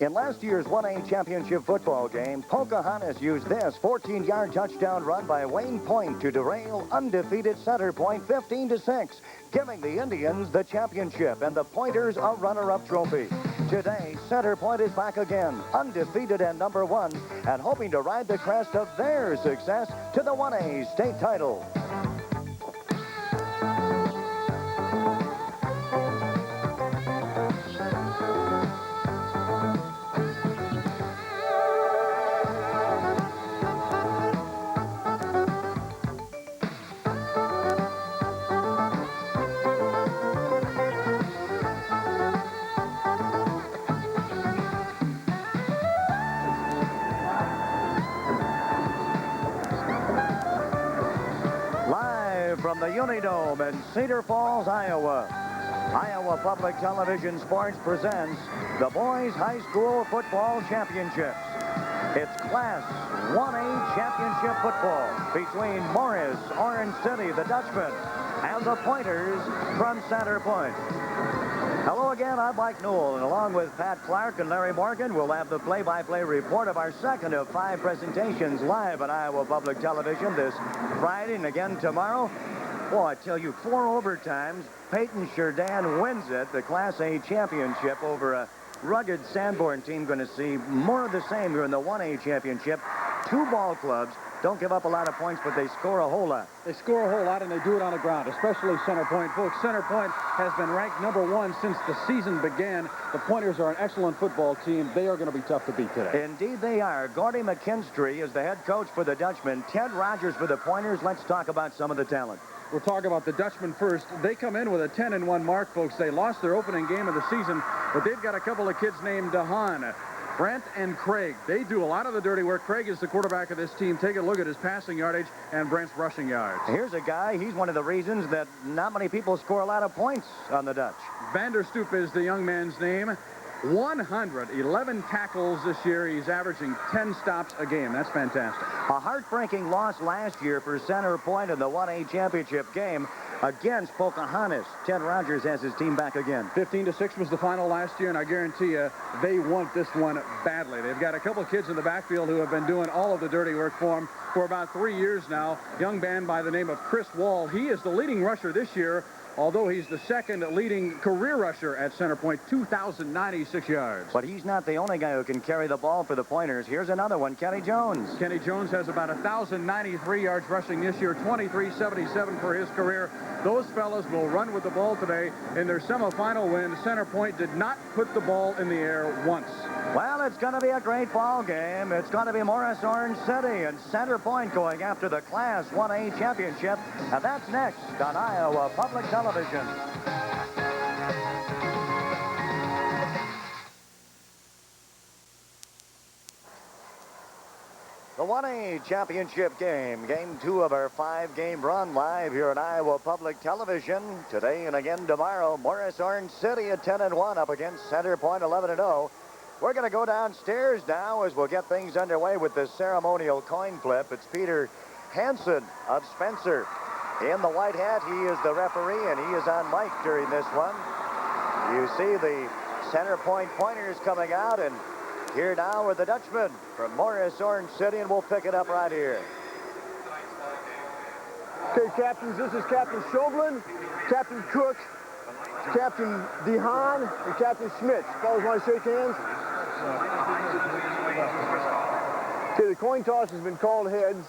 In last year's 1A championship football game, Pocahontas used this 14-yard touchdown run by Wayne Point to derail undefeated Center Point 15-6, giving the Indians the championship and the Pointers a runner-up trophy. Today, Center Point is back again, undefeated and #1, and hoping to ride the crest of their success to the 1A state title. From the Unidome in Cedar Falls, Iowa, Iowa Public Television Sports presents the Boys High School Football Championships. It's Class 1A Championship football between Maurice-Orange City, the Dutchmen, and the Pointers from Center Point. Hello again, I'm Mike Newell, and along with Pat Clark and Larry Morgan, we'll have the play-by-play report of our second of 5 presentations live on Iowa Public Television this Friday and again tomorrow. Boy, I tell you, 4 overtimes. Peyton Jourdan wins it, the Class A championship over a rugged Sanborn team. Going to see more of the same here in the 1A championship. 2 ball clubs don't give up a lot of points, but they score a whole lot. They score a whole lot, and they do it on the ground, especially Center Point. Folks, Center Point has been ranked #1 since the season began. The Pointers are an excellent football team. They are going to be tough to beat today. Indeed they are. Gordy McKinstry is the head coach for the Dutchmen. Ted Rogers for the Pointers. Let's talk about some of the talent. We'll talk about the Dutchmen first. They come in with a 10-1 mark, folks. They lost their opening game of the season, but they've got a couple of kids named DeHaan, Brent, and Craig. They do a lot of the dirty work. Craig is the quarterback of this team. Take a look at his passing yardage and Brent's rushing yards. Here's a guy, he's one of the reasons that not many people score a lot of points on the Dutch. Vanderstoep is the young man's name. 111 tackles this year. He's averaging 10 stops a game. That's fantastic. A heartbreaking loss last year for Center Point in the 1A championship game against Pocahontas. Ted Rogers has his team back again. 15-6 was the final last year, and I guarantee you they want this one badly. They've got a couple of kids in the backfield who have been doing all of the dirty work for them for about 3 years now. Young man by the name of Chris Wall. He is the leading rusher this year, although he's the second leading career rusher at Center Point, 2,096 yards. But he's not the only guy who can carry the ball for the Pointers. Here's another one, Kenny Jones. Kenny Jones has about 1,093 yards rushing this year, 23.77 for his career. Those fellas will run with the ball today in their semifinal win. Center Point did not put the ball in the air once. Well, it's going to be a great ball game. It's going to be Maurice-Orange City and Center Point going after the Class 1A championship. And that's next on Iowa Public Television. The 1A championship game, game 2 of our 5-game run live here on Iowa Public Television. Today and again tomorrow, Maurice-Orange City at 10-1 up against Center Point 11-0. We're going to go downstairs now as we'll get things underway with the ceremonial coin flip. It's Peter Hansen of Spencer. In the white hat, he is the referee, and he is on mic during this one. You see the Center Point Pointers coming out, and here now are the Dutchmen from Maurice-Orange City, and we'll pick it up right here. Okay, captains, this is Captain Schoblin, Captain Cook, Captain DeHaan, and Captain Schmitz. Fellas, want to shake hands? Okay, the coin toss has been called heads.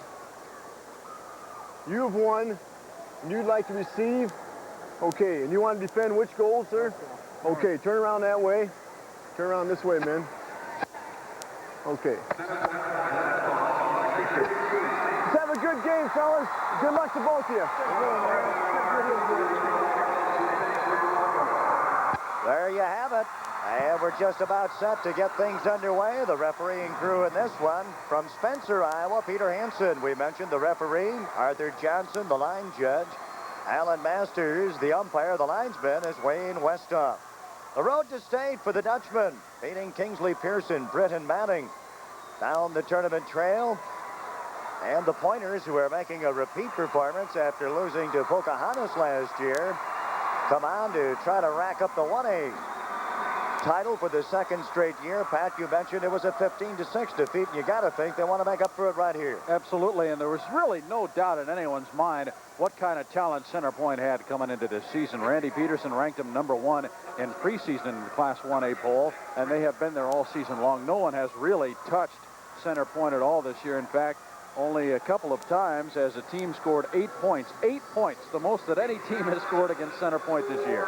You've won, and you'd like to receive. Okay, and you want to defend which goal, sir? Okay, turn around that way. Turn around this way, men. Okay. Let's have a good game, fellas. Good luck to both of you. There you have it. And we're just about set to get things underway. The refereeing crew in this one from Spencer, Iowa, Peter Hansen. We mentioned the referee, Arthur Johnson, the line judge. Alan Masters, the umpire. The linesman is Wayne Westhoff. The road to state for the Dutchmen, beating Kingsley Pearson, Britton Manning down the tournament trail. And the Pointers, who are making a repeat performance after losing to Pocahontas last year, come on to try to rack up the 1A title for the second straight year. Pat, you mentioned it was a 15-6 defeat, and you got to think they want to make up for it right here. Absolutely, and there was really no doubt in anyone's mind what kind of talent Center Point had coming into this season. Randy Peterson ranked them #1 in preseason Class 1A poll, and they have been there all season long. No one has really touched Center Point at all this year. In fact, only a couple of times as a team scored 8 points. 8 points, the most that any team has scored against Center Point this year.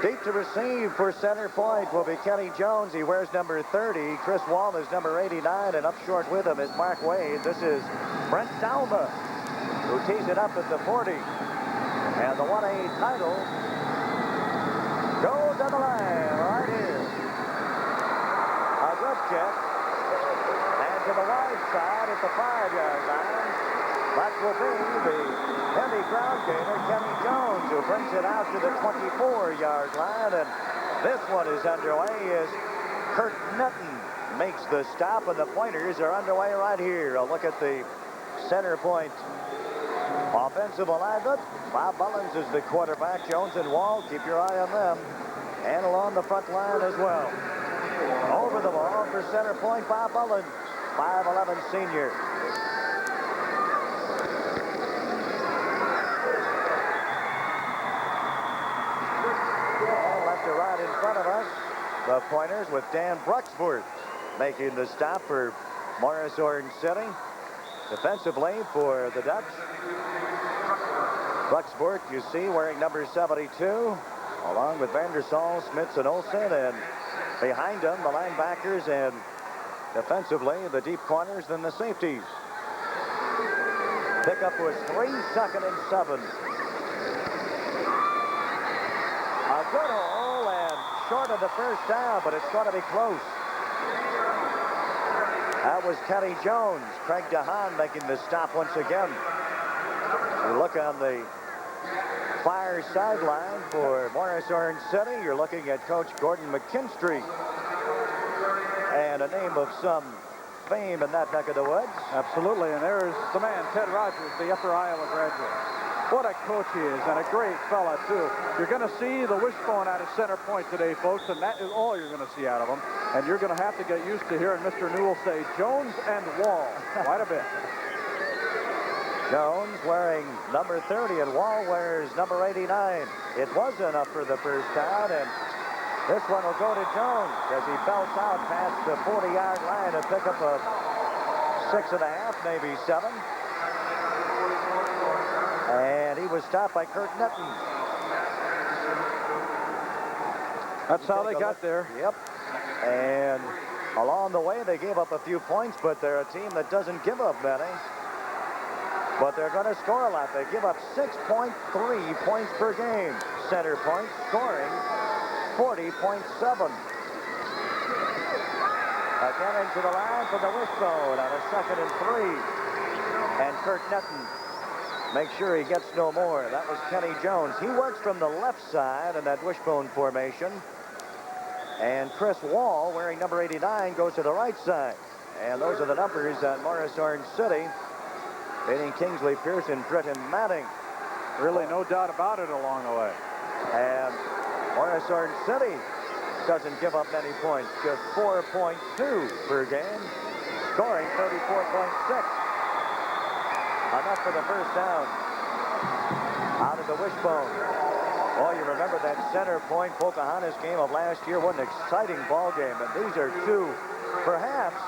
Deep to receive for Center Point will be Kenny Jones. He wears number 30. Chris Wall is number 89, and up short with him is Mark Wade. This is Brent Dalma, who tees it up at the 40. And the 1A title goes on the line right here. A good kick. And to the wide side at the 5-yard line. That will be the heavy ground gainer, Kenny Jones, who brings it out to the 24-yard line. And this one is underway as Kurt Nutton makes the stop, and the Pointers are underway right here. A look at the Center Point offensive alignment. Bob Mullins is the quarterback. Jones and Wall, keep your eye on them. And along the front line as well. Over the ball for Center Point, Bob Mullins, 5'11" senior. Left to right in front of us, the Pointers with Dan Bruxford making the stop for Maurice-Orange City. Defensively for the Dutch, Bruxford, you see, wearing number 72, along with Vandersal, Smits, and Olsen, and behind them, the linebackers, and defensively, the deep corners, then the safeties. Pickup was 3, 2nd and 7. A good hole and short of the first down, but it's going to be close. That was Kenny Jones. Craig DeHaan making the stop once again. You look on the far sideline for Maurice-Orange City. You're looking at Coach Gordon McKinstry. And a name of some fame in that neck of the woods. Absolutely, and there's the man, Ted Rogers, the Upper Iowa graduate. What a coach he is, and a great fella, too. You're going to see the wishbone out of Center Point today, folks, and that is all you're going to see out of him. And you're going to have to get used to hearing Mr. Newell say Jones and Wall quite a bit. Jones wearing number 30, and Wall wears number 89. It was enough for the first down, and this one will go to Jones as he belts out past the 40-yard line and pick up a 6.5, maybe 7. And he was stopped by Kurt Nutton. That's how they got there. Yep. And along the way, they gave up a few points, but they're a team that doesn't give up many. But they're going to score a lot. They give up 6.3 points per game. Center Point scoring 40.7. Again into the line for the wishbone on a 2nd and 3. And Kurt Nutton makes sure he gets no more. That was Kenny Jones. He works from the left side in that wishbone formation. And Chris Wall, wearing number 89, goes to the right side. And those are the numbers on Maurice-Orange City. Beating Kingsley Pearson, Britton Manning. Really no doubt about it along the way. And Maurice-Orange City doesn't give up many points. Just 4.2 per game. Scoring 34.6. Enough for the first down. Out of the wishbone. Oh, you remember that Center Point Pocahontas game of last year? What an exciting ball game. And these are perhaps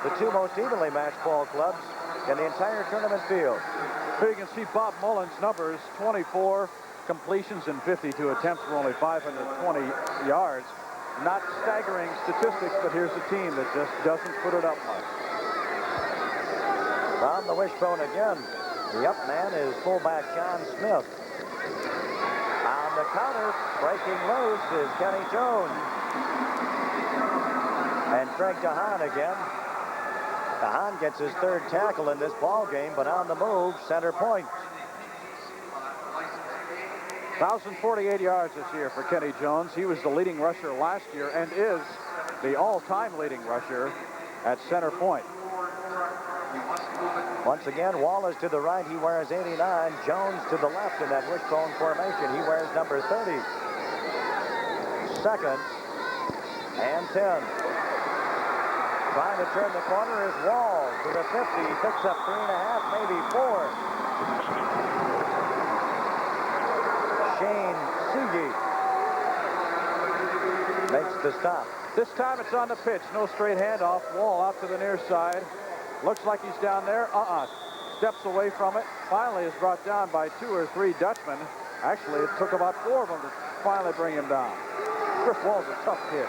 the two most evenly matched ball clubs in the entire tournament field. Here you can see Bob Mullins' numbers, 24 completions and 52 attempts for only 520 yards. Not staggering statistics, but here's a team that just doesn't put it up much. From the wishbone again. The up man is fullback John Smith. On the counter, breaking loose is Kenny Jones. And Craig DeHaan again. DeHaan gets his 3rd tackle in this ball game, but on the move, Center Point. 1,048 yards this year for Kenny Jones. He was the leading rusher last year and is the all-time leading rusher at Center Point. Once again, Wall is to the right. He wears 89. Jones to the left in that wishbone formation. He wears number 30. 2nd, And 10. Trying to turn the corner is Wall to the 50. He picks up 3.5, maybe 4. Shane Seagate makes the stop. This time it's on the pitch. No straight handoff. Wall out to the near side. Looks like he's down there. Steps away from it. Finally is brought down by 2 or 3 Dutchmen. Actually, it took about 4 of them to finally bring him down. Chris Wall's a tough kid.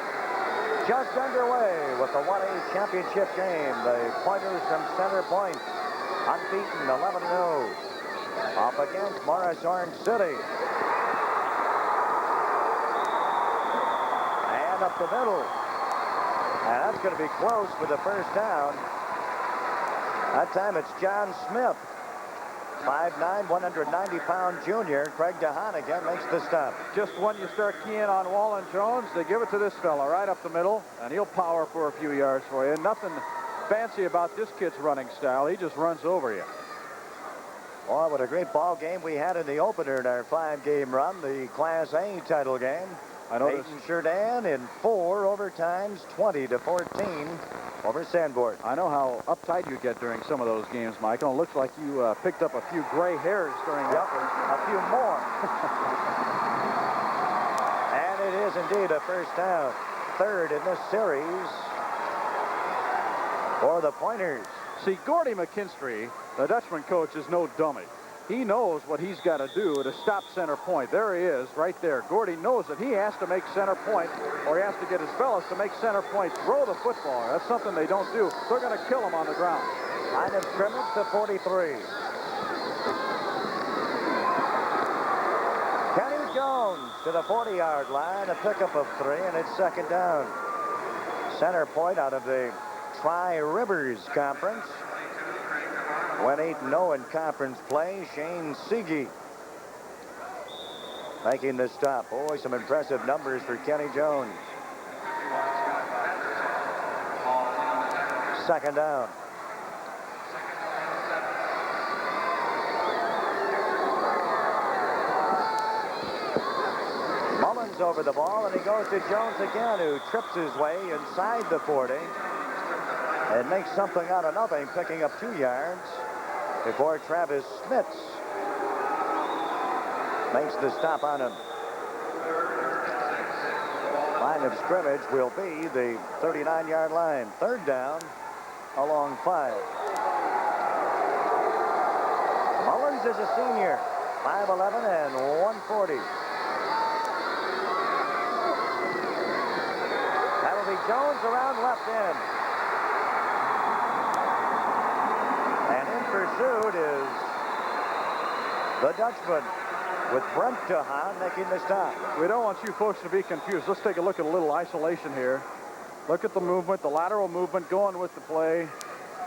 Just underway with the 1A championship game. The Pointers from Center Point, unbeaten, 11-0, up against Maurice-Orange City. And up the middle. And that's going to be close for the first down. That time it's John Smith. 5'9", 190-pound junior. Craig DeHaan again makes the stop. Just when you start keying on Wall and Jones, they give it to this fella right up the middle, and he'll power for a few yards for you. Nothing fancy about this kid's running style. He just runs over you. Boy, what a great ball game we had in the opener in our 5-game run, the Class A title game. I noticed. Peyton Sheridan in 4 overtimes, 20-14 over Sanborn. I know how uptight you get during some of those games, Michael. It looks like you picked up a few gray hairs during that. A few more. And it is indeed a first down. 3rd in this series for the Pointers. See, Gordy McKinstry, the Dutchman coach, is no dummy. He knows what he's got to do to stop Center Point. There he is, right there. Gordy knows that he has to make Center Point, or he has to get his fellas to make Center Point throw the football. That's something they don't do. They're going to kill him on the ground. Line of scrimmage to 43. Kenny Jones to the 40-yard line, a pickup of 3, and it's 2nd down. Center Point out of the Tri-Rivers Conference. Went 8-0 in conference play. Shane Seagate making the stop. Boy, some impressive numbers for Kenny Jones. 2nd down. Mullins over the ball, and he goes to Jones again, who trips his way inside the 40 and makes something out of nothing, picking up 2 yards before Travis Smits makes the stop on him. Line of scrimmage will be the 39-yard line. 3rd down along 5. Mullins is a senior, 5'11" and 140. That'll be Jones around left end. And in pursuit is the Dutchman, with Brent DeHaan making the stop. We don't want you folks to be confused. Let's take a look at a little isolation here. Look at the movement, the lateral movement, going with the play,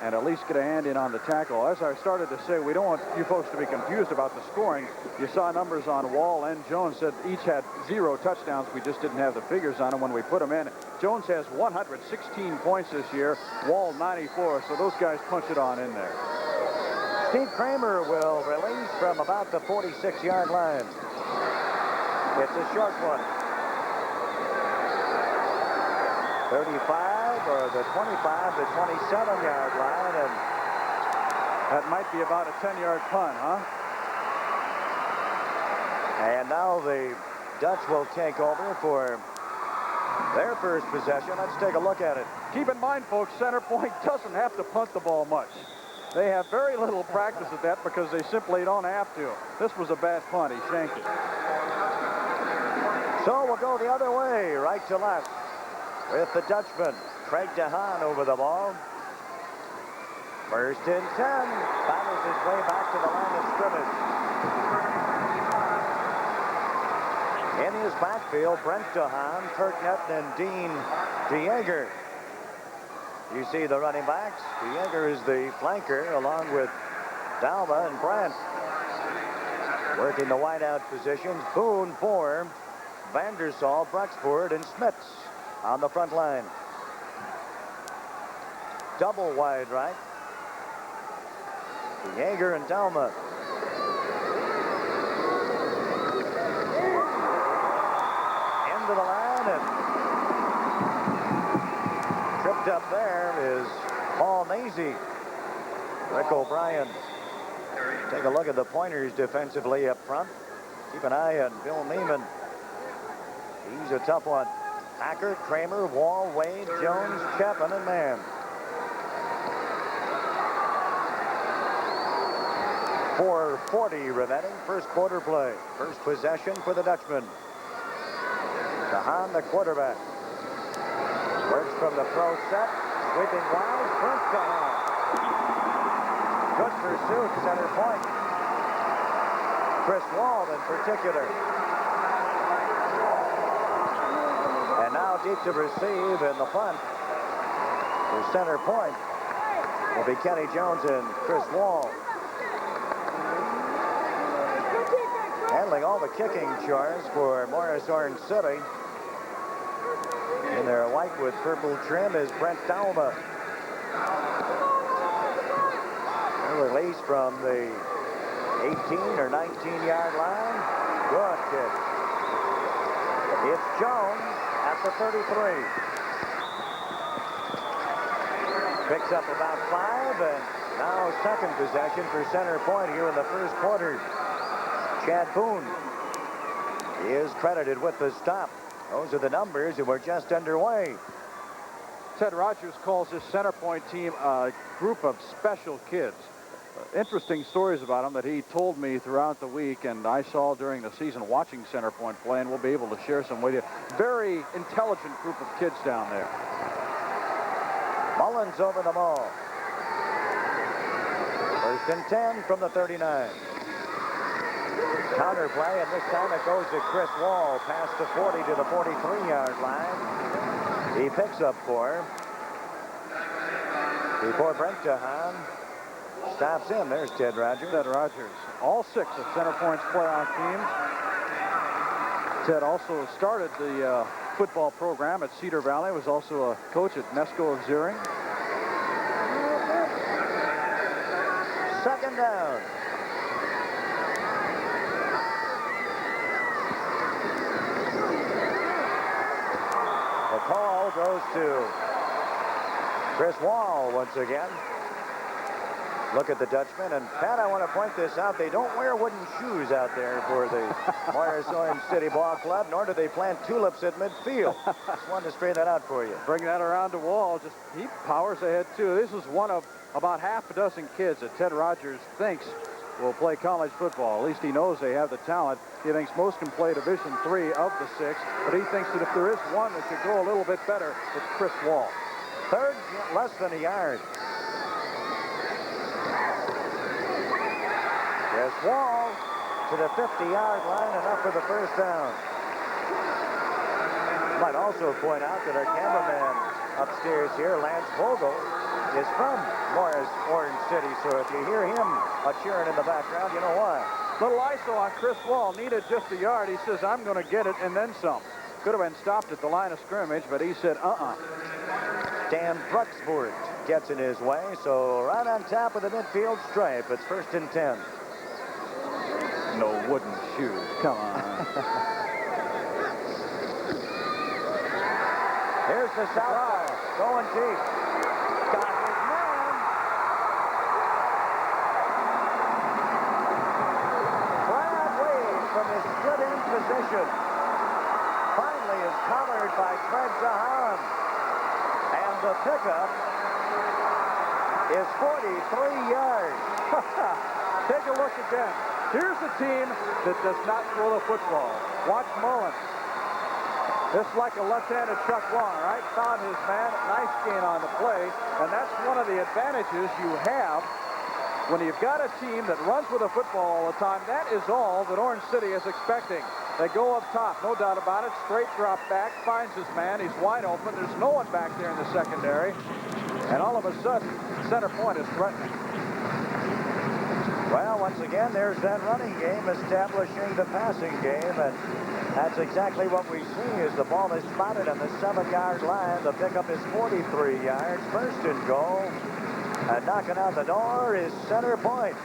and at least get a hand in on the tackle. As I started to say, we don't want you folks to be confused about the scoring. You saw numbers on Wall and Jones that each had 0 touchdowns. We just didn't have the figures on them when we put them in. Jones has 116 points this year, Wall 94, so those guys punch it on in there. Steve Kramer will release from about the 46-yard line. It's a short one. 35 or the 25 to 27-yard line, and that might be about a 10-yard punt, huh? And now the Dutch will take over for their first possession. Let's take a look at it. Keep in mind, folks, Center Point doesn't have to punt the ball much. They have very little practice at that because they simply don't have to. This was a bad punt. He shanked it. So we'll go the other way, right to left, with the Dutchman, Craig DeHaan, over the ball. 1st and 10. Battles his way back to the line of scrimmage. In his backfield, Brent DeHaan, Kurt Netton, and Dean DeYager. You see the running backs. DeYager is the flanker, along with Dalma and Brandt. Working the wideout positions, Boone, Form, Vandersall, Bruxford, and Smits on the front line. Double wide right. DeYager and Dalma. Into the line, and there is Paul Mazie. Rick O'Brien. Take a look at the pointers defensively up front. Keep an eye on Bill Neiman. He's a tough one. Hacker, Kramer, Wall, Wade, Jones, Chapman, and Mann. 4:40 remaining, first quarter play. First possession for the Dutchman. Kahan, the quarterback. Works from the throw set. Sweeping wide. Front Kahan. Good pursuit, center point. Chris Wall in particular. And now deep to receive in the punt. The center point will be Kenny Jones and Chris Wall. Handling all the kicking chores for Maurice-Orange City. In their white with purple trim is Brent Dalma. Release from the 18 or 19-yard line. Good kick. It's Jones at the 33. Picks up about 5, and now second possession for center point here in the first quarter. Chad Boone is credited with the stop. Those are the numbers, and we're just underway. Ted Rogers calls this center point team a group of special kids. Interesting stories about him that he told me throughout the week, and I saw during the season watching center point play, and we'll be able to share some with you. Very intelligent group of kids down there. Mullins over the ball. First and 10 from the 39. Counter play, and this time it goes to Chris Wall, past the 40 to the 43-yard line. He picks up 4. Before Brent Kahan stops in. There's Ted Rogers. Ted Rogers. All 6 of center point's playoff teams. Ted also started the football program at Cedar Valley. Was also a coach at Nesco of Zeering. Second down. The call goes to Chris Wall once again. Look at the Dutchman, and Pat, I want to point this out. They don't wear wooden shoes out there for the Maurice-Orange City Ball Club, nor do they plant tulips at midfield. Just wanted to straighten that out for you. Bring that around to Wall. Just he powers ahead, too. This is one of about half a dozen kids that Ted Rogers thinks will play college football. At least he knows they have the talent. He thinks most can play Division III of the 6, but he thinks that if there is one that could go a little bit better, it's Chris Wall. Third, less than a yard. Chris Wall to the 50-yard line, enough for the first down. Might also point out that our cameraman upstairs here, Lance Vogel, is from Maurice-Orange City, so if you hear him cheering in the background, you know why. Little ISO on Chris Wall, needed just a yard. He says, I'm going to get it, and then some. Could have been stopped at the line of scrimmage, but he said, Dan Bruxford gets in his way, so right on top of the midfield stripe, it's first and 10. No wooden shoes. Come on. Here's the southpaw going deep. Got his man. Brad Wade from his split-end position finally is collared by Fred Zahan. And the pickup is 43 yards. Take a look again. Here's a team that does not throw the football. Watch Mullen. Just like a left-handed Chuck Long, right? Found his man. Nice gain on the play. And that's one of the advantages you have when you've got a team that runs with the football all the time. That is all that Orange City is expecting. They go up top, no doubt about it. Straight drop back, finds his man. He's wide open. There's no one back there in the secondary. And all of a sudden, center point is threatening. Well, once again, there's that running game establishing the passing game, and that's exactly what we see as the ball is spotted on the 7-yard line. The pickup is 43 yards, first and goal, and knocking out the door is center point.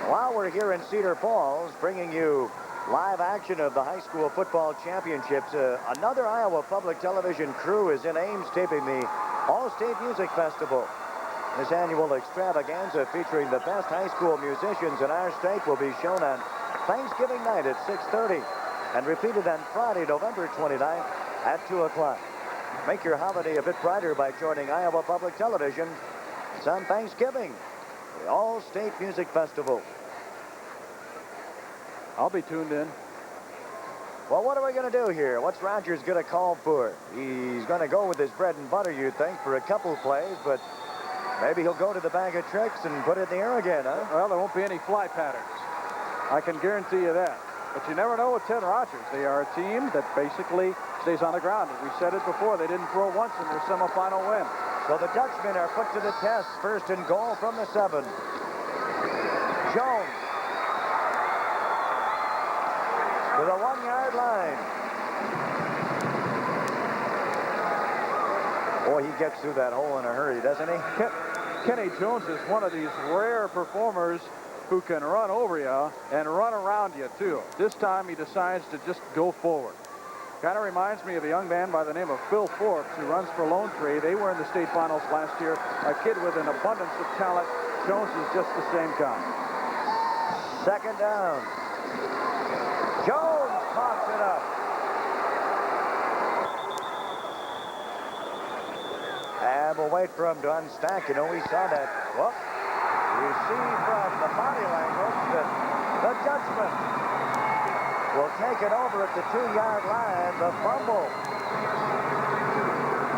While we're here in Cedar Falls, bringing you live action of the high school football championships, another Iowa Public Television crew is in Ames taping the All-State Music Festival. This annual extravaganza featuring the best high school musicians in our state will be shown on Thanksgiving night at 6:30 and repeated on Friday, November 29th at 2 o'clock. Make your holiday a bit brighter by joining Iowa Public Television. It's on Thanksgiving, the All-State Music Festival. I'll be tuned in. Well, what are we going to do here? What's Rogers going to call for? He's going to go with his bread and butter, you'd think, for a couple plays, but maybe he'll go to the bag of tricks and put it in the air again, huh? Well, there won't be any fly patterns. I can guarantee you that. But you never know with Ted Rogers. They are a team that basically stays on the ground. As we said it before, they didn't throw once in their semifinal win. So the Dutchmen are put to the test. First and goal from the 7. Jones to the 1-yard line. Boy, he gets through that hole in a hurry, doesn't he? Kenny Jones is one of these rare performers who can run over you and run around you, too. This time he decides to just go forward. Kind of reminds me of a young man by the name of Phil Forbes, who runs for Lone Tree. They were in the state finals last year. A kid with an abundance of talent. Jones is just the same kind. Second down. Jones pops it up. And we'll wait for him to unstack. You know, we saw that. Whoop. You see from the body language that the Dutchman will take it over at the 2-yard line. The fumble.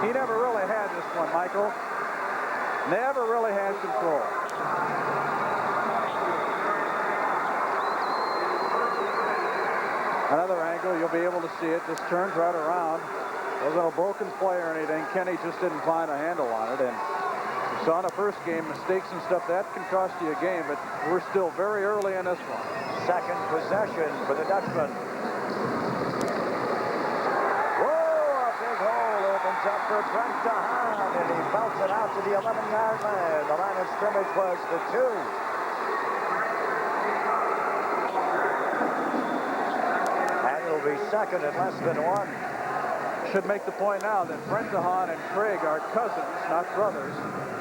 He never really had this one, Michael. Never really had control. Another angle, you'll be able to see it. Just turns right around. Wasn't a broken play or anything. Kenny just didn't find a handle on it. And you saw in the first game, mistakes and stuff, that can cost you a game, but we're still very early in this one. Second possession for the Dutchman. Whoa, a big hole opens up for Brent DeHaan, and he belts it out to the 11-yard line. The line of scrimmage was the 2. Be second and less than 1. Should make the point now that Brent DeHaan and Craig are cousins, not brothers.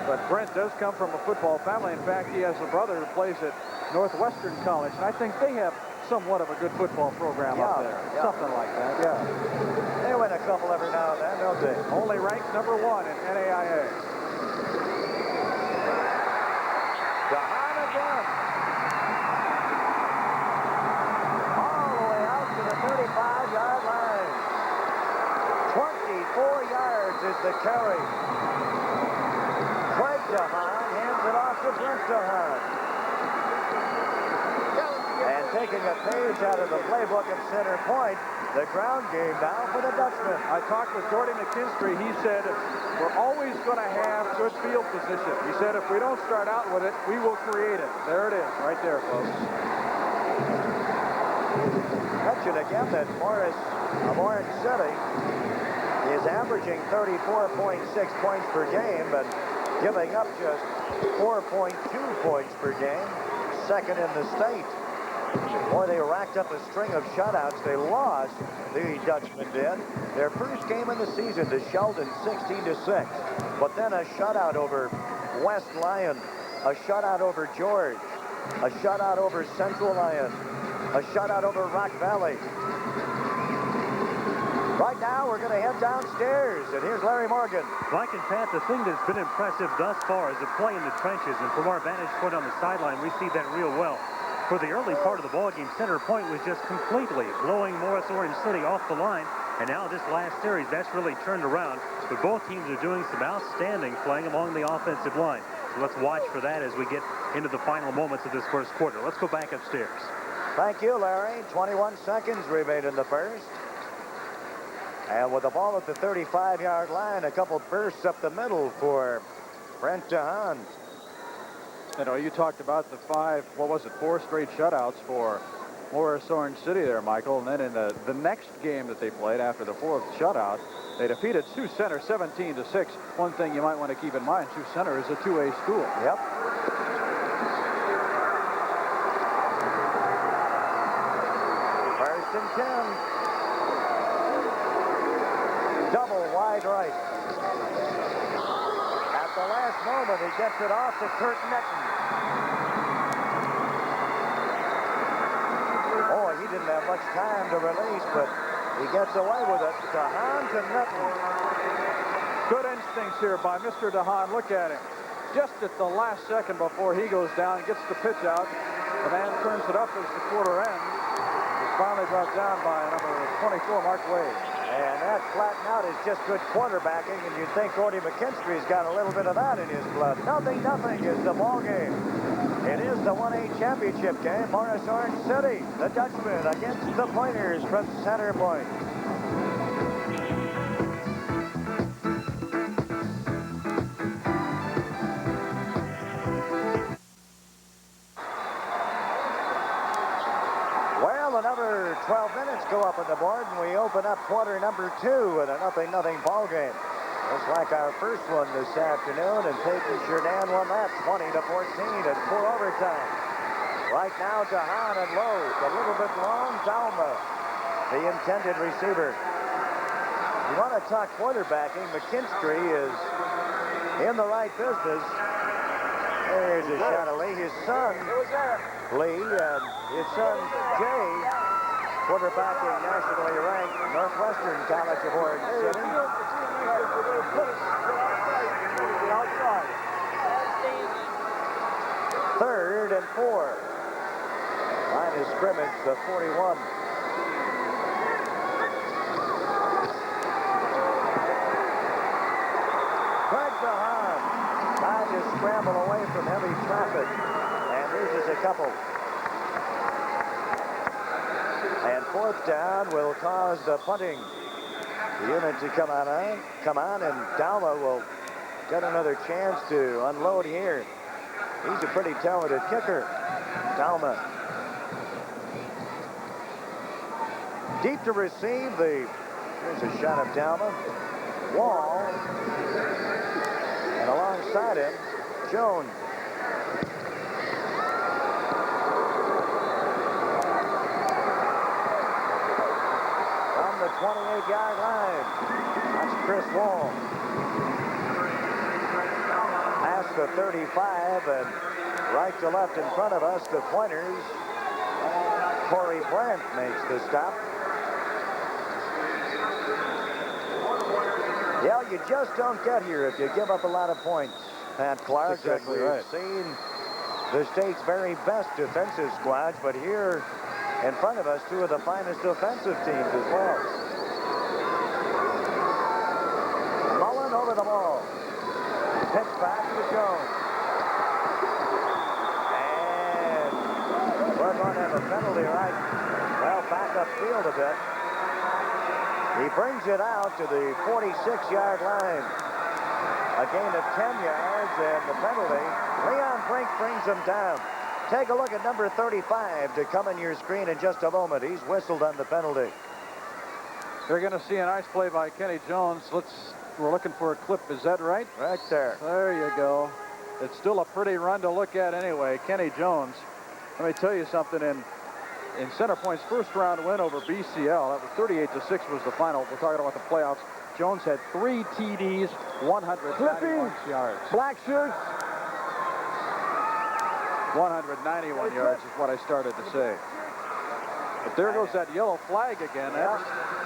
But Brent does come from a football family. In fact, he has a brother who plays at Northwestern College, and I think they have somewhat of a good football program up there. Yeah. Something like that, yeah. They win a couple every now and then, don't they? Only ranked number 1 in NAIA. DeHaan again. 35-yard line. 24 yards is the carry. Craig DeHaan hands it off to Brent DeHaan. And taking a page out of the playbook of Center Point, the ground game now for the Dutchman. I talked with Gordy McKinstry. He said, we're always going to have good field position. He said, if we don't start out with it, we will create it. There it is, right there, folks. Mention again that Morris of Orange City is averaging 34.6 points per game and giving up just 4.2 points per game, second in the state. Boy, they racked up a string of shutouts. They lost, the Dutchmen did, their first game in the season to Sheldon, 16-6. But then a shutout over West Lyon, a shutout over George, a shutout over Central Lyon, a shutout over Rock Valley. Right now, we're going to head downstairs, and here's Larry Morgan. Mike and Pat, the thing that's been impressive thus far is the play in the trenches, and from our vantage point on the sideline, we see that real well. For the early part of the ballgame, Center Point was just completely blowing Maurice-Orange City off the line, and now this last series, that's really turned around. But both teams are doing some outstanding playing along the offensive line. So let's watch for that as we get into the final moments of this first quarter. Let's go back upstairs. Thank you, Larry. 21 seconds remain in the first. And with the ball at the 35-yard line, a couple bursts up the middle for Brent DeHaan. You know, you talked about the 4 straight shutouts for Maurice-Orange City there, Michael. And then in the next game that they played after the 4th shutout, they defeated Sioux Center 17-6. One thing you might want to keep in mind, Sioux Center is a 2A school. Yep. First and 10. Double wide right. gets it off to Kurt Netton. Boy, he didn't have much time to release, but he gets away with it. DeHaan to Netton. Good instincts here by Mr. DeHaan. Look at him. Just at the last second before he goes down, gets the pitch out. The man turns it up as the quarter ends. He's finally brought down by number 24, Mark Wade. And that flattened out is just good quarterbacking, and you'd think Gordy McKinstry's got a little bit of that in his blood. 0-0 is the ball game. It is the 1A championship game. Maurice-Orange City, the Dutchman, against the Pointers from Center Point. Another 12 minutes go up on the board, and we open up quarter number 2 with a 0-0 ball game. Just like our first one this afternoon, and Peyton Jourdan won that 20-14 at 4 overtime. Right now, DeHaan and Lowe's, a little bit long. Dalma, the intended receiver. You want to talk quarterbacking, McKinstry is in the right business. There's a shot of Lee. His son, Lee, and his son, Jay, quarterbacking nationally ranked Northwestern College of Orange City. Third and 4. Line of scrimmage, the 41. Craig DeHaan trying to scramble away from heavy traffic and loses a couple. And fourth down will cause the punting unit to come on, and Dalma will get another chance to unload here. He's a pretty talented kicker, Dalma. Deep to receive. Here's a shot of Dalma. Wall. And alongside him, Jones. From the 28-yard line, that's Chris Wall. Past the 35 and right to left in front of us, the Pointers. Corey Brandt makes the stop. Yeah, you just don't get here if you give up a lot of points, Pat Clark. That's exactly right. We've seen the state's very best defensive squads, but here in front of us, 2 of the finest offensive teams as well. Mullen over the ball. Pitch back to Jones. And we're going to have a penalty right, well, back upfield a bit. He brings it out to the 46-yard line. A gain of 10 yards and the penalty. Leon Brink brings him down. Take a look at number 35 to come in your screen in just a moment. He's whistled on the penalty. You're going to see a nice play by Kenny Jones. We're looking for a clip. Is that right? Right there. There you go. It's still a pretty run to look at anyway. Kenny Jones. Let me tell you something. In Center Point's first round win over BCL, that was 38-6 was the final. We're talking about the playoffs. Jones had 3 TDs, 191 yards. Black shirts. 191 yards is what I started to say. But there goes that yellow flag again. That's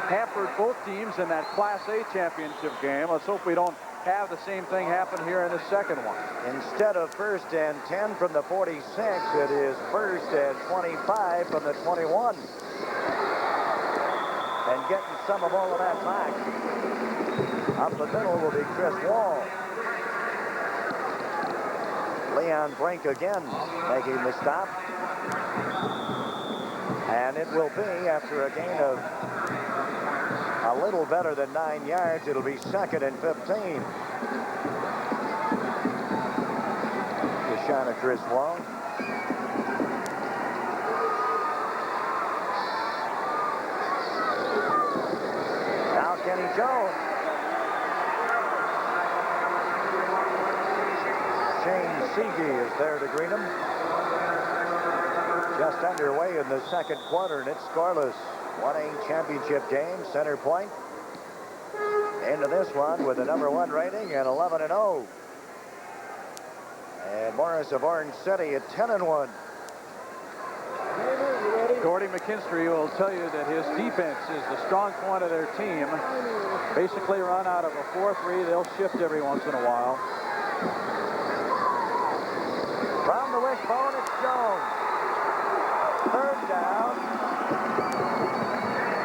hampered both teams in that Class A championship game. Let's hope we don't have the same thing happen here in the second one. Instead of 1st and 10 from the 46, it is 1st and 25 from the 21. And getting some of all of that back. Up the middle will be Chris Wall. Leon Brink again making the stop. And it will be, after a gain of a little better than 9 yards, it'll be 2nd and 15. The shot of Chris Wall. Now Kenny Jones. Shane Seege is there to greet him. Just underway in the second quarter, and it's scoreless. 1A championship game, Center Point. Into this one with a #1 rating and 11-0. And Morris of Orange City at 10-1. Gordy McKinstry will tell you that his defense is the strong point of their team. Basically run out of a 4-3. They'll shift every once in a while. From the wishbone, it's Jones. Third down.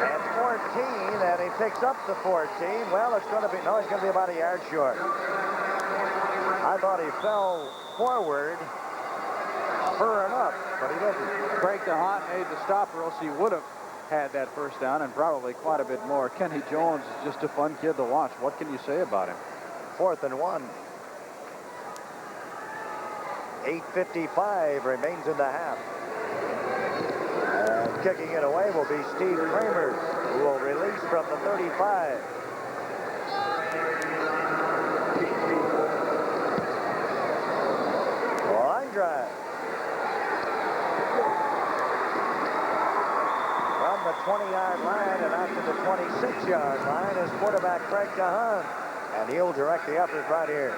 And 14, and he picks up the 14. Well, it's going to be about a yard short. I thought he fell forward, spurring up, but he didn't. Craig DeHaan made the stop, or else he would have had that first down and probably quite a bit more. Kenny Jones is just a fun kid to watch. What can you say about him? 4th and 1. 8:55 remains in the half. And kicking it away will be Steve Kramer, who will release from the 35. Line drive. From the 20-yard line and out to the 26-yard line is quarterback Craig DeHaan. And he'll direct the effort right here.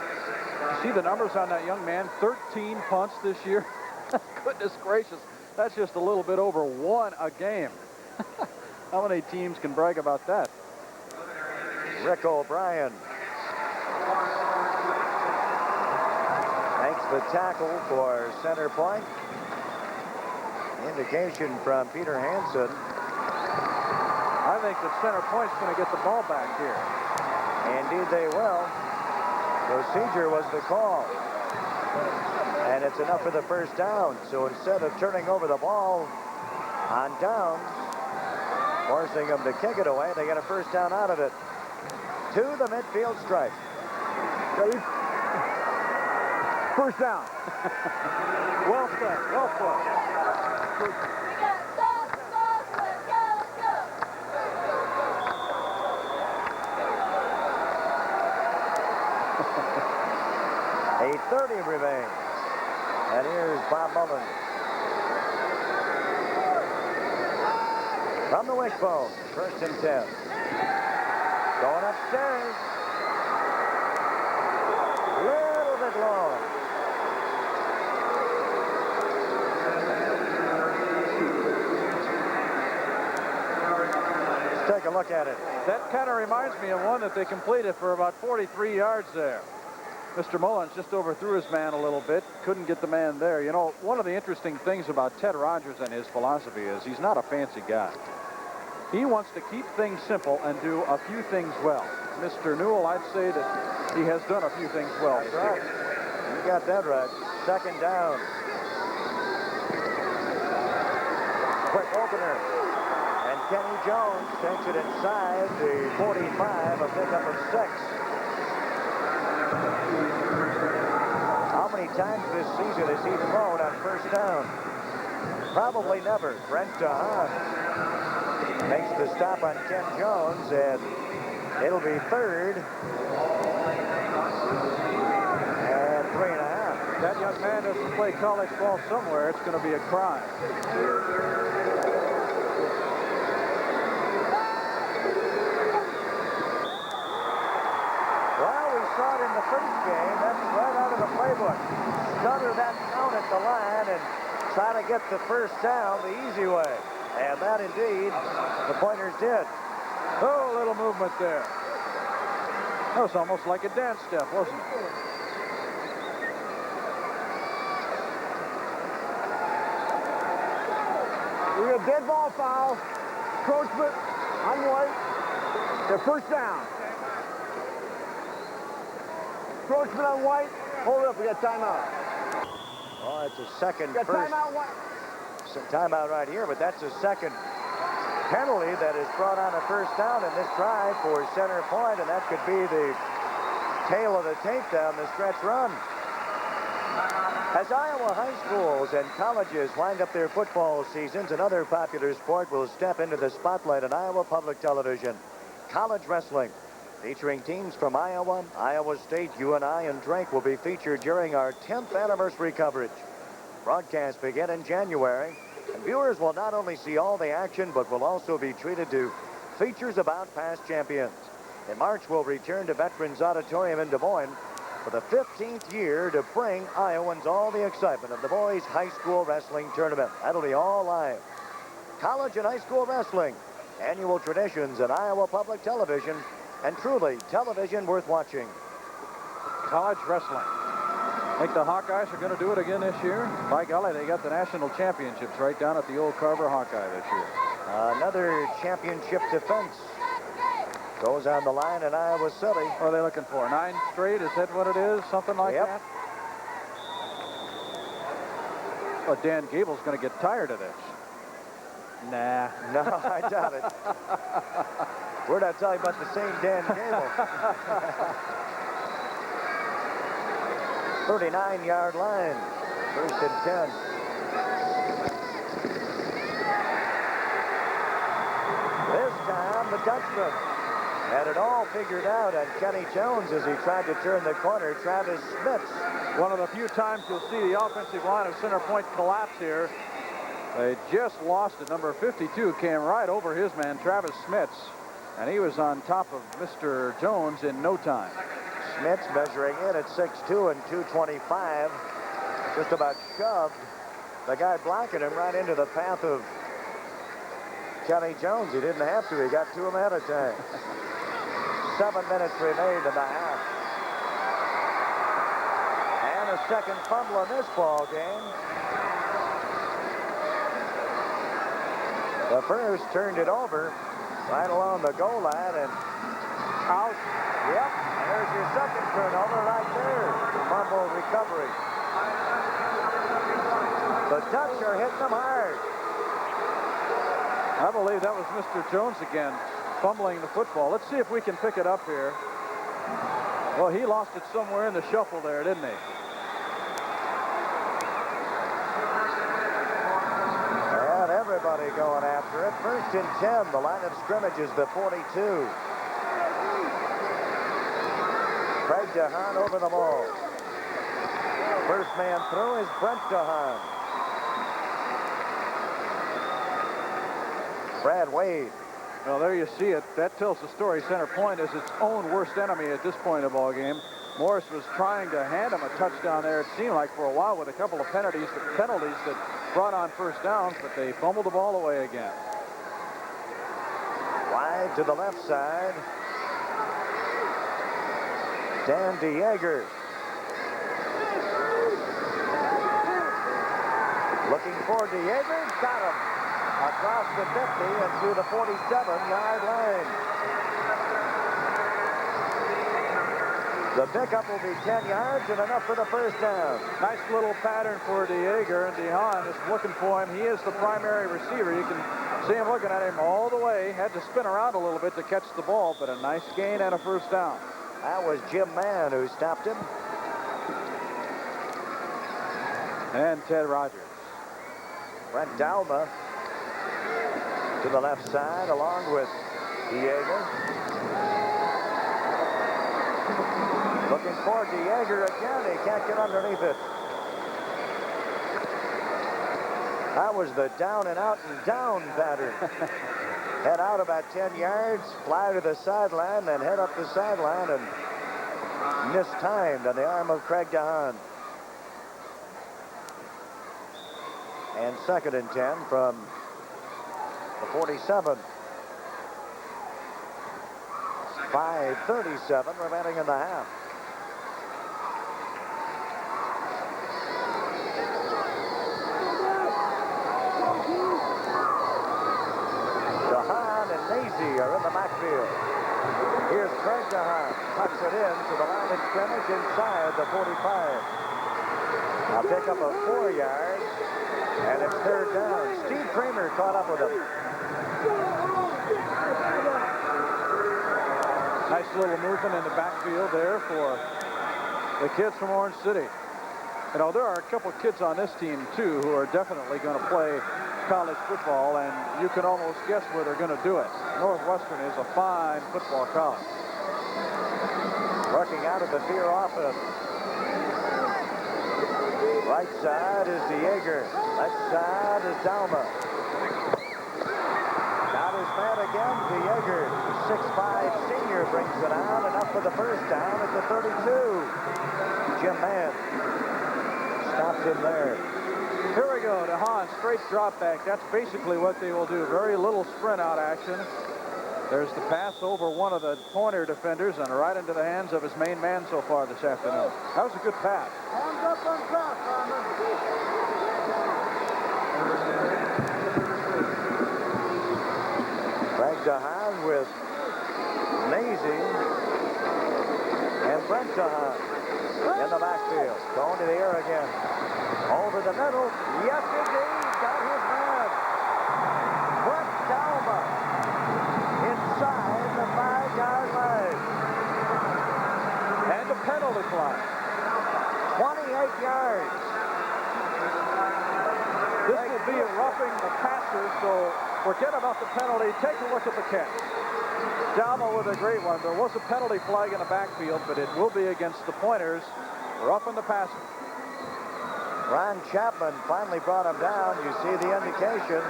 You see the numbers on that young man? 13 punts this year. Goodness gracious. That's just a little bit over 1 a game. How many teams can brag about that? Rick O'Brien makes the tackle for center point. Indication from Peter Hansen. I think that center point's going to get the ball back here. Indeed they will. Procedure was the call. And it's enough for the first down. So instead of turning over the ball on downs, forcing them to kick it away, they get a first down out of it. To the midfield stripe. First down. Well said. Well played. 8:30 remains. And here's Bob Mullen. From the wishbone, 1st and 10. Going upstairs. Little bit long. Let's take a look at it. That kind of reminds me of one that they completed for about 43 yards there. Mr. Mullins just overthrew his man a little bit, couldn't get the man there. You know, one of the interesting things about Ted Rogers and his philosophy is he's not a fancy guy. He wants to keep things simple and do a few things well. Mr. Newell, I'd say that he has done a few things well. That's right. You got that right. 2nd down. Quick opener. And Kenny Jones takes it inside the 45, a pickup of 6. How many times this season has he thrown on first down? Probably never. Brent DeHaan makes the stop on Ken Jones, and it'll be 3rd and 3.5. That young man doesn't play college ball somewhere. It's going to be a crime. Saw it in the first game. That's right out of the playbook. Stutter that count at the line and try to get the first down the easy way. And that indeed the Pointers did. Oh, a little movement there. That was almost like a dance step, wasn't it? We got a dead ball foul. Encroachment on White. Their first down. Encroachment on White. Hold it up, we got timeout. Oh, it's a second Got first. timeout, White. Timeout right here, but that's a second penalty that is brought on a first down in this drive for center point, and that could be the tail of the tape down the stretch run. As Iowa high schools and colleges wind up their football seasons, another popular sport will step into the spotlight on Iowa Public Television. College wrestling. Featuring teams from Iowa, Iowa State, UNI, and Drake will be featured during our 10th anniversary coverage. Broadcasts begin in January, and viewers will not only see all the action, but will also be treated to features about past champions. In March, we'll return to Veterans Auditorium in Des Moines for the 15th year to bring Iowans all the excitement of the boys high school wrestling tournament. That'll be all live. College and high school wrestling, annual traditions in Iowa Public Television, and truly television worth watching. College wrestling. I think the Hawkeyes are going to do it again this year. By golly, they got the national championships right down at the old Carver Hawkeye this year. Another championship defense goes on the line in Iowa City. What are they looking for? 9 straight? Is that what it is? Something like that? Well, Dan Gable's going to get tired of this. Nah. No, I doubt it. We're not talking about the same Dan Gable. 39-yard line. 1st and 10. This time, the Dutchman had it all figured out on Kenny Jones as he tried to turn the corner. Travis Smith. One of the few times you'll see the offensive line of Center Point collapse here. They just lost it. Number 52 came right over his man, Travis Smits, and he was on top of Mr. Jones in no time. Smits measuring in at 6'2" and 225. Just about shoved the guy blocking him right into the path of Kenny Jones. He didn't have to. He got to him ahead of time. 7 minutes remained in the half. And a second fumble in this ball game. The first turned it over right along the goal line and out. Yep, there's your second turnover right there. Fumble recovery. The Dutch are hitting them hard. I believe that was Mr. Jones again, fumbling the football. Let's see if we can pick it up here. Well, he lost it somewhere in the shuffle there, didn't he? And everybody going after it. 1st and 10. The line of scrimmage is the 42. Craig DeHaan over the ball. First man through is Brent DeHaan. Brad Wade. Well, there you see it. That tells the story. Center Point is its own worst enemy at this point of the ball game. Morris was trying to hand him a touchdown there, it seemed like, for a while, with a couple of penalties that brought on first downs, but they fumbled the ball away again. Wide to the left side. Dan DeYager. Looking for DeYager. Got him. Across the 50 and to the 47-yard line. The pickup will be 10 yards and enough for the first down. Nice little pattern for DeYager, and DeHaan is looking for him. He is the primary receiver. You can see him looking at him all the way. Had to spin around a little bit to catch the ball, but a nice gain and a first down. That was Jim Mann who stopped him. And Ted Rogers. Brent Dalma to the left side along with DeYager. Looking for DeYager again. He can't get underneath it. That was the down and out and down pattern. Head out about 10 yards, fly to the sideline, then head up the sideline and mistimed on the arm of Craig DeHaan. And 2nd and 10 from the 47. 5:37 remaining in the half. DeHaan and Mazie are in the backfield. Here's Craig DeHaan. Tucks it in to the line of scrimmage inside the 45. Now pick up a 4 yards. And it's 3rd down. Steve Kramer caught up with him. Nice little movement in the backfield there for the kids from Orange City. You know, there are a couple kids on this team, too, who are definitely going to play college football, and you can almost guess where they're going to do it. Northwestern is a fine football college. Working out of the veer offense. Right side is DeYager. Left side is Dalma. Got his man again, DeYager. 6'5" senior brings it out, and up for the first down at the 32. Jim Mann stops him there. Here we go. DeHaan, straight drop back. That's basically what they will do. Very little sprint out action. There's the pass over one of the Pointer defenders and right into the hands of his main man so far this afternoon. That was a good pass. Hands up on top, Farmer. Greg DeHaan with Mazie and Brent DeHaan in the backfield. Going to the air again. Over the middle. Yes, indeed. Got his man. Brent Dalma inside the 5-yard line. And the penalty flag. 28 yards. This will be a roughing the passer, so forget about the penalty. Take a look at the catch. Dalma with a great one. There was a penalty flag in the backfield, but it will be against the Pointers. Roughing the passer. Ron Chapman finally brought him down. You see the indication.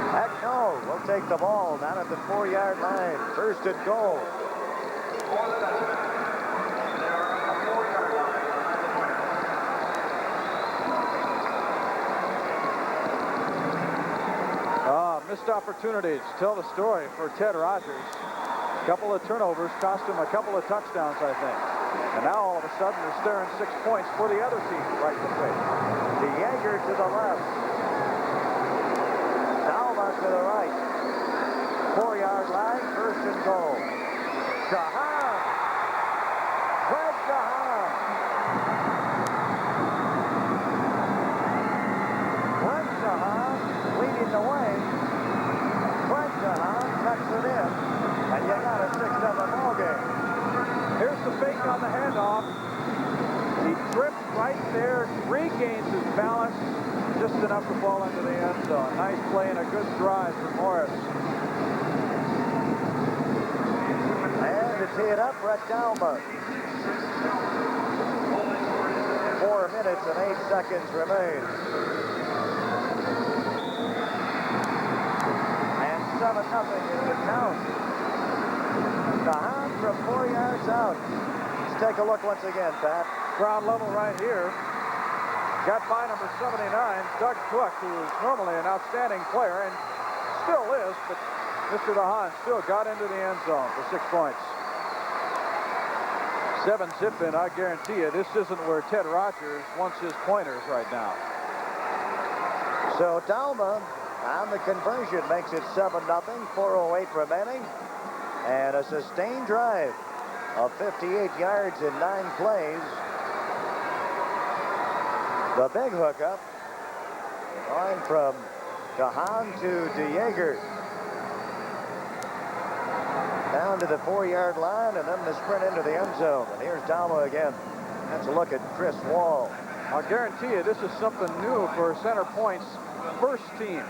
Heck no. We'll take the ball down at the 4-yard line. First and goal. Missed opportunities. Tell the story for Ted Rogers. A couple of turnovers cost him a couple of touchdowns, I think. And now all of a sudden they're staring 6 points for the other team right in the face. DeYager to the left. Dalma to the right. 4-yard line, first and goal. DeHaan. Greg DeHaan. Greg DeHaan leading the way. Greg DeHaan tucks it in. And you got a 6-7 ball game. Here's the fake on the handoff. He trips right there, regains his balance, just enough to fall into the end zone. Nice play and a good drive for Morris. And to tee it up, Brett Dalma. 4 minutes and 8 seconds remain. And 7-0 is the count. DeHaan from 4 yards out. Let's take a look once again, Pat. Ground level right here. Got by number 79, Doug Cook, who is normally an outstanding player and still is, but Mr. DeHaan still got into the end zone for 6 points. 7 zip in, I guarantee you, this isn't where Ted Rogers wants his Pointers right now. So Dalma on the conversion makes it 7-0, 4:08 remaining. And a sustained drive of 58 yards in 9 plays. The big hookup going from DeHaan to DeYager. Down to the 4-yard line and then the sprint into the end zone. And here's Dalma again. That's a look at Chris Wall. I guarantee you this is something new for Center Point's first team.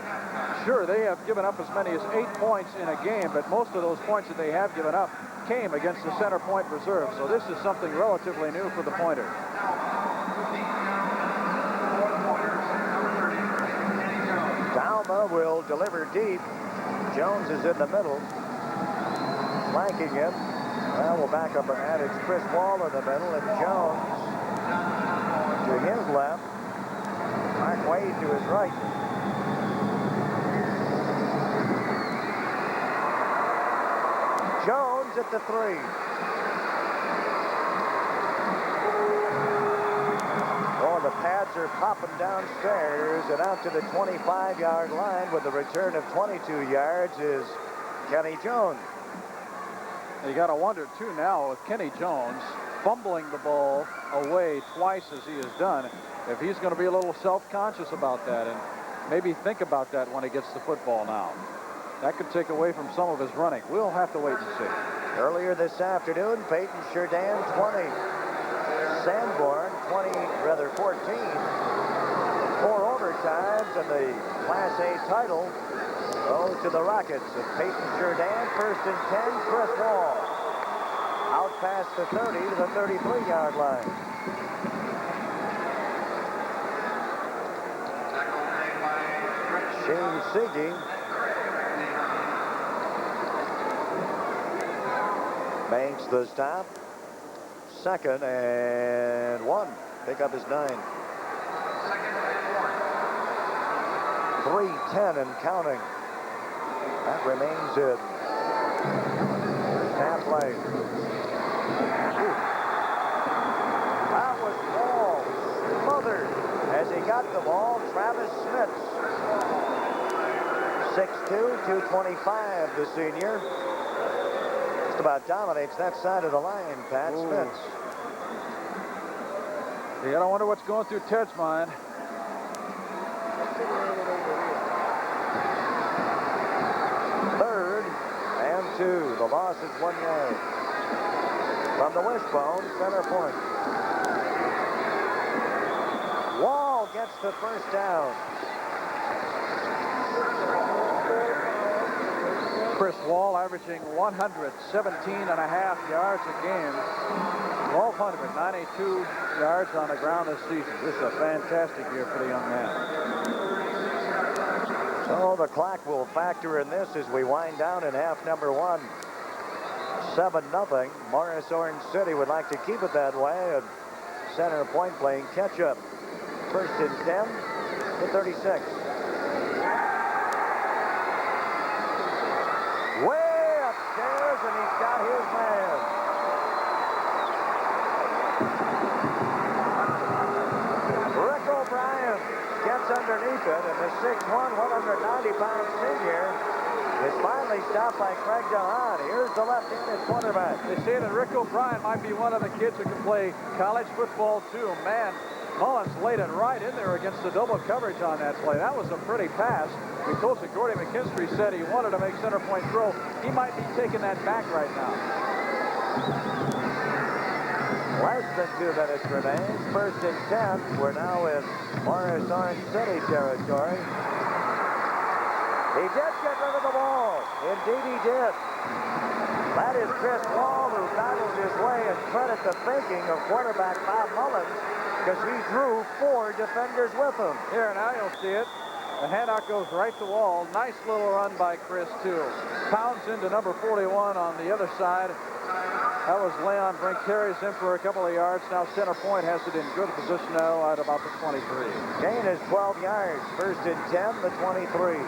Sure, they have given up as many as 8 points in a game, but most of those points that they have given up came against the Center Point reserve. So this is something relatively new for the Pointers. Dalma will deliver deep. Jones is in the middle, flanking him. Well, we'll back up on that. It's Chris Wall in the middle and Jones to his left. Mark Wade to his right. Jones at the 3. Oh, the pads are popping downstairs and out to the 25-yard line with a return of 22 yards is Kenny Jones. You got to wonder, too, now with Kenny Jones fumbling the ball away twice as he has done, if he's going to be a little self-conscious about that and maybe think about that when he gets the football now. That could take away from some of his running. We'll have to wait and see. Earlier this afternoon, Peyton Jourdan 20. Sanborn 14. 4 overtimes and the Class A title goes to the Rockets. And Peyton Jourdan, 1st and 10, Chris Wall. Out past the 30 to the 33-yard line. Shane Siggy makes the stop. second and 1. Pick up his 9. 3:10 and counting. That remains in. Half play. That was Wall smothered as he got the ball. Travis Smith. 6'2", 225, the senior. Just about dominates that side of the line, Pat Smith. You gotta wonder what's going through Ted's mind. Third and 2. The loss is 1 yard. From the wishbone, center point. Wall gets the first down. Chris Wall averaging 117.5 yards a game. 1,292 yards on the ground this season. This is a fantastic year for the young man. So the clock will factor in this as we wind down in half number 1. 7-0. Maurice-Orange City would like to keep it that way. And center point playing catch up. First and 10 to 36. Way upstairs, and he's got his man. Rick O'Brien gets underneath it, and the 6'1", 190-pound senior is finally stopped by Craig DeHaan. Here's the left-handed quarterback. They say that Rick O'Brien might be one of the kids who can play college football, too. Man, Mullins laid it right in there against the double coverage on that play. That was a pretty pass. We told you Gordy McKinstry said he wanted to make center point throw. He might be taking that back right now. Less than 2 minutes remains. First and 10. We're now in Maurice-Orange City territory. He did get rid of the ball. Indeed he did. That is Chris Wall, who battled his way, and credit the thinking of quarterback Bob Mullins, because he drew 4 defenders with him. Here, now you'll see it. The handout goes right to Wall. Nice little run by Chris, too. Pounds into number 41 on the other side. That was Leon Brink. Carries him for a couple of yards. Now center point has it in good position now at about the 23. Gain is 12 yards. First and 10, the 23.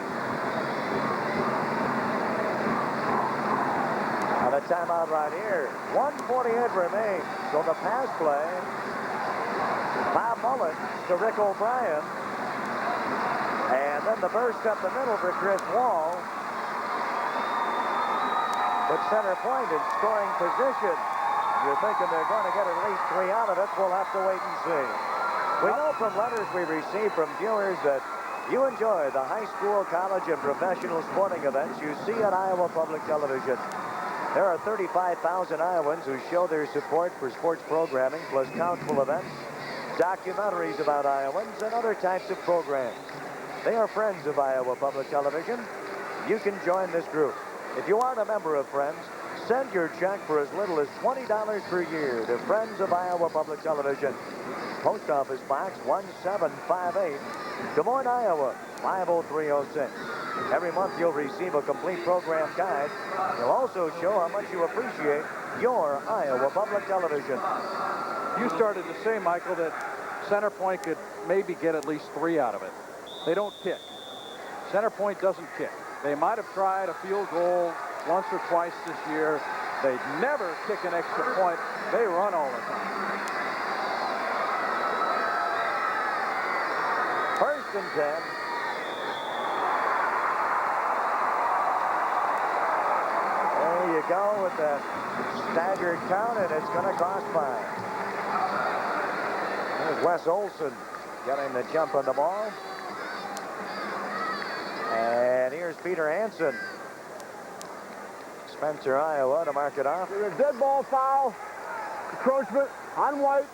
And a timeout right here. 1:48 remains. So the pass play, Bob Mullins to Rick O'Brien. And then the burst up the middle for Chris Wall. But center point in scoring position. You're thinking they're going to get at least 3 out of it. We'll have to wait and see. We know from letters we receive from viewers that you enjoy the high school, college, and professional sporting events you see at Iowa Public Television. There are 35,000 Iowans who show their support for sports programming, plus countless events, documentaries about Iowans, and other types of programs. They are friends of Iowa Public Television. You can join this group. If you aren't a member of Friends, send your check for as little as $20 per year to Friends of Iowa Public Television. Post Office Box 1758, Des Moines, Iowa 50306. Every month you'll receive a complete program guide. You'll also show how much you appreciate your Iowa Public Television. You started to say, Michael, that center point could maybe get at least 3 out of it. They don't kick. Center point doesn't kick. They might have tried a field goal once or twice this year. They never kick an extra point. They run all the time. First and 10. There you go with the staggered count, and it's going to cost 5. There's Wes Olson getting the jump on the ball. And here's Peter Hansen. Spencer, Iowa, to mark it off. A dead ball foul. Encroachment on White.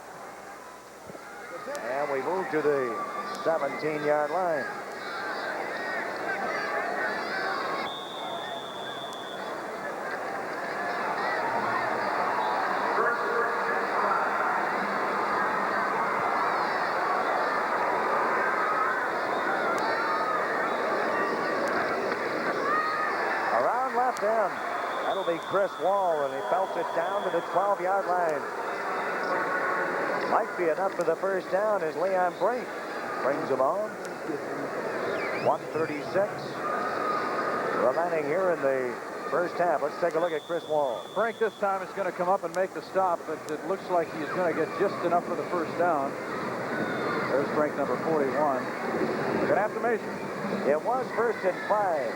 And we move to the 17-yard line. That'll be Chris Wall, and he belts it down to the 12-yard line. be enough for the first down as Leon Brink brings them home. 1:36 remaining here in the first half. Let's take a look at Chris Wall. Frank this time is going to come up and make the stop, but it looks like he's going to get just enough for the first down. There's Frank, number 41. Going to have to measure. It was 1st and 5.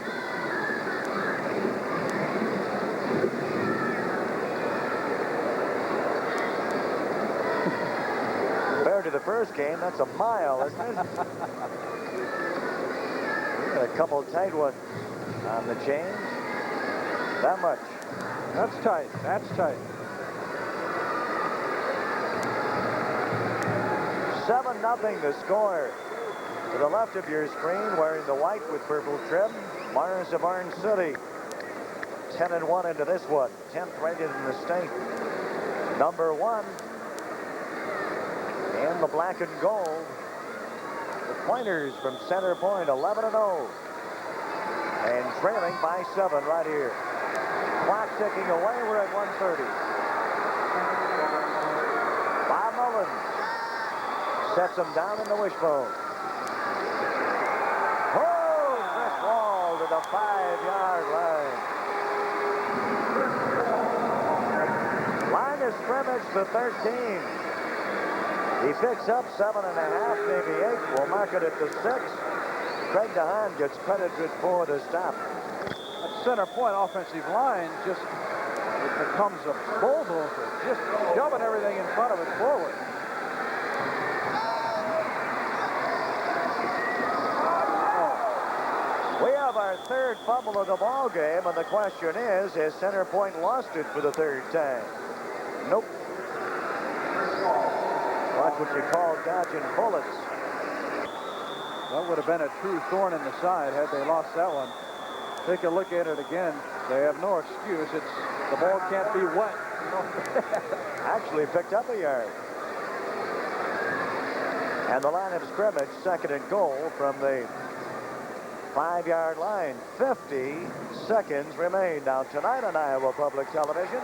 Compared to the first game, that's a mile, isn't it? We got a couple tight ones on the change. That much. That's tight. That's tight. 7-0 the score. To the left of your screen, wearing the white with purple trim, Maurice-Orange City. 10-1 into this one. 10th rated in the state. Number 1 in the black and gold. The Pointers from Center Point, 11-0. And trailing by 7 right here. Clock ticking away. We're at 1:30. Bob Mullins sets them down in the wishbone. Oh, Chris Wall to the 5-yard line. Line of scrimmage to 13. He picks up 7.5, maybe 8. We'll mark it at the 6. Craig DeHaan gets credited for the stop. That Center Point offensive line just becomes a bulldozer, just shoving everything in front of it forward. We have our third fumble of the ball game, and the question is, has Center Point lost it for the third time? Nope. Watch what you call dodging bullets. That would have been a true thorn in the side had they lost that one. Take a look at it again. They have no excuse. The ball can't be wet. Actually picked up a yard. And the line of scrimmage, 2nd and goal from the 5-yard line. 50 seconds remain. Now tonight on Iowa Public Television,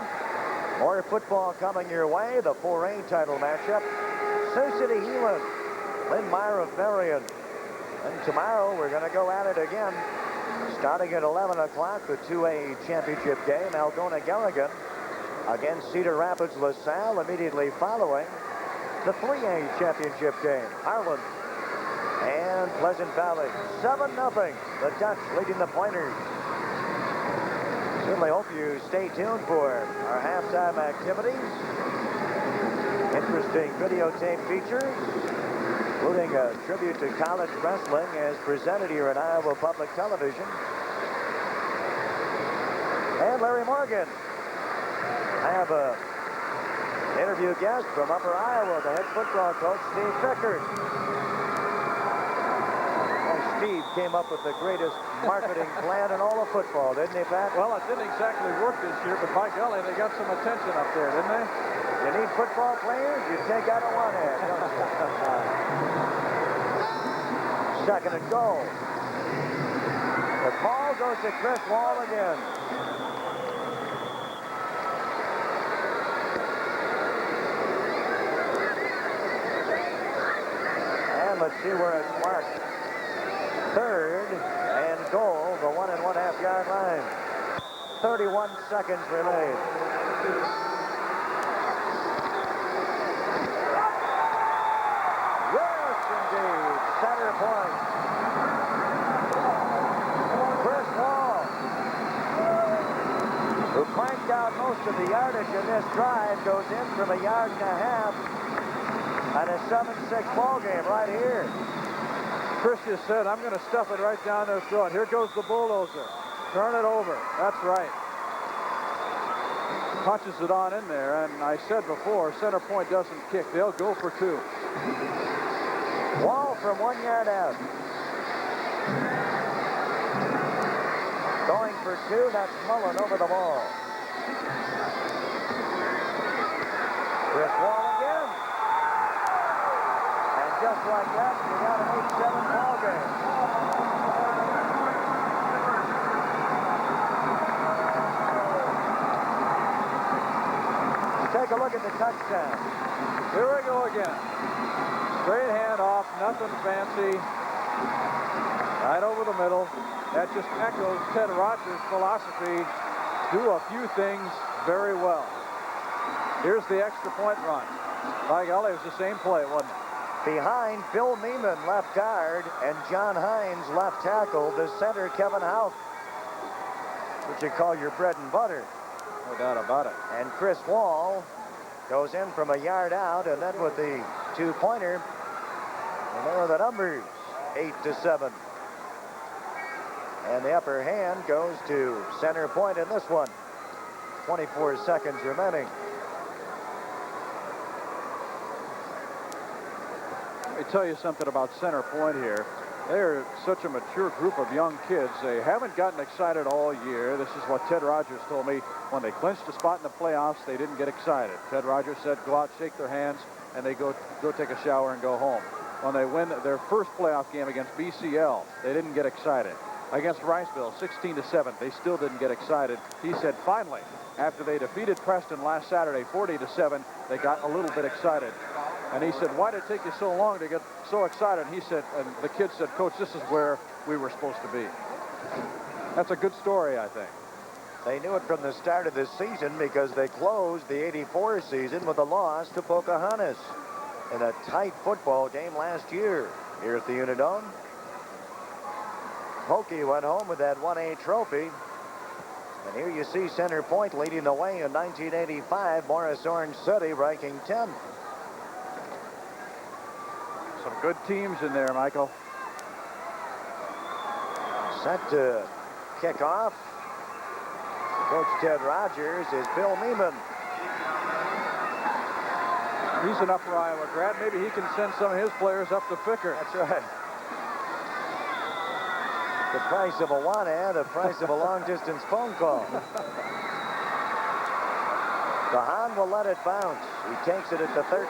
more football coming your way. The 4A title matchup. Sioux City Heelan, Lynn Meyer of Marion. And tomorrow we're going to go at it again. Starting at 11 o'clock, the 2A championship game. Algona Garrigan against Cedar Rapids LaSalle. Immediately following the 3A championship game. Harlan and Pleasant Valley. 7-0. The Dutch leading the Pointers. Certainly hope you stay tuned for our halftime activities. Interesting videotape features, including a tribute to college wrestling as presented here at Iowa Public Television. And Larry Morgan. I have a interview guest from Upper Iowa, the head football coach, Steve Pickard. Steve came up with the greatest marketing plan in all of football, didn't he, Pat? Well, it didn't exactly work this year, but by golly, they got some attention up there, didn't they? You need football players, you take out a one-head, don't you? 2nd and goal. The ball goes to Chris Wall again. And let's see where it's marked. 3rd and goal, the 1.5 yard line. 31 seconds remain. Yes, indeed. Center Point. Chris Wall, who cranked out most of the yardage in this drive, goes in from 1.5 yards and a 7-6 ball game right here. Chris just said, I'm going to stuff it right down their throat. Here goes the bulldozer. Turn it over. That's right. Punches it on in there. And I said before, Center Point doesn't kick. They'll go for 2. Wall from 1 yard out. Going for 2. That's Mullen over the ball. Chris Wall again. Just like that, you got an 8-7 ball game. Take a look at the touchdown. Here we go again. Straight handoff, nothing fancy. Right over the middle. That just echoes Ted Rogers' philosophy. Do a few things very well. Here's the extra point run. By golly, it was the same play, wasn't it? Behind, Bill Neiman, left guard, and John Hines, left tackle. The center, Kevin Houck, what you call your bread and butter. No doubt about it. And Chris Wall goes in from a yard out, and then with the two-pointer, and there are the numbers, 8-7. And the upper hand goes to center point in this one. 24 seconds remaining. Let me tell you something about center point here. They're such a mature group of young kids. They haven't gotten excited all year. This is what Ted Rogers told me. When they clinched a spot in the playoffs, they didn't get excited. Ted Rogers said, go out, shake their hands, and they go take a shower and go home. When they win their first playoff game against BCL, they didn't get excited. Against Riceville, 16-7, they still didn't get excited. He said, finally, after they defeated Preston last Saturday, 40-7, they got a little bit excited. And he said, why did it take you so long to get so excited? And he said, and the kids said, Coach, this is where we were supposed to be. That's a good story, I think. They knew it from the start of the season because they closed the '84 season with a loss to Pocahontas in a tight football game last year here at the Unidome. Pokey went home with that 1A trophy. And here you see center point leading the way in 1985, Maurice-Orange City ranking 10th. Some good teams in there, Michael. Set to kick off. Coach Ted Rogers is Bill Neiman. He's an Upper Iowa grad. Maybe he can send some of his players up to Ficker. That's right. The price of a one-ad, the price of a long-distance phone call. Gahan will let it bounce. He takes it at the 13.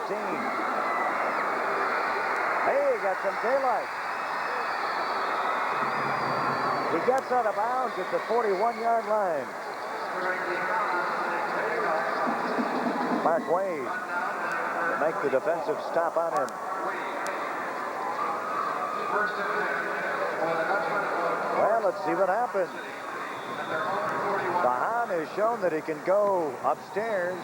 Hey, got some daylight. He gets out of bounds at the 41-yard line. Mark Wade to make the defensive stop on him. Well, let's see what happens. Gahan has shown that he can go upstairs.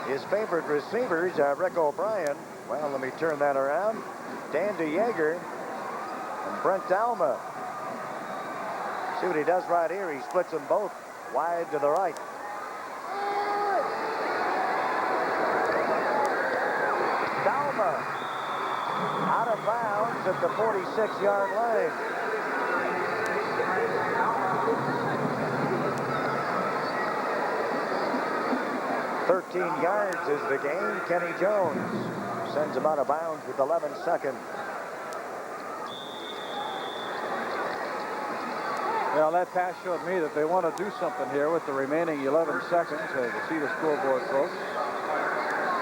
His favorite receivers are Rick O'Brien. Well, let me turn that around. Dan DeYeager and Brent Alma. See what he does right here. He splits them both wide to the right. Dalma out of bounds at the 46-yard line. "13 yards is the game. Kenny Jones sends him out of bounds with 11 seconds. Well, that pass showed me that they want to do something here with the remaining 11 seconds. To see the scoreboard, folks.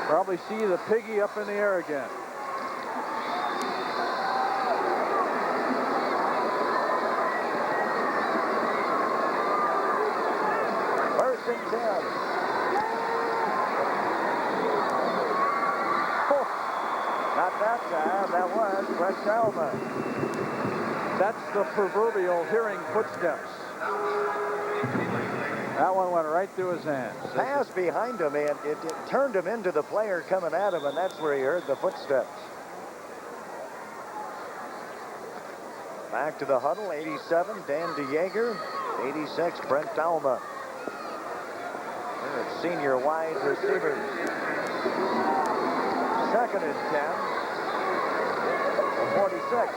Probably see the piggy up in the air again. First and 10. Not that time. That was Brent Alma. That's the proverbial hearing footsteps. That one went right through his hands. Pass behind him, and it turned him into the player coming at him, and that's where he heard the footsteps. Back to the huddle, 87, Dan DeYeager. 86, Brent Alma. Here, senior wide receivers. Second and 10. 46.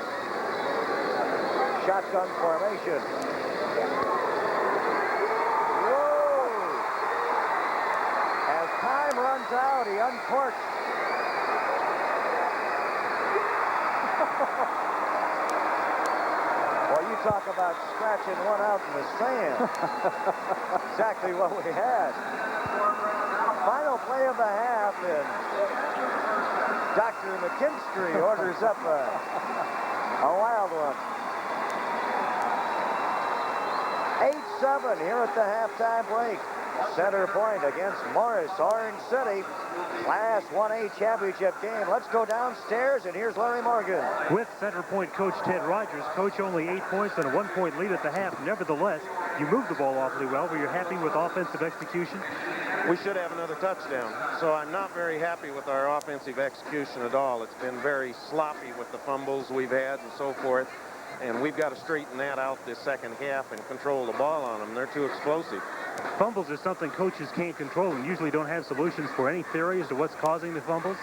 Shotgun formation. Whoa! As time runs out, he uncorks. Well, you talk about scratching one out in the sand. Exactly what we had. Final play of the half, and Dr. McKinstry orders up a wild one. 8-7 here at the halftime break. Center Point against Maurice-Orange City. Class 1A championship game. Let's go downstairs, and here's Larry Morgan. With Center Point coach Ted Rogers, coach only 8 points and a 1-point lead at the half. Nevertheless, you moved the ball awfully well. Were you happy with offensive execution? We should have another touchdown. So I'm not very happy with our offensive execution at all. It's been very sloppy with the fumbles we've had and so forth. And we've got to straighten that out this second half and control the ball on them. They're too explosive. Fumbles are something coaches can't control and usually don't have solutions for. Any theory as to what's causing the fumbles?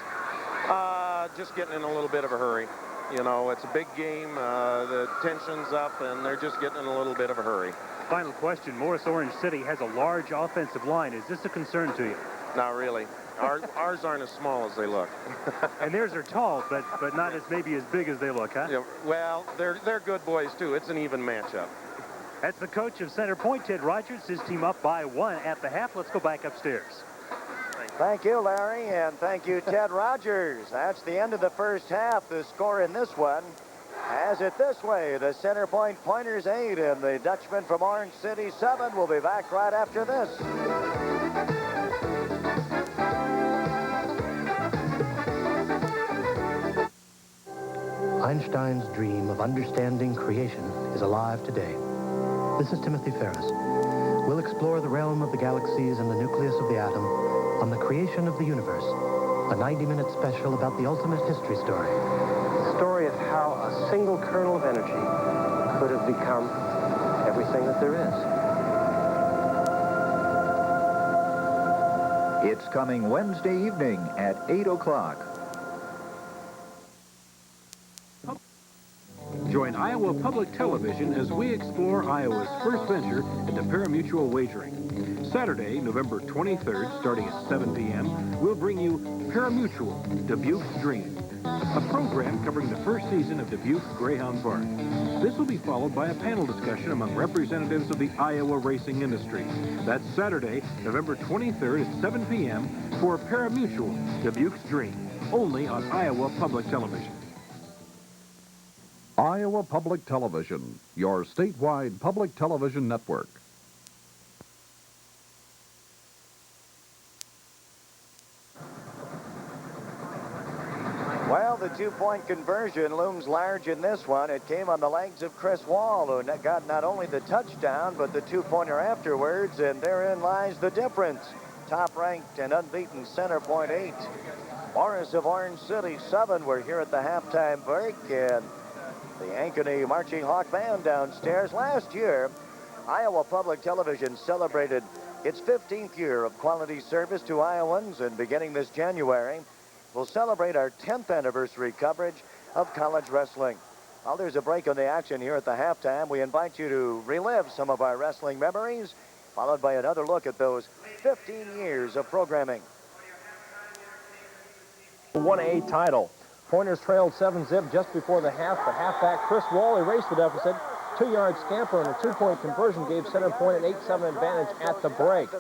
Just getting in a little bit of a hurry. You know, it's a big game. The tension's up, and they're just getting in a little bit of a hurry. Final question. Maurice-Orange City has a large offensive line. Is this a concern to you? Not really. Ours aren't as small as they look. And theirs are tall, but not as maybe as big as they look, huh? Yeah, well, they're good boys, too. It's an even matchup. That's the coach of Center Point, Ted Rogers. His team up by 1 at the half. Let's go back upstairs. Thank you, Larry, and thank you, Ted Rogers. That's the end of the first half. The score in this one has it this way. The Center Point Pointers 8 and the Dutchman from Orange City 7. We'll be back right after this. Einstein's dream of understanding creation is alive today. This is Timothy Ferris. We'll explore the realm of the galaxies and the nucleus of the atom on the creation of the universe, a 90-minute special about the ultimate history story. The story of how a single kernel of energy could have become everything that there is. It's coming Wednesday evening at 8 o'clock. Join Iowa Public Television as we explore Iowa's first venture into parimutuel wagering. Saturday, November 23rd, starting at 7 p.m., we'll bring you Parimutuel, Dubuque's Dream, a program covering the first season of Dubuque Greyhound Park. This will be followed by a panel discussion among representatives of the Iowa racing industry. That's Saturday, November 23rd at 7 p.m. for Parimutuel, Dubuque's Dream, only on Iowa Public Television. Iowa Public Television, your statewide public television network. Well, the two-point conversion looms large in this one. It came on the legs of Chris Wall, who got not only the touchdown, but the two-pointer afterwards, and therein lies the difference. Top-ranked and unbeaten Center Point 8. Morris of Orange City 7. We're here at the halftime break, and the Ankeny Marching Hawk Band downstairs. Last year, Iowa Public Television celebrated its 15th year of quality service to Iowans, and beginning this January, we'll celebrate our 10th anniversary coverage of college wrestling. While there's a break on the action here at the halftime, we invite you to relive some of our wrestling memories, followed by another look at those 15 years of programming. 1A title. Pointers trailed 7-zip just before the half. The halfback Chris Wall erased the deficit. 2-yard scamper and a 2-point conversion gave Center Point an 8-7 advantage at the break.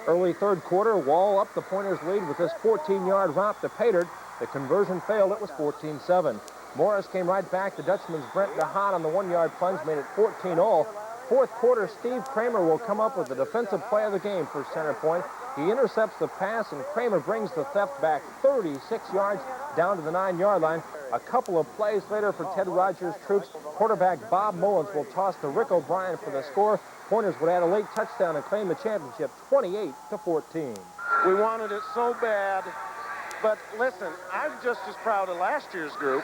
Early third quarter, Wall up the Pointers' lead with this 14-yard romp to Pater. The conversion failed. It was 14-7. Morris came right back. The Dutchman's Brent DeHaan on the 1-yard plunge made it 14-all. Fourth quarter, Steve Kramer will come up with the defensive play of the game for Center Point. He intercepts the pass, and Kramer brings the theft back 36 yards down to the 9-yard line. A couple of plays later for Ted Rogers' troops, quarterback Bob Mullins will toss to Rick O'Brien for the score. Pointers would add a late touchdown and claim the championship 28-14. We wanted it so bad. But listen, I'm just as proud of last year's group,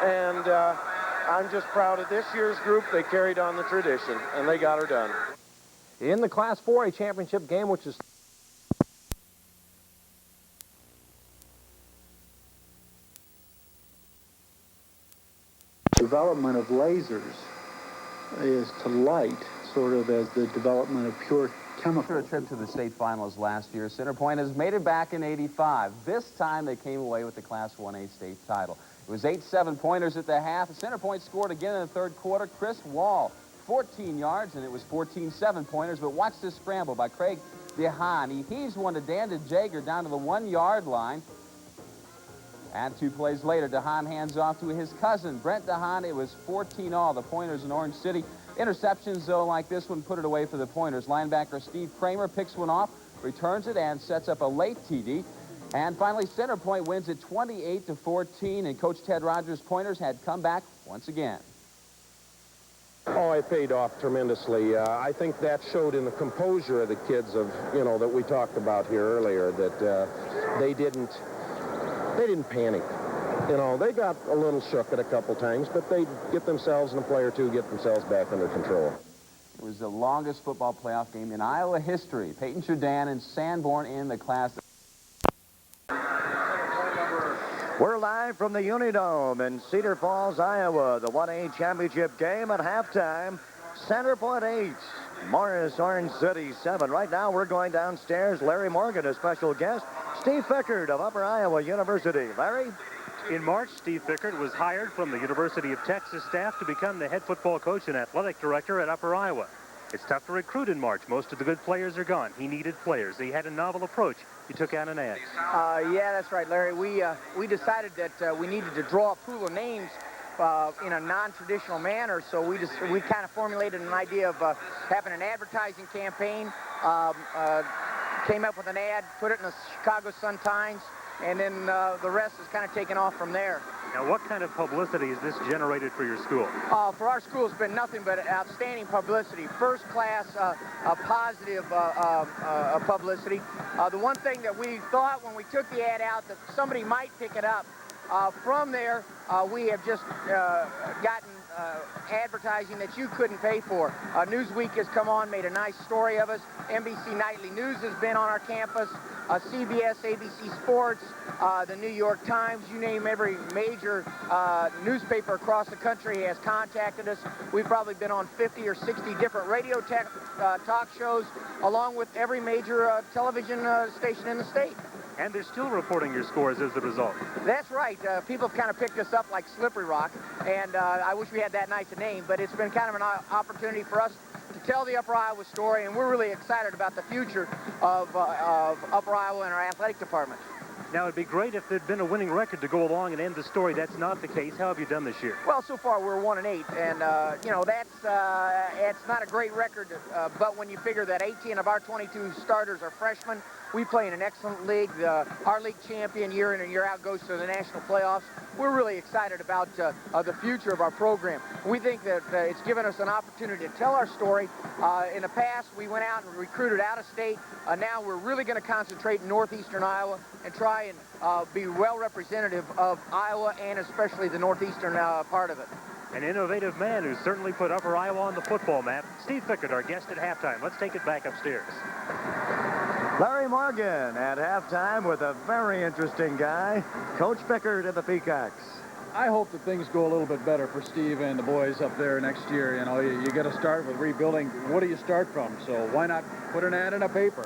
and I'm just proud of this year's group. They carried on the tradition, and they got her done. In the Class 4A championship game, which is development of lasers is to light, sort of as the development of pure chemical. After a trip to the state finals last year, Center Point has made it back in '85. This time they came away with the Class 1A state title. It was 8-7 Pointers at the half. Center Point scored again in the third quarter. Chris Wall, 14 yards, and it was 14-7 Pointers. But watch this scramble by Craig DeHaan. He heaves one to Dan DeJager down to the 1-yard line. And 2 plays later, DeHaan hands off to his cousin, Brent DeHaan. It was 14-all. The Pointers in Orange City Interceptions, though, like this one, put it away for the Pointers. Linebacker Steve Kramer picks one off, returns it, and sets up a late TD. And finally, Center Point wins it 28-14, and Coach Ted Rogers' Pointers had come back once again. Oh, it paid off tremendously. I think that showed in the composure of the kids of, that we talked about here earlier, that they didn't panic. They got a little shook at a couple times, but they get themselves and a play or two get themselves back under control. It was the longest football playoff game in Iowa history. Peyton Jourdan and Sanborn in the class. We're live from the Unidome in Cedar Falls, Iowa. The 1A championship game at halftime. Center Point 8, Maurice-Orange City 7. Right now we're going downstairs. Larry Morgan, a special guest. Steve Fickard of Upper Iowa University. Larry? In March, Steve Fickard was hired from the University of Texas staff to become the head football coach and athletic director at Upper Iowa. It's tough to recruit in March. Most of the good players are gone. He needed players. He had a novel approach. He took out an ad. Yeah, that's right, Larry. We decided that we needed to draw a pool of names in a non-traditional manner, so we kind of formulated an idea of having an advertising campaign, came up with an ad, put it in the Chicago Sun-Times, and then the rest is kind of taken off from there. Now, what kind of publicity has this generated for your school? For our school, it's been nothing but outstanding publicity. First class, positive publicity. The one thing that we thought when we took the ad out that somebody might pick it up, from there, we have just gotten advertising that you couldn't pay for. Newsweek has come on, made a nice story of us. NBC Nightly News has been on our campus. CBS, ABC Sports, the New York Times, you name every major newspaper across the country has contacted us. We've probably been on 50 or 60 different radio talk shows, along with every major television station in the state. And they're still reporting your scores as the result. That's right. People have kind of picked us up like Slippery Rock, and I wish we had that nice a name, but it's been kind of an opportunity for us to tell the Upper Iowa story, and we're really excited about the future of Upper Iowa and our athletic department. Now, it'd be great if there'd been a winning record to go along and end the story. That's not the case. How have you done this year? Well, so far we're 1-8, and it's not a great record. But when you figure that 18 of our 22 starters are freshmen, we play in an excellent league. Our league champion year in and year out goes to the national playoffs. We're really excited about the future of our program. We think that it's given us an opportunity to tell our story. In the past, we went out and recruited out of state. Now we're really going to concentrate in northeastern Iowa and try and be well representative of Iowa and especially the northeastern part of it. An innovative man who certainly put Upper Iowa on the football map. Steve Fickard, our guest at halftime. Let's take it back upstairs. Larry Morgan at halftime with a very interesting guy, Coach Fickard of the Peacocks. I hope that things go a little bit better for Steve and the boys up there next year. You got to start with rebuilding. What do you start from? So why not put an ad in a paper,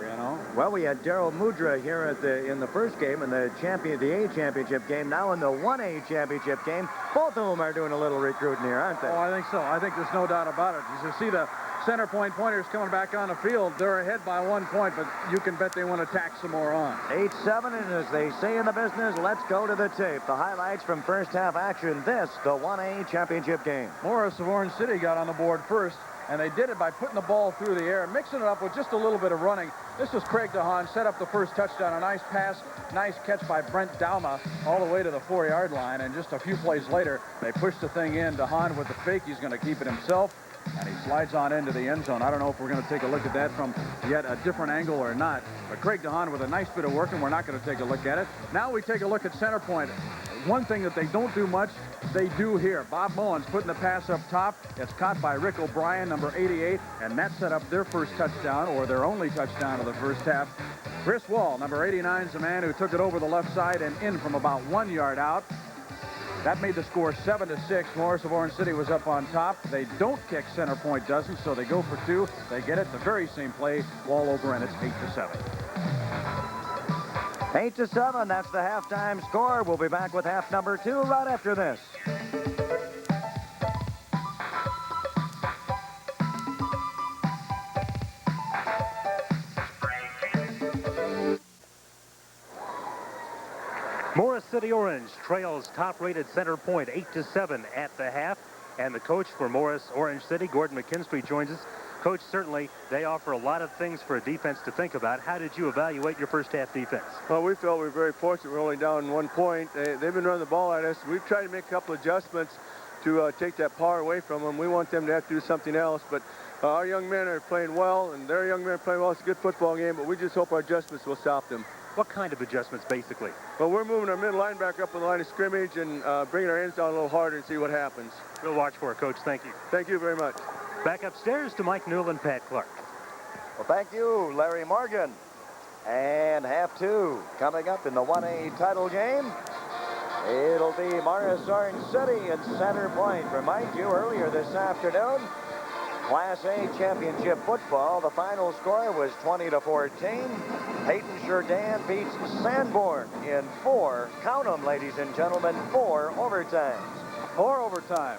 Well, we had Daryl Mudra here in the first game in the A championship game. Now in the 1A championship game, both of them are doing a little recruiting here, aren't they? Oh, I think so. I think there's no doubt about it. You see the Center Point Pointers coming back on the field. They're ahead by 1 point, but you can bet they want to tack some more on. 8-7, and as they say in the business, let's go to the tape. The highlights from first half action. This, the 1A championship game. Maurice-Orange City got on the board first, and they did it by putting the ball through the air, mixing it up with just a little bit of running. This was Craig DeHaan, set up the first touchdown. A nice pass, nice catch by Brent Dauma all the way to the 4-yard line, and just a few plays later, they pushed the thing in. DeHaan with the fake, he's going to keep it himself. And he slides on into the end zone. I don't know if we're going to take a look at that from yet a different angle or not. But Craig DeHaan with a nice bit of work, and we're not going to take a look at it. Now we take a look at Center Point. One thing that they don't do much, they do here. Bob Mullins putting the pass up top. It's caught by Rick O'Brien, number 88, and that set up their first touchdown, or their only touchdown of the first half. Chris Wall, number 89, is the man who took it over the left side and in from about 1 yard out. That made the score 7-6. Maurice-Orange City was up on top. They don't kick. Center Point doesn't, so they go for 2. They get it the very same play. Wall over, and it's 8-7. 8-7, that's the halftime score. We'll be back with half number 2 right after this. Maurice-Orange trails top-rated Center Point 8-7 at the half. and the coach for Maurice-Orange City, Gordon McKinstry, joins us. Coach, certainly they offer a lot of things for a defense to think about. How did you evaluate your first half defense? Well, we felt we were very fortunate. We're only down 1 point. They've been running the ball at us. We've tried to make a couple adjustments to take that power away from them. We want them to have to do something else, but our young men are playing well, and their young men are playing well. It's a good football game, but we just hope our adjustments will stop them. What kind of adjustments, basically? Well, we're moving our middle linebacker up on the line of scrimmage and bringing our ends down a little harder and see what happens. We'll watch for it, Coach. Thank you. Thank you very much. Back upstairs to Mike Newell and Pat Clark. Well, thank you, Larry Morgan. And half 2 coming up in the 1A title game. It'll be Maurice-Orange City and Center Point. Remind you, earlier this afternoon, Class A championship football, the final score was 20-14. Peyton Jourdan beats Sanborn in 4, count them, ladies and gentlemen, 4 overtimes. 4 overtimes.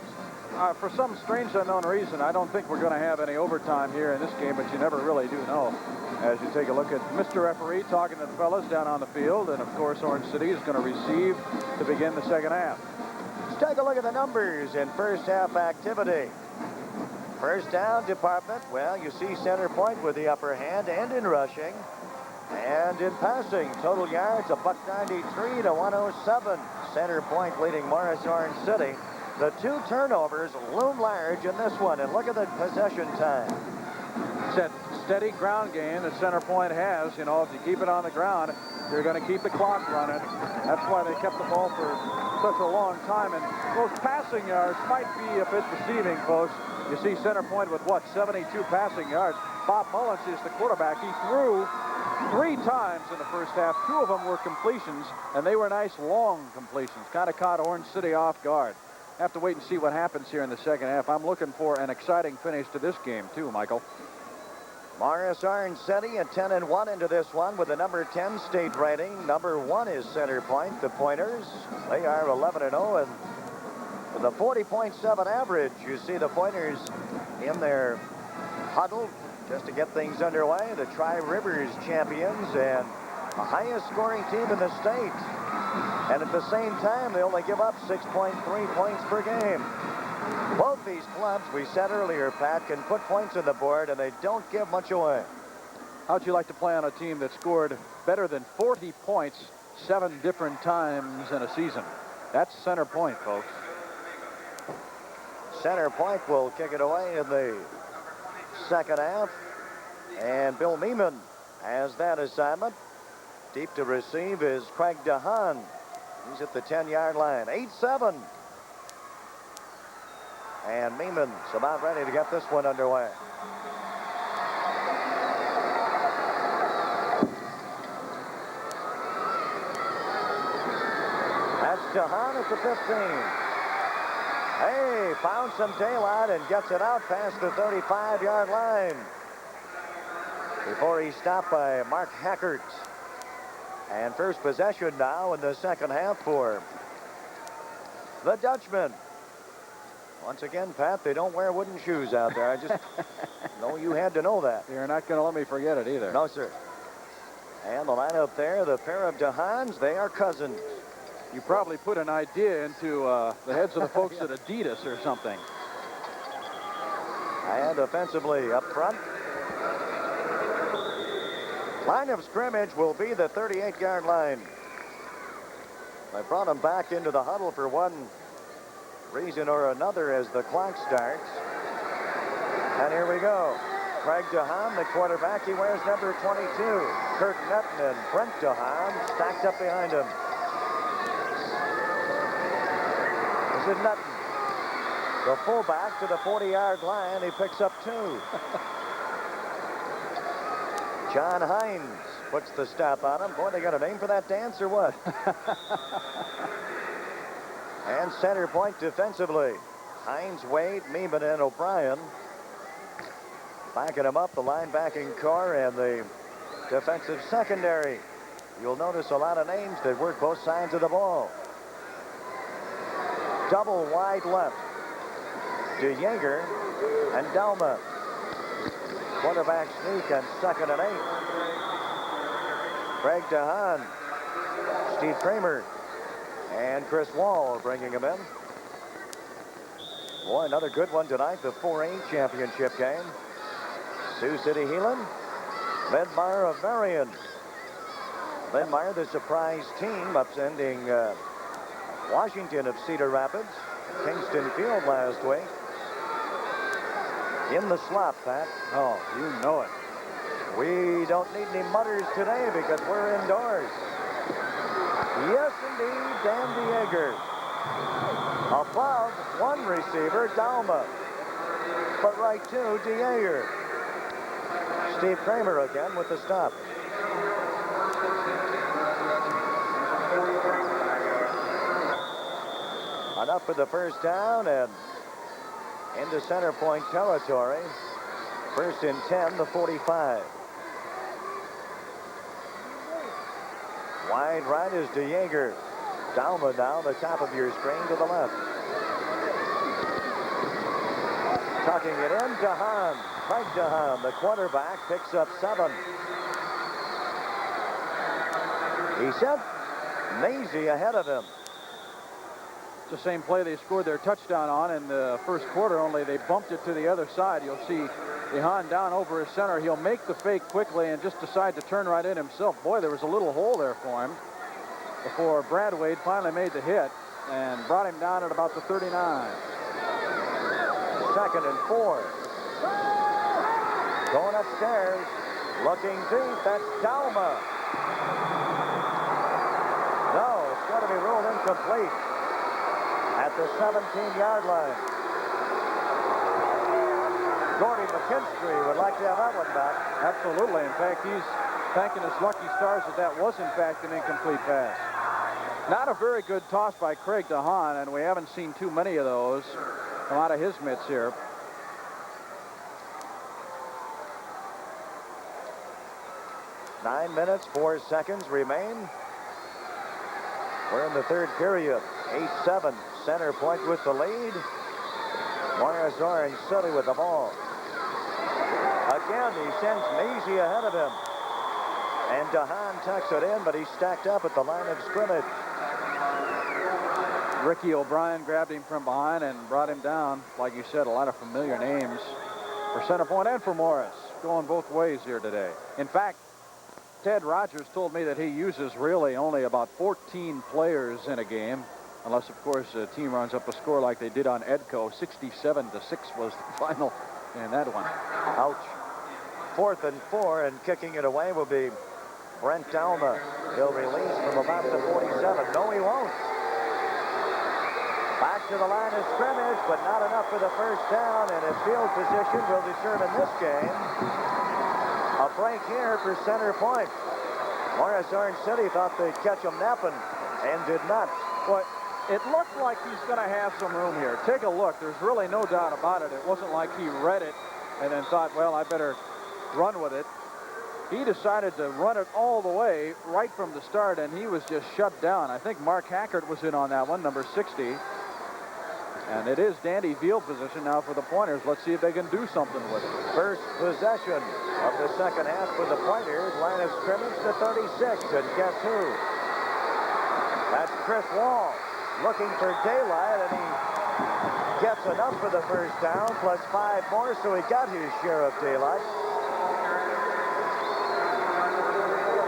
For some strange unknown reason, I don't think we're going to have any overtime here in this game, but you never really do know. As you take a look at Mr. Referee talking to the fellas down on the field, and of course Orange City is going to receive to begin the second half. Let's take a look at the numbers in first half activity. First down department, well, you see Center Point with the upper hand and in rushing. And in passing, total yards, a $193 to 107. Center Point leading Maurice-Orange City. The 2 turnovers loom large in this one, and look at the possession time. It's that steady ground game that Center Point has. You know, if you keep it on the ground, you're going to keep the clock running. That's why they kept the ball for such a long time. And those passing yards might be a bit deceiving, folks. You see Center Point with, what, 72 passing yards. Bob Mullins is the quarterback. He threw 3 times in the first half. 2 of them were completions, and they were nice long completions. Kind of caught Orange City off guard. Have to wait and see what happens here in the second half. I'm looking for an exciting finish to this game, too, Michael. Maurice-Orange City at 10-1 into this one with a number 10 state rating. Number 1 is Center Point, the Pointers. They are 11-0, and with a 40.7 average, you see the Pointers in their huddle just to get things underway. The Tri-Rivers champions and the highest scoring team in the state. And at the same time, they only give up 6.3 points per game. Both these clubs, we said earlier, Pat, can put points on the board, and they don't give much away. How'd you like to play on a team that scored better than 40 points 7 different times in a season? That's Center Point, folks. Center Point will kick it away in the second half. And Bill Meeman has that assignment. Deep to receive is Craig DeHaan. He's at the 10-yard line. 8-7. And Meeman's about ready to get this one underway. That's DeHaan at the 15. Hey, found some daylight and gets it out past the 35-yard line. Before he's stopped by Mark Hackert. And first possession now in the second half for the Dutchman. Once again, Pat, they don't wear wooden shoes out there. I just know you had to know that. You're not going to let me forget it either. No, sir. And the lineup there, the pair of DeHaans, they are cousins. You probably put an idea into the heads of the folks at Adidas or something. And offensively up front. Line of scrimmage will be the 38-yard line. They brought him back into the huddle for one reason or another as the clock starts. And here we go. Craig DeHaan, the quarterback. He wears number 22. Kurt Netton and Brent DeHaan stacked up behind him. This is Netton. The fullback to the 40-yard line. He picks up 2. John Hines puts the stop on him. Boy, they got a name for that dance or what? And Center Point defensively. Hines, Wade, Meeman, and O'Brien. Backing him up, the linebacking core and the defensive secondary. You'll notice a lot of names that work both sides of the ball. Double wide left. De Jager and Dalma. Quarterback sneak on 2nd and 8. Craig DeHaan, Steve Kramer, and Chris Wall bringing him in. Boy, another good one tonight, the 4A championship game. Sioux City Heelan, Lidmeyer of Marion. Lidmeyer, the surprise team, upending Washington of Cedar Rapids, Kingston Field last week. In the slot, Pat. Oh, you know it. We don't need any mutters today because we're indoors. Yes, indeed, Dan DeYeager. Above one receiver, Dalma. But right to DeYeager. Steve Kramer again with the stop. Enough for the first down and into center point territory. First and 10, the 45. Wide right is DeYeager. Dalma down the top of your screen to the left. Tucking it in, DeHaan. Mike DeHaan, the quarterback, picks up 7. He sent Maisie ahead of him. It's the same play they scored their touchdown on in the first quarter, only they bumped it to the other side. You'll see DeHaan down over his center. He'll make the fake quickly and just decide to turn right in himself. Boy, there was a little hole there for him before Brad Wade finally made the hit and brought him down at about the 39. Second and 4. Going upstairs, looking deep, that's Dalma. No, it's going to be ruled incomplete at the 17-yard line. Gordy McKinstry would like to have that one back. Absolutely. In fact, he's thanking his lucky stars that that was, in fact, an incomplete pass. Not a very good toss by Craig DeHaan, and we haven't seen too many of those come out of his mitts here. Nine minutes, 4 seconds remain. We're in the third period. 8-7. Center point with the lead. Maurice-Orange City with the ball. Again, he sends Maisie ahead of him. And DeHaan tucks it in, but he's stacked up at the line of scrimmage. Ricky O'Brien grabbed him from behind and brought him down. Like you said, a lot of familiar names for center point and for Morris, going both ways here today. In fact, Ted Rogers told me that he uses really only about 14 players in a game, unless, of course, a team runs up a score like they did on Edco. 67-6 was the final in that one. Ouch. 4th and 4, and kicking it away will be Brent Dalma. He'll release from about the 47. No, he won't. Back to the line of scrimmage, but not enough for the first down, and his field position will determine this game. A break here for center point. Maurice-Orange City thought they'd catch him napping and did not. But it looked like he's going to have some room here. Take a look. There's really no doubt about it. It wasn't like he read it and then thought, well, I better run with it. He decided to run it all the way right from the start, and he was just shut down. I think Mark Hackert was in on that one, number 60. And it is Dandy field position now for the Pointers. Let's see if they can do something with it. First possession of the second half for the Pointers. Line of scrimmage to 36. And guess who? That's Chris Wall looking for daylight, and he gets enough for the first down, plus 5 more, so he got his share of daylight.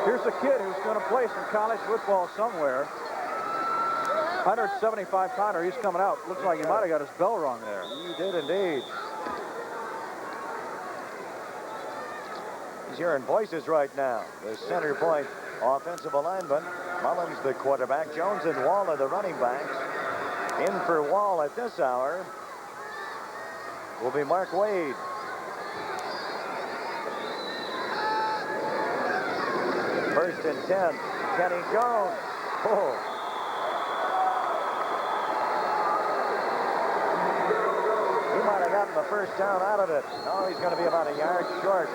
Here's a kid who's going to play some college football somewhere. 175-pounder, he's coming out. Looks like he might have got his bell rung there. He did indeed. He's hearing voices right now. The center point offensive alignment. Mullins, the quarterback. Jones and Wall are the running backs. In for Wall at this hour will be Mark Wade. First and 10. Kenny Jones. Oh. He might have gotten the first down out of it. No, he's going to be about a yard short.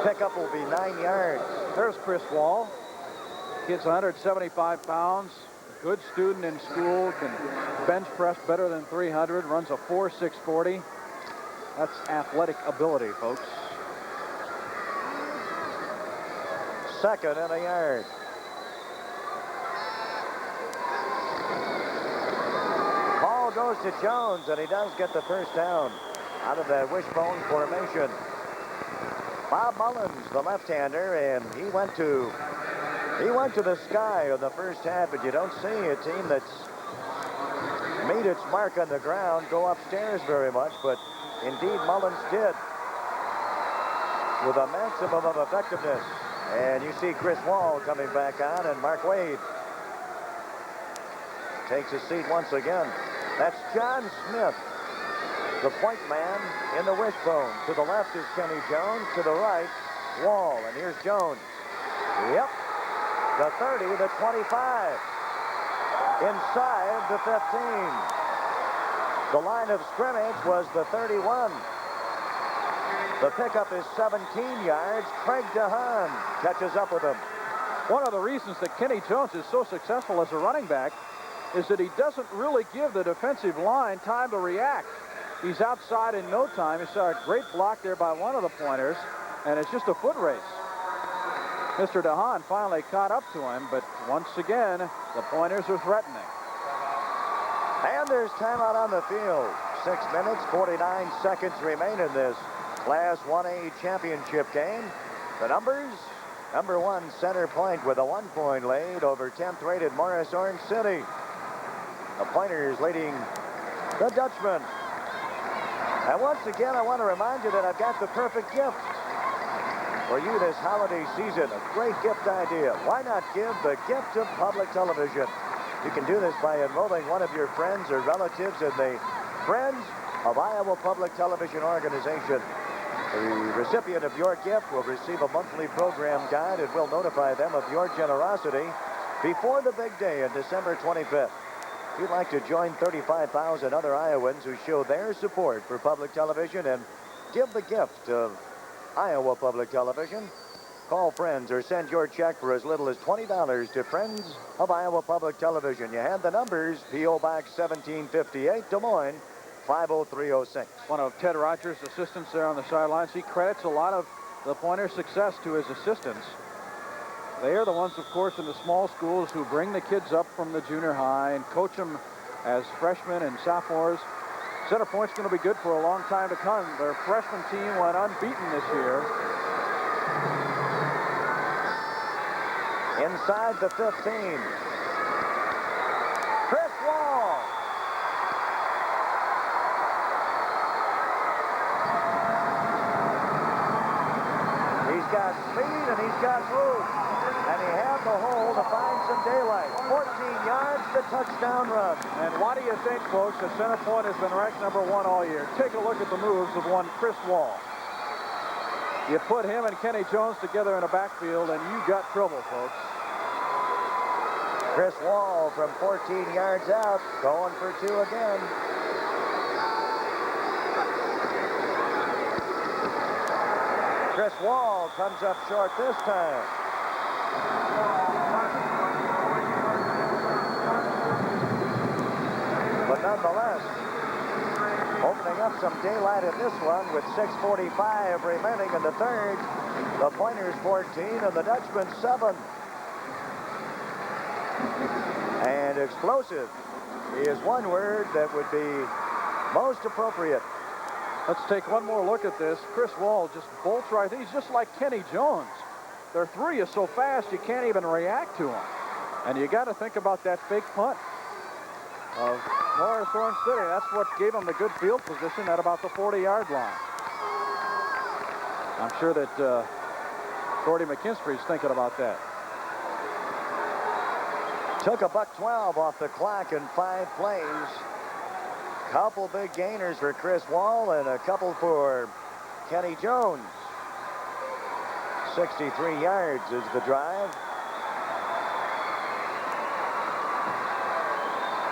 Pickup will be 9 yards. There's Chris Wall. Kid's 175 pounds. Good student in school. Can bench press better than 300. Runs a 4.640. That's athletic ability, folks. Second and a yard. Ball goes goes to Jones, and he does get the first down out of that wishbone formation. Bob Mullins, the left-hander, and he went to the sky in the first half, but you don't see a team that's made its mark on the ground go upstairs very much, but indeed Mullins did with a maximum of effectiveness. And you see Chris Wall coming back on, and Mark Wade takes a seat once again. That's John Smith, the point man in the wishbone. To the left is Kenny Jones. To the right, Wall. And here's Jones. Yep. The 30, the 25. Inside the 15. The line of scrimmage was the 31. The pickup is 17 yards. Craig DeHaan catches up with him. One of the reasons that Kenny Jones is so successful as a running back is that he doesn't really give the defensive line time to react. He's outside in no time. You saw a great block there by one of the pointers, and it's just a foot race. Mr. DeHaan finally caught up to him, but once again, the pointers are threatening. And there's timeout on the field. 6 minutes, 49 seconds remain in this Class 1A championship game. The numbers: number 1, Center Point with a 1-point lead over 10th-rated Maurice-Orange City. The Pointers leading the Dutchman. And once again, I want to remind you that I've got the perfect gift for you this holiday season. A great gift idea. Why not give the gift of public television? You can do this by enrolling one of your friends or relatives in the Friends of Iowa Public Television organization. The recipient of your gift will receive a monthly program guide and will notify them of your generosity before the big day on December 25th. If you'd like to join 35,000 other Iowans who show their support for public television and give the gift of Iowa Public Television, call Friends or send your check for as little as $20 to Friends of Iowa Public Television. You have the numbers: P.O. Box 1758, Des Moines, 50306. One of Ted Rogers' assistants there on the sidelines. He credits a lot of the Pointers' success to his assistants. They are the ones, of course, in the small schools who bring the kids up from the junior high and coach them as freshmen and sophomores. Center Point's going to be good for a long time to come. Their freshman team went unbeaten this year. Inside the 15. Chris Wall. He's got speed and he's got room. And he had the hole to find some daylight. 14 yards, the touchdown run. And why do you think, folks, that Center Point has been ranked number 1 all year? Take a look at the moves of one Chris Wall. You put him and Kenny Jones together in a backfield, and you got trouble, folks. Chris Wall from 14 yards out, going for 2 again. Chris Wall comes up short this time. But nonetheless, opening up some daylight in this one with 6:45 remaining in the third. The Pointers 14 and the Dutchman 7. And explosive is one word that would be most appropriate. Let's take one more look at this. Chris Wall just bolts right. He's just like Kenny Jones. Their 3 is so fast you can't even react to him. And you got to think about that fake punt of Maurice-Orange City. That's what gave him the good field position at about the 40-yard line. I'm sure that Gordy McKinstry's thinking about that. Took a $1.12 off the clock in 5 plays. Couple big gainers for Chris Wall and a couple for Kenny Jones. 63 yards is the drive.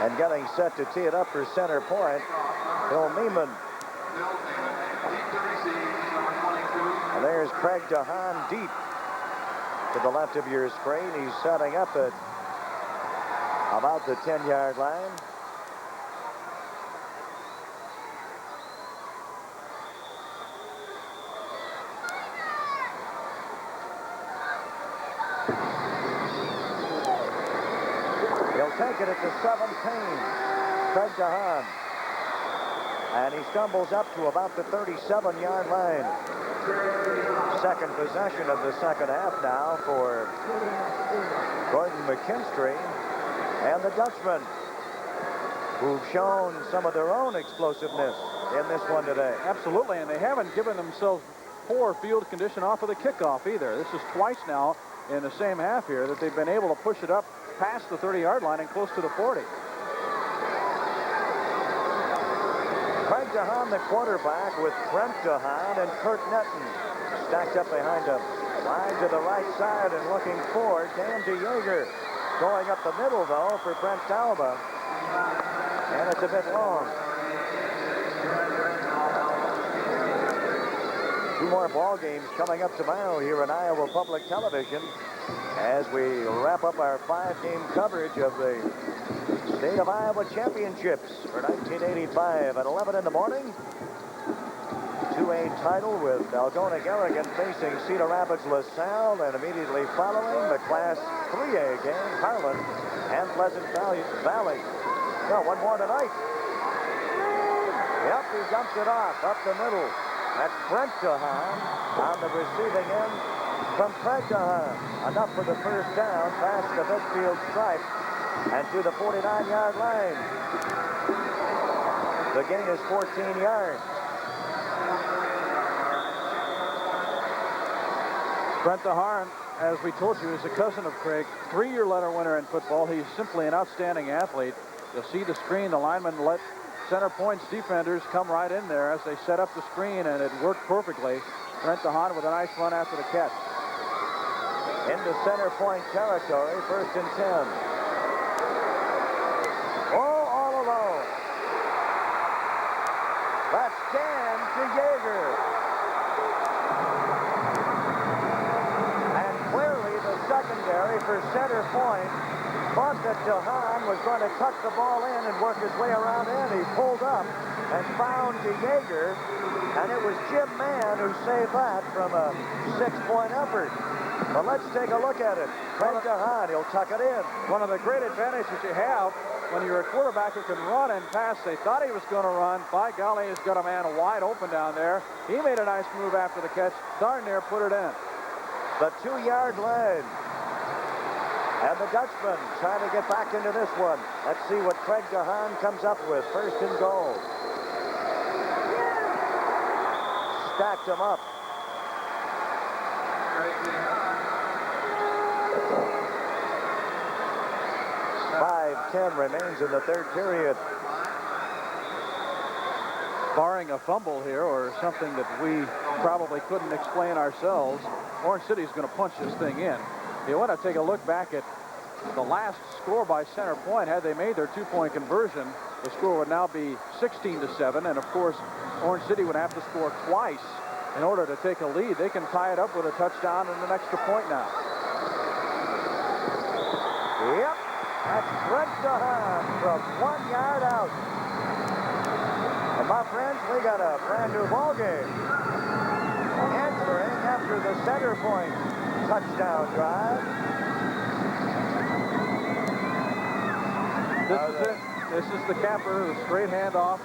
And getting set to tee it up for Center Point, Bill Neiman. And there's Craig DeHaan deep to the left of your screen. He's setting up at about the 10-yard line. He'll take it at the 17. Craig DeHaan. And he stumbles up to about the 37-yard line. Second possession of the second half now for Gordon McKinstry and the Dutchmen, who've shown some of their own explosiveness in this one today. Absolutely, and they haven't given themselves poor field condition off of the kickoff either. This is twice now in the same half here that they've been able to push it up past the 30-yard line and close to the 40. Craig DeHaan, the quarterback, with Brent DeHaan and Kurt Netton stacked up behind him. Wide to the right side and looking for Dan DeYager. Going up the middle, though, for Brent Talbot. And it's a bit long. Two more ball games coming up tomorrow here on Iowa Public Television as we wrap up our 5-game coverage of the State of Iowa Championships for 1985 at 11 in the morning. 2A title with Algona Garrigan facing Cedar Rapids LaSalle, and immediately following the Class 3A game, Harlan and Pleasant Valley. No, one more tonight. Yep, he dumps it off up the middle. That's Brent DeHaan on the receiving end from Craig DeHaan. Enough for the first down past the midfield stripe and to the 49-yard line. The gain is 14 yards. Brent DeHaan, as we told you, is a cousin of Craig. 3-year letter winner in football. He's simply an outstanding athlete. You'll see the screen. The linemen let center point's defenders come right in there as they set up the screen, and it worked perfectly. Brent DeHaan with a nice run after the catch. Into center point territory, 1st and 10. Oh, all alone. That's Dan DeYager. Secondary for center point thought that DeHaan was going to tuck the ball in and work his way around in. He pulled up and found DeYager, and it was Jim Mann who saved that from a 6-point effort. But let's take a look at it. Craig DeHaan, he'll tuck it in. One of the great advantages you have when you're a quarterback who can run and pass. They thought he was going to run. By golly, he's got a man wide open down there. He made a nice move after the catch. Darn near put it in. The 2-yard line. And the Dutchman trying to get back into this one. Let's see what Craig DeHaan comes up with. 1st and goal. Stacked him up. .5:10 remains in the third period. Barring a fumble here or something that we probably couldn't explain ourselves, Orange City is going to punch this thing in. You want to take a look back at the last score by center point. Had they made their 2-point conversion, the score would now be 16-7. And of course, Orange City would have to score twice in order to take a lead. They can tie it up with a touchdown and an extra point now. Yep, that's Brent DeHaan from 1 yard out. And my friends, we got a brand new ball game. Answering after the center point touchdown drive. This is the capper, the straight handoff,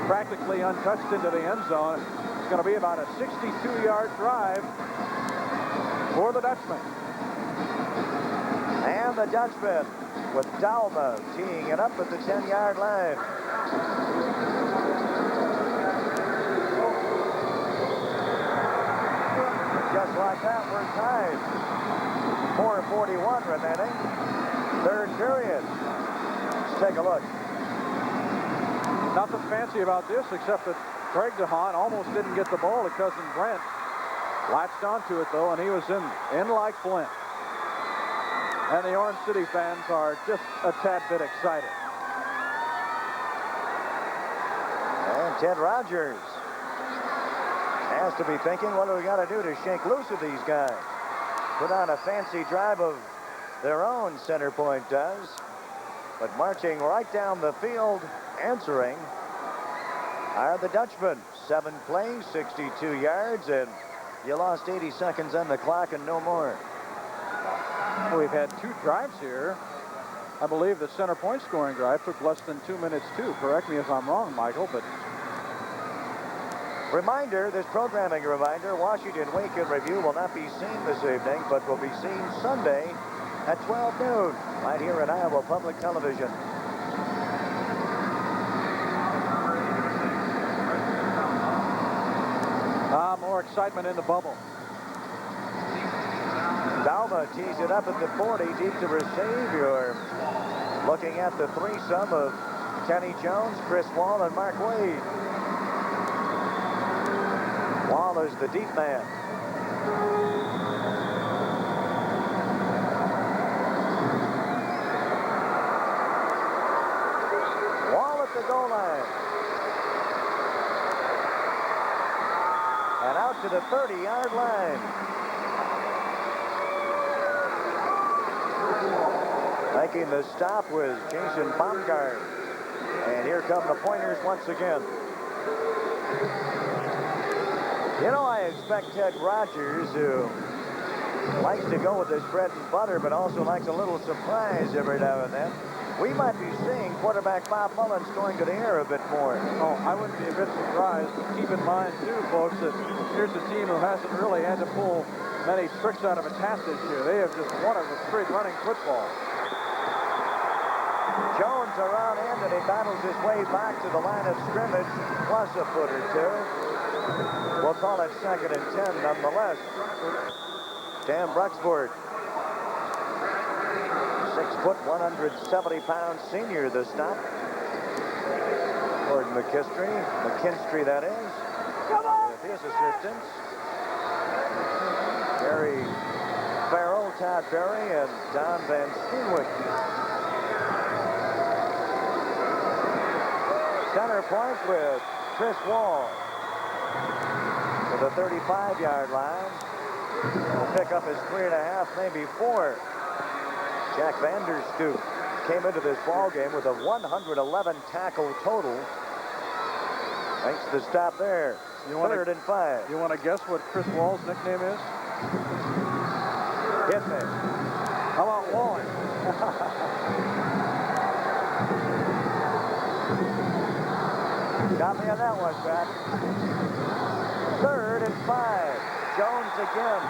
practically untouched into the end zone. It's going to be about a 62-yard drive for the Dutchman. And the Dutchman with Dalma teeing it up at the 10-yard line. Just like that, we're tied. 4:41 remaining. Third period. Let's take a look. Nothing fancy about this except that Craig DeHaan almost didn't get the ball to cousin Brent. Latched onto it, though, and he was in like Flint. And the Orange City fans are just a tad bit excited. And Ted Rogers has to be thinking, what do we got to do to shake loose of these guys? Put on a fancy drive of their own, center point does. But marching right down the field, answering, are the Dutchmen. 7 plays, 62 yards, and you lost 80 seconds on the clock and no more. We've had 2 drives here I believe the center point scoring drive took less than 2 minutes, too. Correct me if I'm wrong, Michael, but... Reminder, this programming reminder, Washington Week in Review will not be seen this evening, but will be seen Sunday at 12 noon, right here at Iowa Public Television. More excitement in the bubble. Dalma tees it up at the 40, deep to receive. You're looking at the threesome of Kenny Jones, Chris Wall, and Mark Wade. Wall is the deep man. Wall at the goal line. And out to the 30-yard line. Making the stop was Jason Baumgart. And here come the Pointers once again. You know, I expect Ted Rogers, who likes to go with his bread and butter, but also likes a little surprise every now and then. We might be seeing quarterback Bob Mullins going to the air a bit more. Oh, I wouldn't be a bit surprised, but keep in mind, too, folks, that here's a team who hasn't really had to pull many tricks out of its hat this year. They have just won it with straight running football. Jones around in, and he battles his way back to the line of scrimmage, plus a foot or two. We'll call it 2nd and 10 nonetheless. Dan Bruxford, 6 foot, 170-pound senior, the stop. Gordon McKinstry, that is. With his assistants, Gary Farrell, Todd Berry, and Don Van Steenwyk. Center point with Chris Wall to the 35-yard line. He'll pick up his 3.5, maybe 4. Jack Vanderstoop came into this ball game with a 111 tackle total. Makes the stop there. 3rd and 5. You want to guess what Chris Wall's nickname is? Hit me. How about Wally? Got me on that one, Pat. 3rd and 5. Jones again.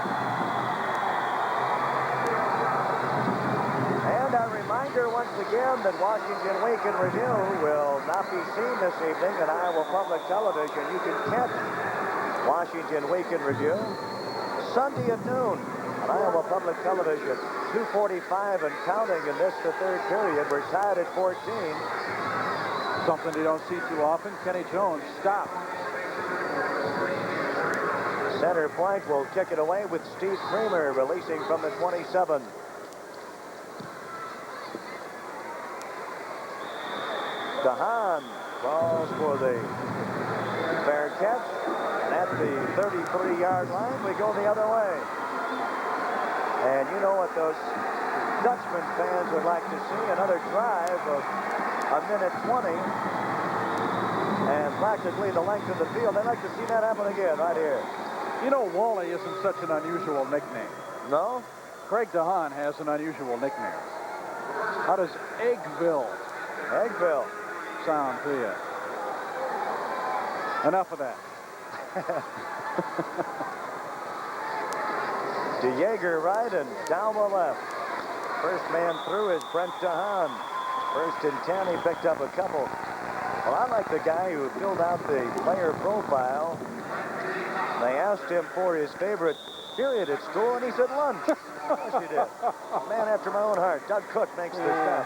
And a reminder once again that Washington Week in Review will not be seen this evening on Iowa Public Television. You can catch Washington Week in Review Sunday at noon on Iowa Public Television. 2:45 and counting in this, the 3rd period. We're tied at 14. Something you don't see too often. Kenny Jones stopped. Center point will kick it away with Steve Kramer releasing from the 27. Dahan calls for the fair catch. And at the 33-yard line, we go the other way. And you know what those Dutchman fans would like to see? Another drive of 1:20 and practically the length of the field. They'd like to see that happen again right here. You know, Wally isn't such an unusual nickname. No? Craig Dahan has an unusual nickname. How does Eggville sound to you? Enough of that. DeJager right and Dalma left. First man through is Brent Dahan. 1st and 10, he picked up a couple. Well, I like the guy who filled out the player profile. They asked him for his favorite period at school, and he said lunch. Yes, he did. Man after my own heart. Doug Cook makes the stop.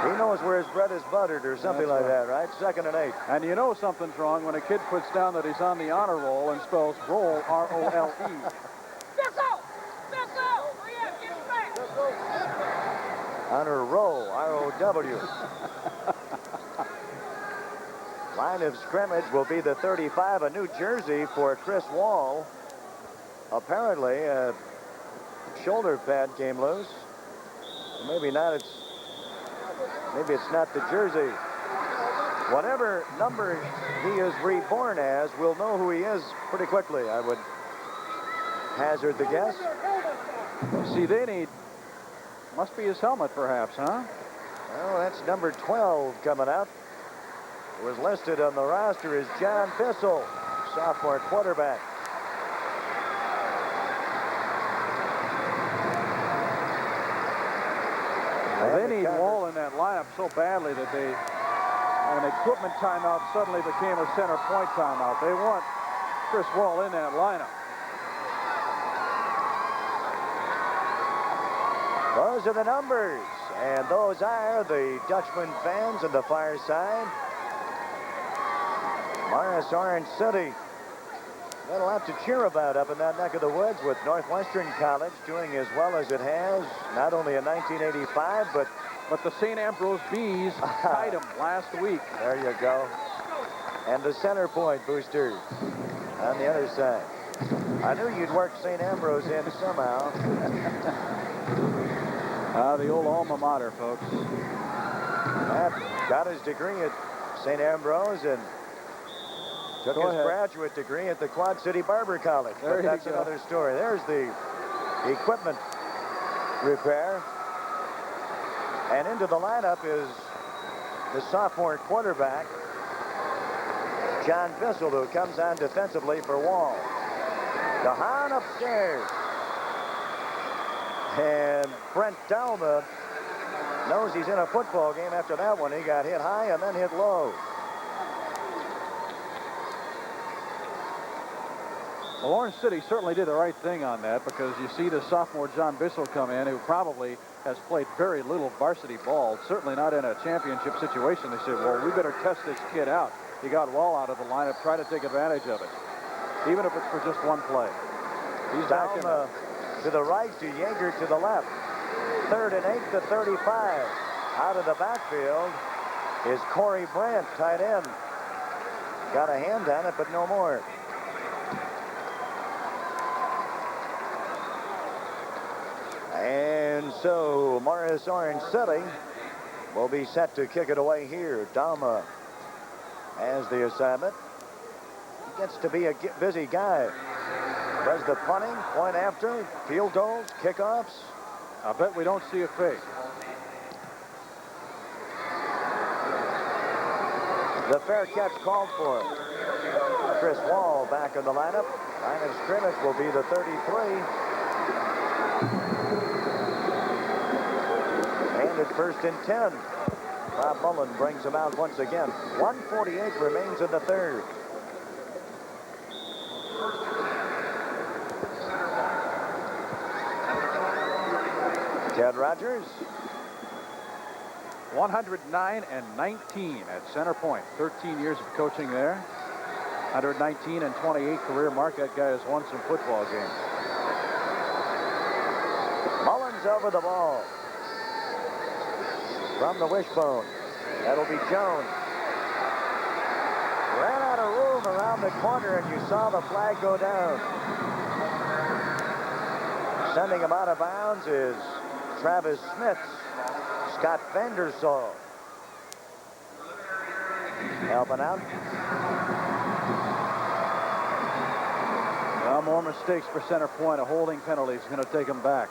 He knows where his bread is buttered or something like that, right? 2nd and 8. And you know something's wrong when a kid puts down that he's on the honor roll and spells roll, R-O-L-E. Honor roll, R-O-W. Line of scrimmage will be the 35, a new jersey for Chris Wall. Apparently, a shoulder pad came loose. Maybe not. Maybe it's not the jersey. Whatever number he is reborn as, we'll know who he is pretty quickly, I would hazard the guess. See, they need, must be his helmet perhaps, huh? Well, that's number 12 coming up. Who was listed on the roster as John Bissell, sophomore quarterback. They need Wall in that lineup so badly that an equipment timeout suddenly became a center point timeout. They want Chris Wall in that lineup. Those are the numbers, and those are the Dutchman fans on the far side. Maurice-Orange City. Got a lot to cheer about up in that neck of the woods with Northwestern College doing as well as it has, not only in 1985, but the St. Ambrose Bees tied them last week. There you go. And the center point boosters on the other side. I knew you'd work St. Ambrose in somehow. The old alma mater, folks. Matt got his degree at St. Ambrose and took his graduate degree at the Quad City Barber College. But that's another story. There's the equipment repair. And into the lineup is the sophomore quarterback, John Bissell, who comes on defensively for Wall. DeHaan upstairs. And Brent Dalma knows he's in a football game after that one. He got hit high and then hit low. Well, Orange City certainly did the right thing on that, because you see the sophomore John Bissell come in, who probably has played very little varsity ball, certainly not in a championship situation. They said, well, we better test this kid out. He got Wall out of the lineup, try to take advantage of it, even if it's for just one play. He's back in to the right, to Yeager to the left. 3rd and 8 to 35. Out of the backfield is Corey Brandt, tight end. Got a hand on it, but no more. And so Maurice-Orange City will be set to kick it away here. Dalma has the assignment. He gets to be a busy guy. Does the punting, point after, field goals, kickoffs. I bet we don't see a fake. The fair catch called for. Chris Wall back in the lineup. Line of scrimmage will be the 33. And it's 1st and 10. Bob Mullen brings him out once again. 1:48 remains in the 3rd. Ted Rogers. 109 and 19 at center point. 13 years of coaching there. 119 and 28 career mark. That guy has won some football games. Mullins over the ball. From the wishbone. That'll be Jones. Ran out of room around the corner, and you saw the flag go down. Sending him out of bounds is Travis Smith. Scott Vandersall helping out. Well, more mistakes for center point. A holding penalty is going to take him back.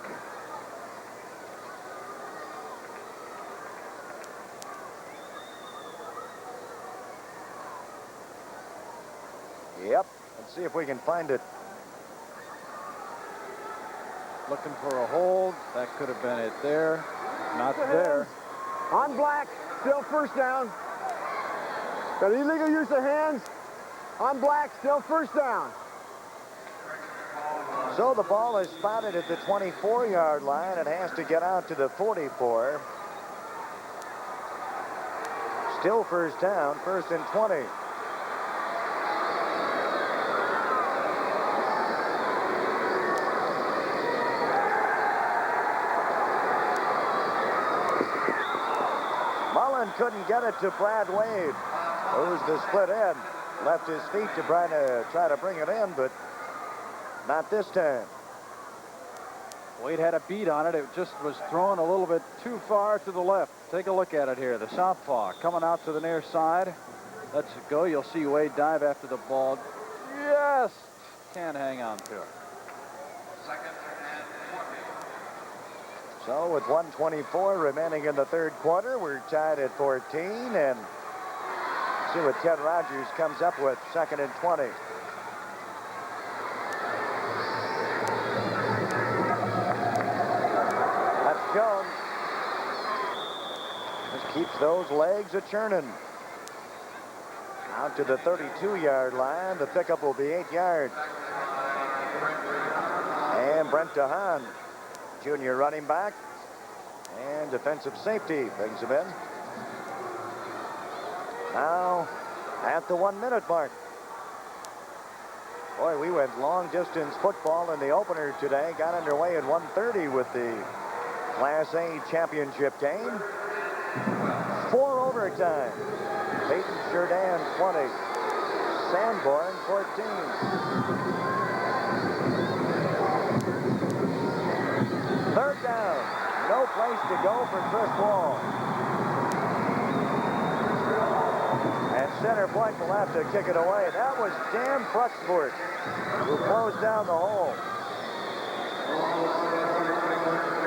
Yep. Let's see if we can find it. Looking for a hold. That could have been it there. Not there. On Black. Still first down. Got illegal use of hands. On Black. Still first down. So the ball is spotted at the 24-yard line. It has to get out to the 44. Still first down. 1st and 20. Couldn't get it to Brad Wade, who's the split end. Left his feet to try to bring it in, but not this time. Wade had a beat on it. It just was thrown a little bit too far to the left. Take a look at it here. The southpaw coming out to the near side. Let's go. You'll see Wade dive after the ball. Yes! Can't hang on to it. So with 1:24 remaining in the third quarter, we're tied at 14, and see what Ted Rogers comes up with. 2nd and 20. That's Jones. Just keeps those legs a-churning. Out to the 32-yard line. The pickup will be 8 yards. And Brent DeHaan, junior running back and defensive safety, brings him in. Now at the 1-minute mark. Boy, we went long-distance football in the opener today. Got underway at 1:30 with the Class A championship game. 4 overtime. Peyton Jourdan 20. Sanborn 14. Third down. No place to go for Chris Wall. And center point will have to kick it away. That was Dan Fruxford who closed down the hole.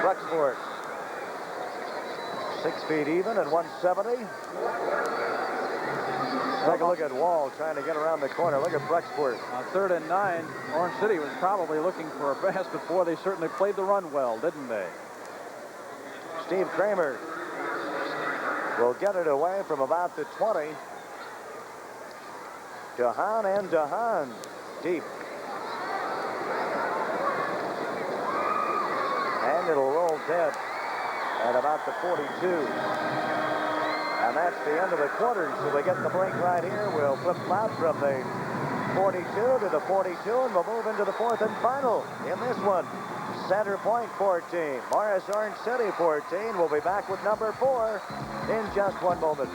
Fruxford, 6 feet even at 170. Take a look at Wall trying to get around the corner. Look at Fruxford. On 3rd and 9, Orange City was probably looking for a pass before. They certainly played the run well, didn't they? Steve Kramer will get it away from about the 20. DeHaan and DeHaan deep. And it'll roll dead at about the 42. And that's the end of the quarter. So we get the break right here. We'll flip-flop from the 42 to the 42, and we'll move into the 4th and final in this one. Center Point 14, Maurice-Orange City 14. We'll be back with number 4 in just one moment.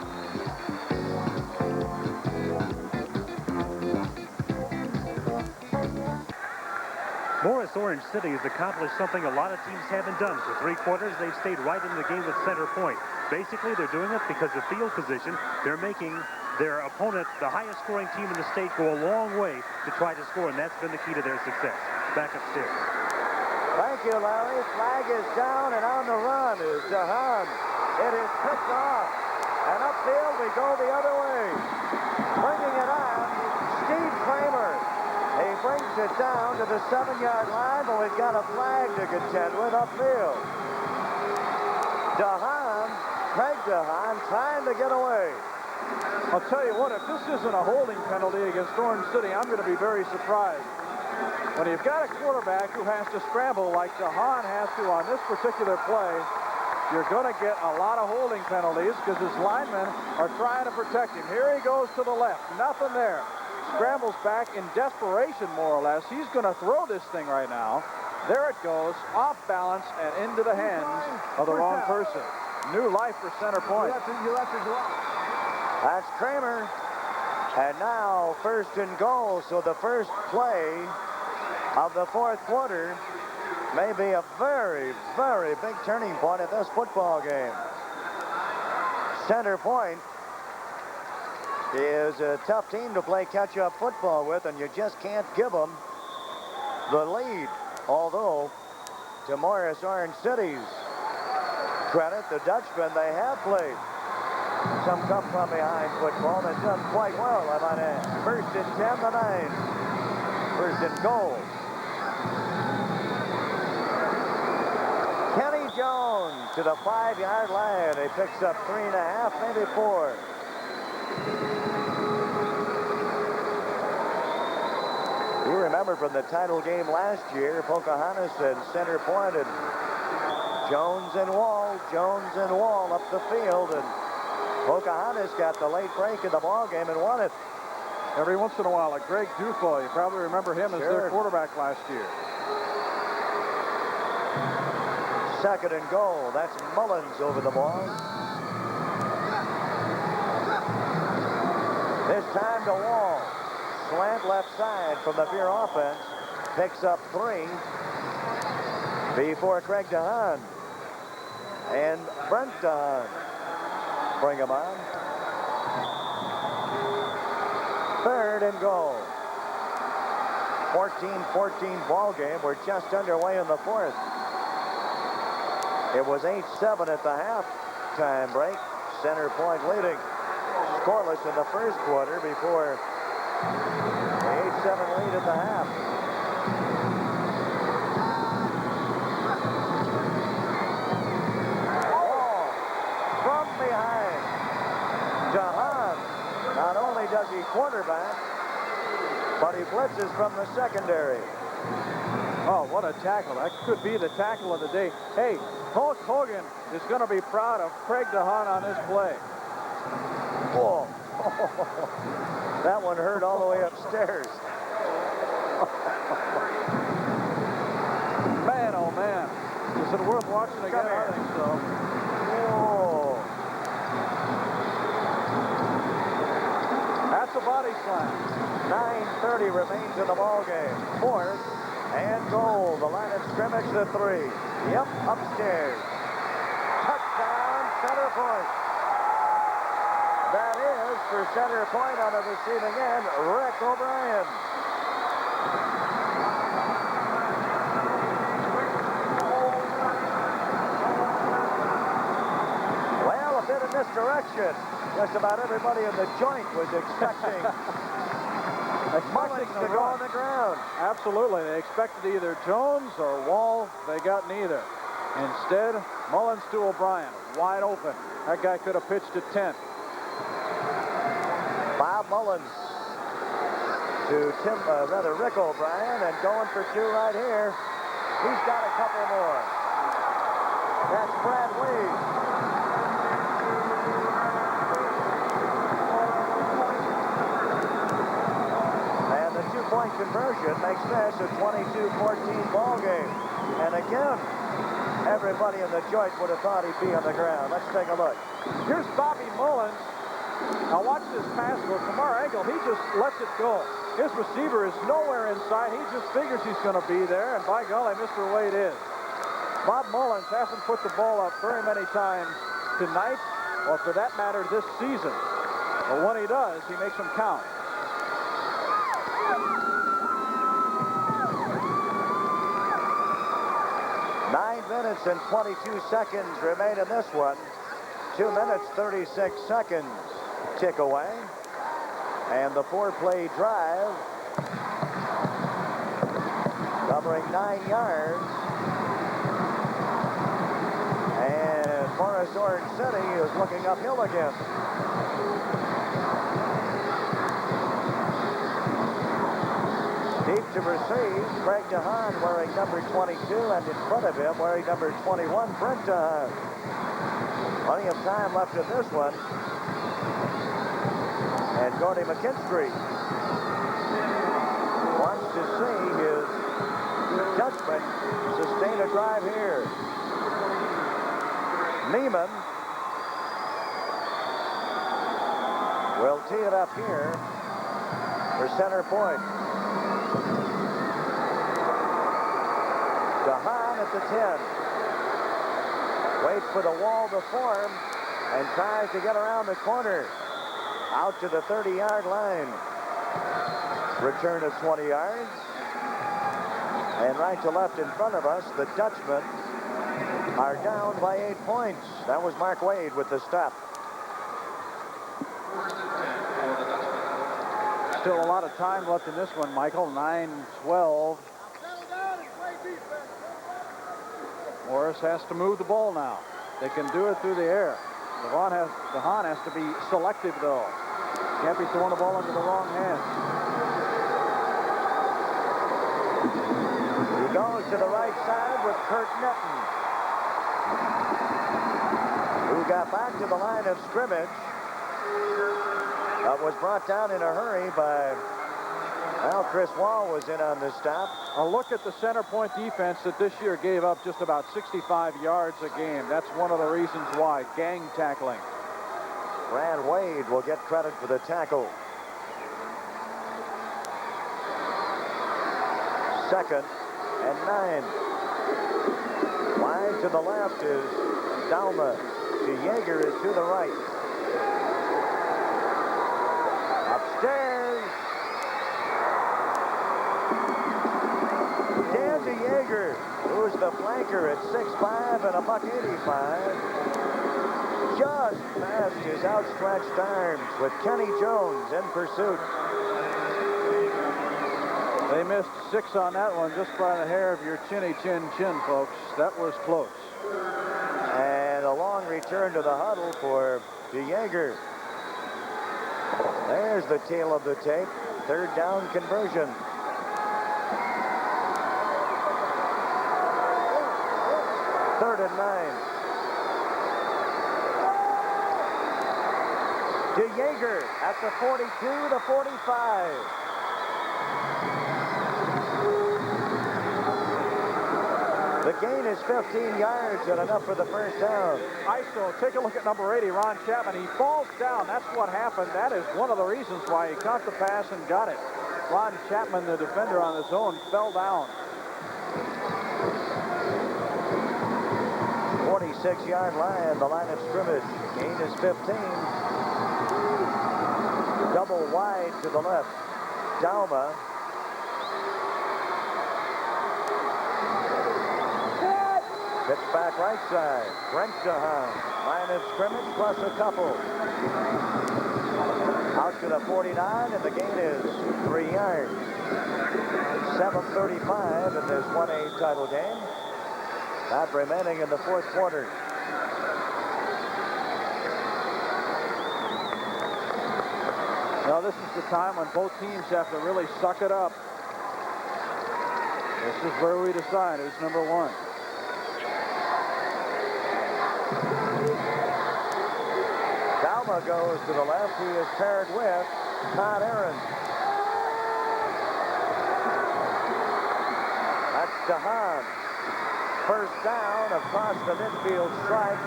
Maurice-Orange City has accomplished something a lot of teams haven't done. For 3 quarters, they've stayed right in the game with center point. Basically, they're doing it because of field position. They're making their opponent, the highest scoring team in the state, go a long way to try to score, and that's been the key to their success. Back upstairs. Thank you, Larry. Flag is down, and on the run is DeHaan. It is picked off, and upfield we go the other way. Bringing it on, Steve Kramer. He brings it down to the 7-yard line, but we've got a flag to contend with upfield. DeHaan, Craig DeHaan, trying to get away. I'll tell you what, if this isn't a holding penalty against Orange City, I'm going to be very surprised. When you've got a quarterback who has to scramble like DeHaan has to on this particular play, you're going to get a lot of holding penalties because his linemen are trying to protect him. Here he goes to the left. Nothing there. Scrambles back in desperation, more or less. He's going to throw this thing right now. There it goes, off balance and into the hands of the wrong person. New life for center point. That's Kramer. And now 1st and goal. So the first play of the 4th quarter may be a very, very big turning point in this football game. Center Point is a tough team to play catch-up football with, and you just can't give them the lead. Although, to Maurice-Orange City's credit, the Dutchmen, they have played some come-from-behind football and done quite well, I might add. 1st and 10, the 9. 1st and goal. Kenny Jones to the 5-yard line. He picks up 3.5, maybe 4. You remember from the title game last year, Pocahontas and center point, and Jones and Wall up the field, and Pocahontas got the late break in the ball game and won it. Every once in a while, like Greg Dufoy, you probably remember him as their quarterback last year. 2nd and goal. That's Mullins over the ball. This time to Wall. Slant left side from the Beer offense. Picks up 3 before Craig DeHaan and Brent DeHaan bring him on. 3rd and goal. 14-14 ball game. We're just underway in the 4th. It was 8-7 at the halftime break. Center Point leading. Scoreless in the first quarter before the 8-7 lead at the half. Ball from behind. Jahan, not only does he quarterback, but he blitzes from the secondary. Oh, what a tackle. That could be the tackle of the day. Hey, Hulk Hogan is going to be proud of Craig DeHaan on this play. Oh. That one hurt all the way upstairs. Man, oh man. Is it worth watching again? I think so. Whoa. That's a body slam. 9:30 remains in the ball game. 4th and goal. The line of scrimmage, the 3. Yep, upstairs. Touchdown, Center Point. That is for Center Point on the receiving end, Rick O'Brien. Well, a bit of misdirection. Just about everybody in the joint was expecting Mullins to go on the ground. Absolutely. They expected either Jones or Wall. They got neither. Instead, Mullins to O'Brien. Wide open. That guy could have pitched to 10. Bob Mullins to Rick O'Brien, and going for 2 right here. He's got a couple more. That's Brad Wade. And the 2-point conversion makes this a 22-14 ball game. And again, everybody in the joint would have thought he'd be on the ground. Let's take a look. Here's Bobby Mullins. Now watch this pass go from our angle. He just lets it go. His receiver is nowhere inside. He just figures he's going to be there, and by golly, Mr. Wade is. Bob Mullins hasn't put the ball up very many times tonight, or for that matter, this season. But when he does, he makes them count. Nine minutes and 22 seconds remain in this one. 2 minutes, 36 seconds tick away. And the 4-play drive covering 9 yards. And Maurice-Orange City is looking uphill again. Deep to receive, Craig DeHaan wearing number 22, and in front of him wearing number 21, Brent DeHaan. Plenty of time left in this one. And Gordy McKinstry wants to see his judgment sustain a drive here. Neiman will tee it up here for Center Point. DeHaan at the 10. Waits for the wall to form and tries to get around the corner. Out to the 30-yard line. Return of 20 yards. And right to left in front of us, the Dutchmen are down by 8 points. That was Mark Wade with the stop. Still a lot of time left in this one, Michael. 9-12. Morris has to move the ball now. They can do it through the air. DeHaan has to be selective, though. Can't be throwing the ball into the wrong hands. He goes to the right side with Kurt Netton, who got back to the line of scrimmage, but was brought down in a hurry by, well, Chris Wall was in on this stop. A look at the Center Point defense that this year gave up just about 65 yards a game. That's one of the reasons why. Gang tackling. Brad Wade will get credit for the tackle. 2nd and 9. Wide to the left is Dalma. To Yeager is to the right. Upstairs. Dan to Yeager, who's the flanker at 6'5" and a $1.85. Just past his outstretched arms with Kenny Jones in pursuit. They missed 6 on that one just by the hair of your chinny chin, folks. That was close. And a long return to the huddle for DeJager. There's the tail of the tape. 3rd down conversion. Third and 9. DeJager at the 42, the 45. The gain is 15 yards and enough for the first down. ISO, take a look at number 80, Ron Chapman. He falls down. That's what happened. That is one of the reasons why he caught the pass and got it. Ron Chapman, the defender on his own, fell down. 46-yard line, the line of scrimmage. Gain is 15. Double wide to the left. Dalma. Pitch back right side. Brent DeHaan. Line of scrimmage plus a couple. Out to the 49, and the gain is 3 yards. 7:35 in this 1A title game. That remaining in the 4th quarter. Now this is the time when both teams have to really suck it up. This is where we decide who's number 1. Dalma goes to the left. He is paired with Todd Aaron. That's DeHaan. First down across the midfield stripe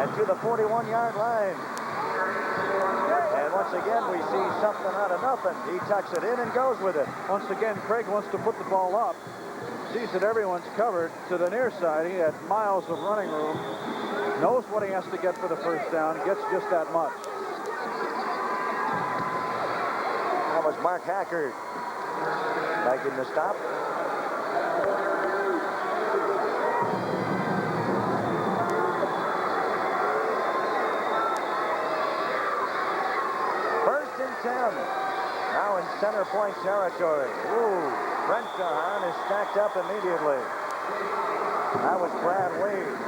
and to the 41-yard line. And once again, we see something out of nothing. He tucks it in and goes with it. Once again, Craig wants to put the ball up. Sees that everyone's covered to the near side. He has miles of running room. Knows what he has to get for the first down. Gets just that much. That was Mark Hacker making the stop. First and 10. Now in center point territory. Ooh, Brent DeHaan is stacked up immediately. That was Brad Wade.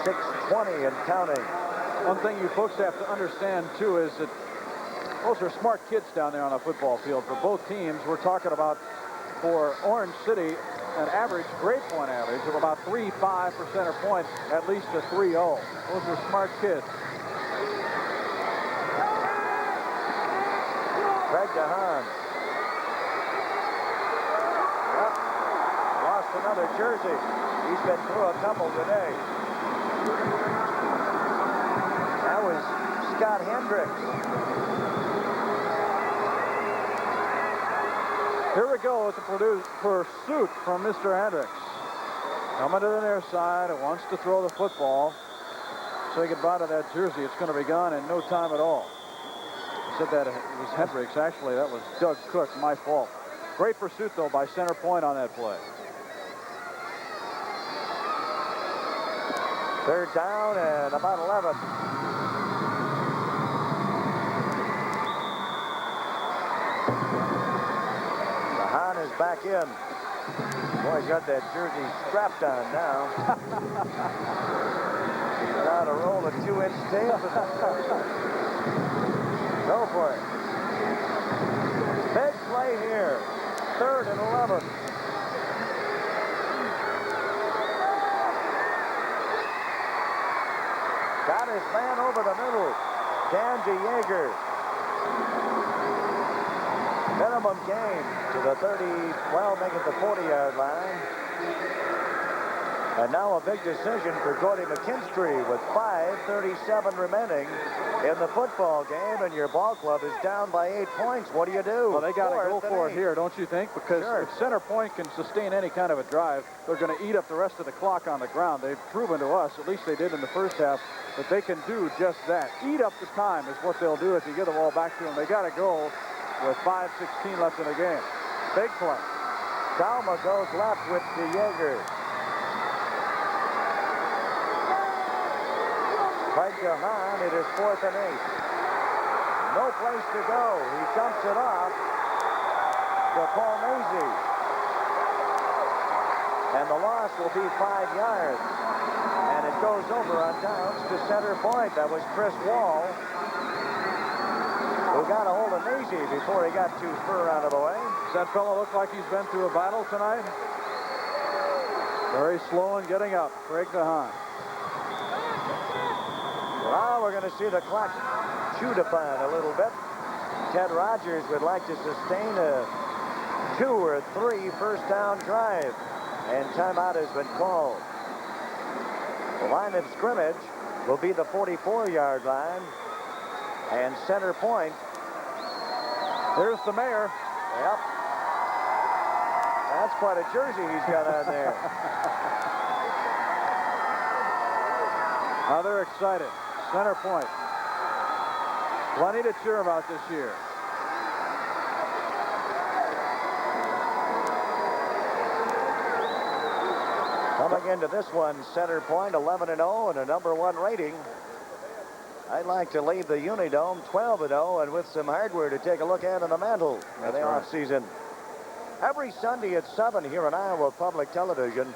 6:20 and counting. One thing you folks have to understand, too, is that those are smart kids down there on the football field for both teams. We're talking about, for Orange City, an average grade point average of about 3.5 per center point, at least a 3.0. Those are smart kids. Greg DeHaan. Yep. Lost another jersey. He's been through a couple today. That was Scott Hendricks. Here we go with the pursuit from Mr. Hendricks. Coming to the near side, it wants to throw the football. Say goodbye to that jersey. It's going to be gone in no time at all. I said that it was Hendricks. Actually, that was Doug Cook, my fault. Great pursuit, though, by center point on that play. Third down and about 11. DeHaan is back in. Boy, got that jersey strapped on now. Got to roll a 2-inch tape. Go for it. Big play here. 3rd and 11. Got his man over the middle. Dan DeJager. Minimum gain to the 30, well, make it the 40-yard line. And now a big decision for Gordy McKinstry with 5:37 remaining in the football game, and your ball club is down by 8 points. What do you do? Well, they got to go for it here, don't you think? Because if center point can sustain any kind of a drive, they're going to eat up the rest of the clock on the ground. They've proven to us, at least they did in the first half, that they can do just that. Eat up the time is what they'll do if you get the ball back to them. They got to go with 5:16 left in the game. Big play. Salma goes left with DeJager. Craig DeHaan, it is 4th and 8. No place to go. He dumps it off to Paul Mazie. And the loss will be 5 yards. And it goes over on downs to center point. That was Chris Wall, who got a hold of Mazie before he got too far out of the way. Does that fellow look like he's been through a battle tonight? Very slow in getting up. Craig DeHaan. Now we're going to see the clock chewed upon a little bit. Ted Rogers would like to sustain a 2 or 3 first down drive. And timeout has been called. The line of scrimmage will be the 44-yard line. And center point. There's the mayor. Yep. That's quite a jersey he's got on there. Now they're excited. Center point. Plenty to cheer about this year. Coming into this one, center point, 11-0 and a #1 rating. I'd like to leave the Unidome 12-0 and with some hardware to take a look at in the mantle for the offseason. Every Sunday at 7 here on Iowa Public Television,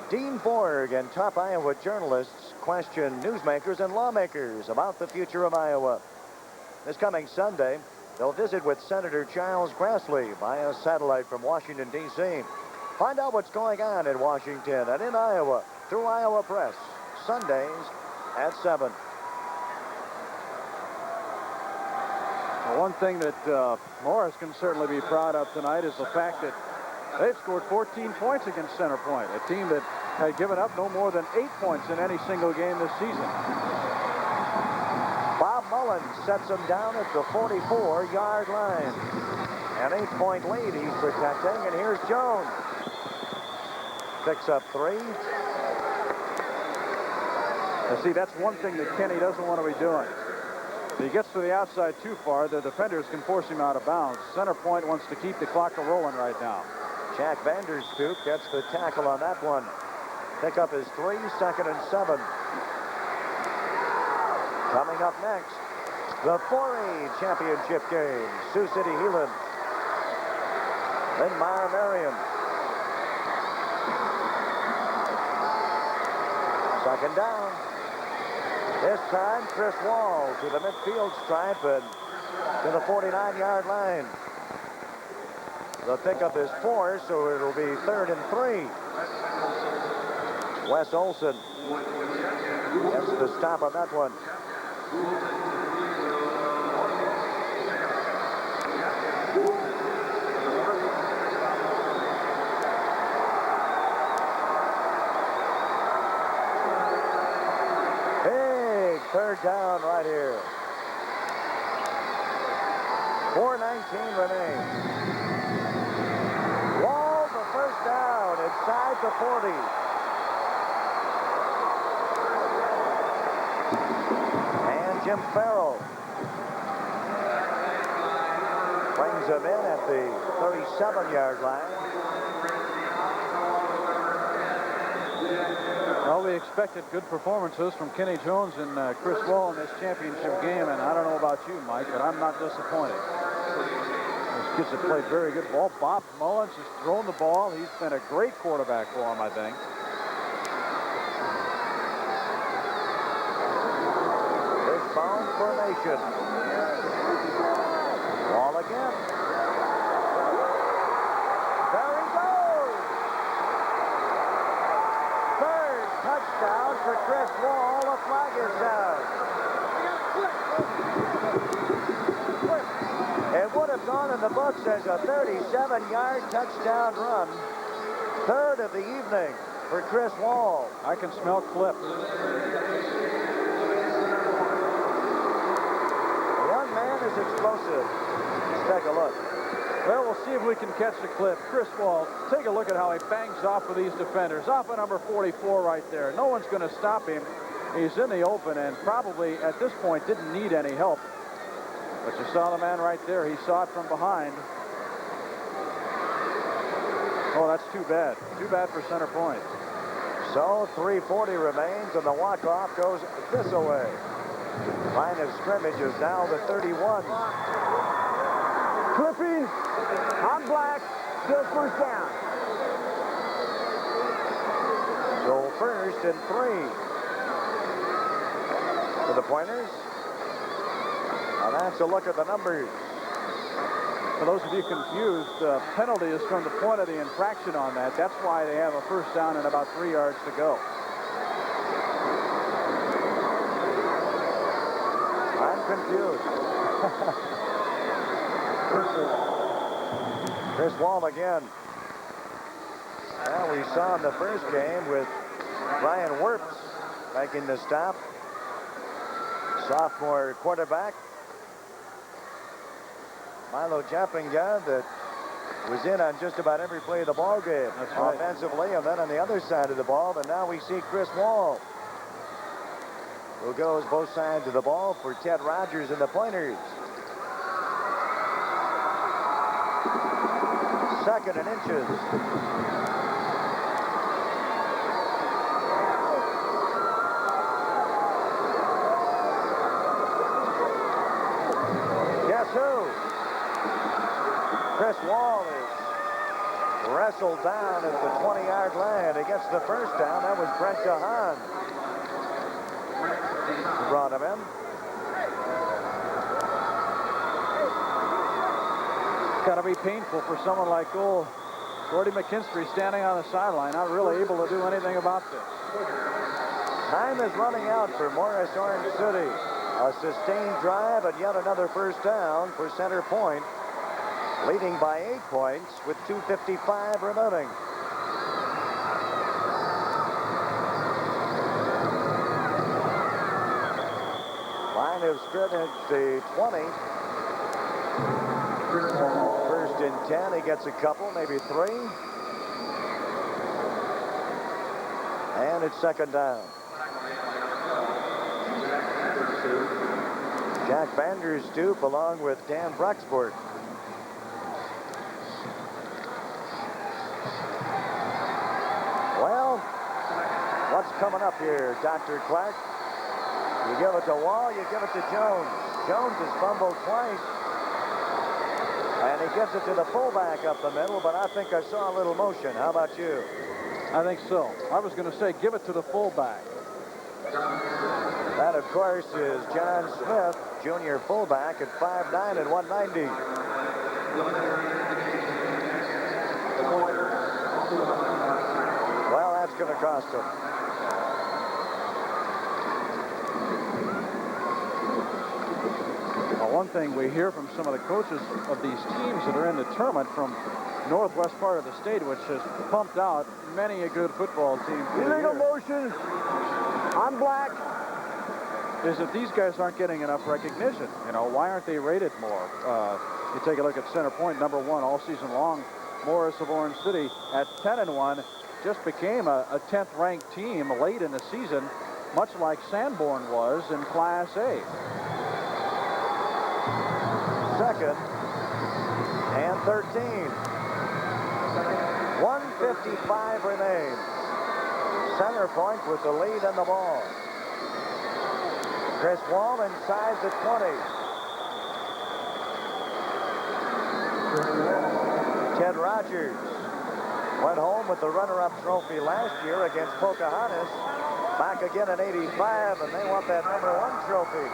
Dean Borg and top Iowa journalists question newsmakers and lawmakers about the future of Iowa. This coming Sunday, they'll visit with Senator Charles Grassley via satellite from Washington, D.C. Find out what's going on in Washington and in Iowa through Iowa Press, Sundays at 7. Well, one thing that Morris can certainly be proud of tonight is the fact that they've scored 14 points against Center Point, a team that had given up no more than 8 points in any single game this season. Bob Mullen sets them down at the 44-yard line. An 8-point lead he's protecting, and here's Jones. Picks up 3. Now, see, that's one thing that Kenny doesn't want to be doing. If he gets to the outside too far, the defenders can force him out of bounds. Center Point wants to keep the clock rolling right now. Jack Vanderstoop gets the tackle on that one. Pickup is 3, 2nd and 7. Coming up next, the 4A championship game. Sioux City Heelan. Then Meyer Marion. 2nd down. This time, Chris Wall to the midfield stripe and to the 49-yard line. The pickup is 4, so it'll be 3rd and 3. Wes Olson gets the stop on that one. Big 3rd down right here. 4:19 remains. Wall the first down inside the 40. And Jim Farrell brings him in at the 37-yard line. Well, we expected good performances from Kenny Jones and Chris Wall in this championship game, and I don't know about you, Mike, but I'm not disappointed. Those kids have played very good ball. Bob Mullins has thrown the ball. He's been a great quarterback for him, I think. Fishbone formation. Wall again. There he goes. 3rd touchdown for Chris Wall. The flag is down. It would have gone in the books as a 37-yard touchdown run. 3rd of the evening for Chris Wall. I can smell clips. The young man is explosive. Let's take a look. Well, we'll see if we can catch the clip. Chris Wall, take a look at how he bangs off of these defenders. Off of number 44 right there. No one's going to stop him. He's in the open and probably at this point didn't need any help. But you saw the man right there. He saw it from behind. Oh, that's too bad. Too bad for Center Point. So 3:40 remains, and the walk-off goes this way. Line of scrimmage is now the 31. Clipping. I'm black. Still first down. So first and 3 for the Pointers. And that's a look at the numbers. For those of you confused, the penalty is from the point of the infraction on that. That's why they have a first down and about 3 yards to go. I'm confused. Chris Wall again. Well, we saw in the first game with Ryan Wirtz making the stop. Sophomore quarterback. Milo Jappinga that was in on just about every play of the ball game. That's right. Offensively, and then on the other side of the ball. And now we see Chris Wall, who goes both sides of the ball for Ted Rogers and the Pointers. 2nd and inches. Guess who? Chris Wall is wrestled down at the 20-yard line. He gets the first down. That was Brent DeHaan who brought him in. It's got to be painful for someone like old Gordy McKinstry standing on the sideline, not really able to do anything about this. Time is running out for Maurice-Orange City. A sustained drive and yet another first down for Center Point, leading by 8 points with 2:55 remaining. Line of scrimmage, the 20. 1st and 10. He gets a couple, maybe 3. And it's 2nd down. Jack Vanderstoop along with Dan Bruxburg. Well, what's coming up here, Dr. Clark? You give it to Wall, you give it to Jones. Jones has fumbled twice. And he gives it to the fullback up the middle, but I think I saw a little motion. How about you? I think so. I was going to say give it to the fullback. That, of course, is John Smith, junior fullback at 5'9" and 190. Well, that's going to cost him. Well, one thing we hear from some of the coaches of these teams that are in the tournament from northwest part of the state, which has pumped out many a good football team. Illegal motion. I'm black. Is that these guys aren't getting enough recognition. You know, why aren't they rated more? You take a look at Center Point, number 1 all season long. Morris of Orange City at 10-1 just became a 10th ranked team late in the season, much like Sanborn was in Class A. 2nd and 13. 1:55 remains. Center Point with the lead in the ball. Chris Wall inside the 20. Ted Rogers went home with the runner-up trophy last year against Pocahontas. Back again in '85, and they want that number 1 trophy.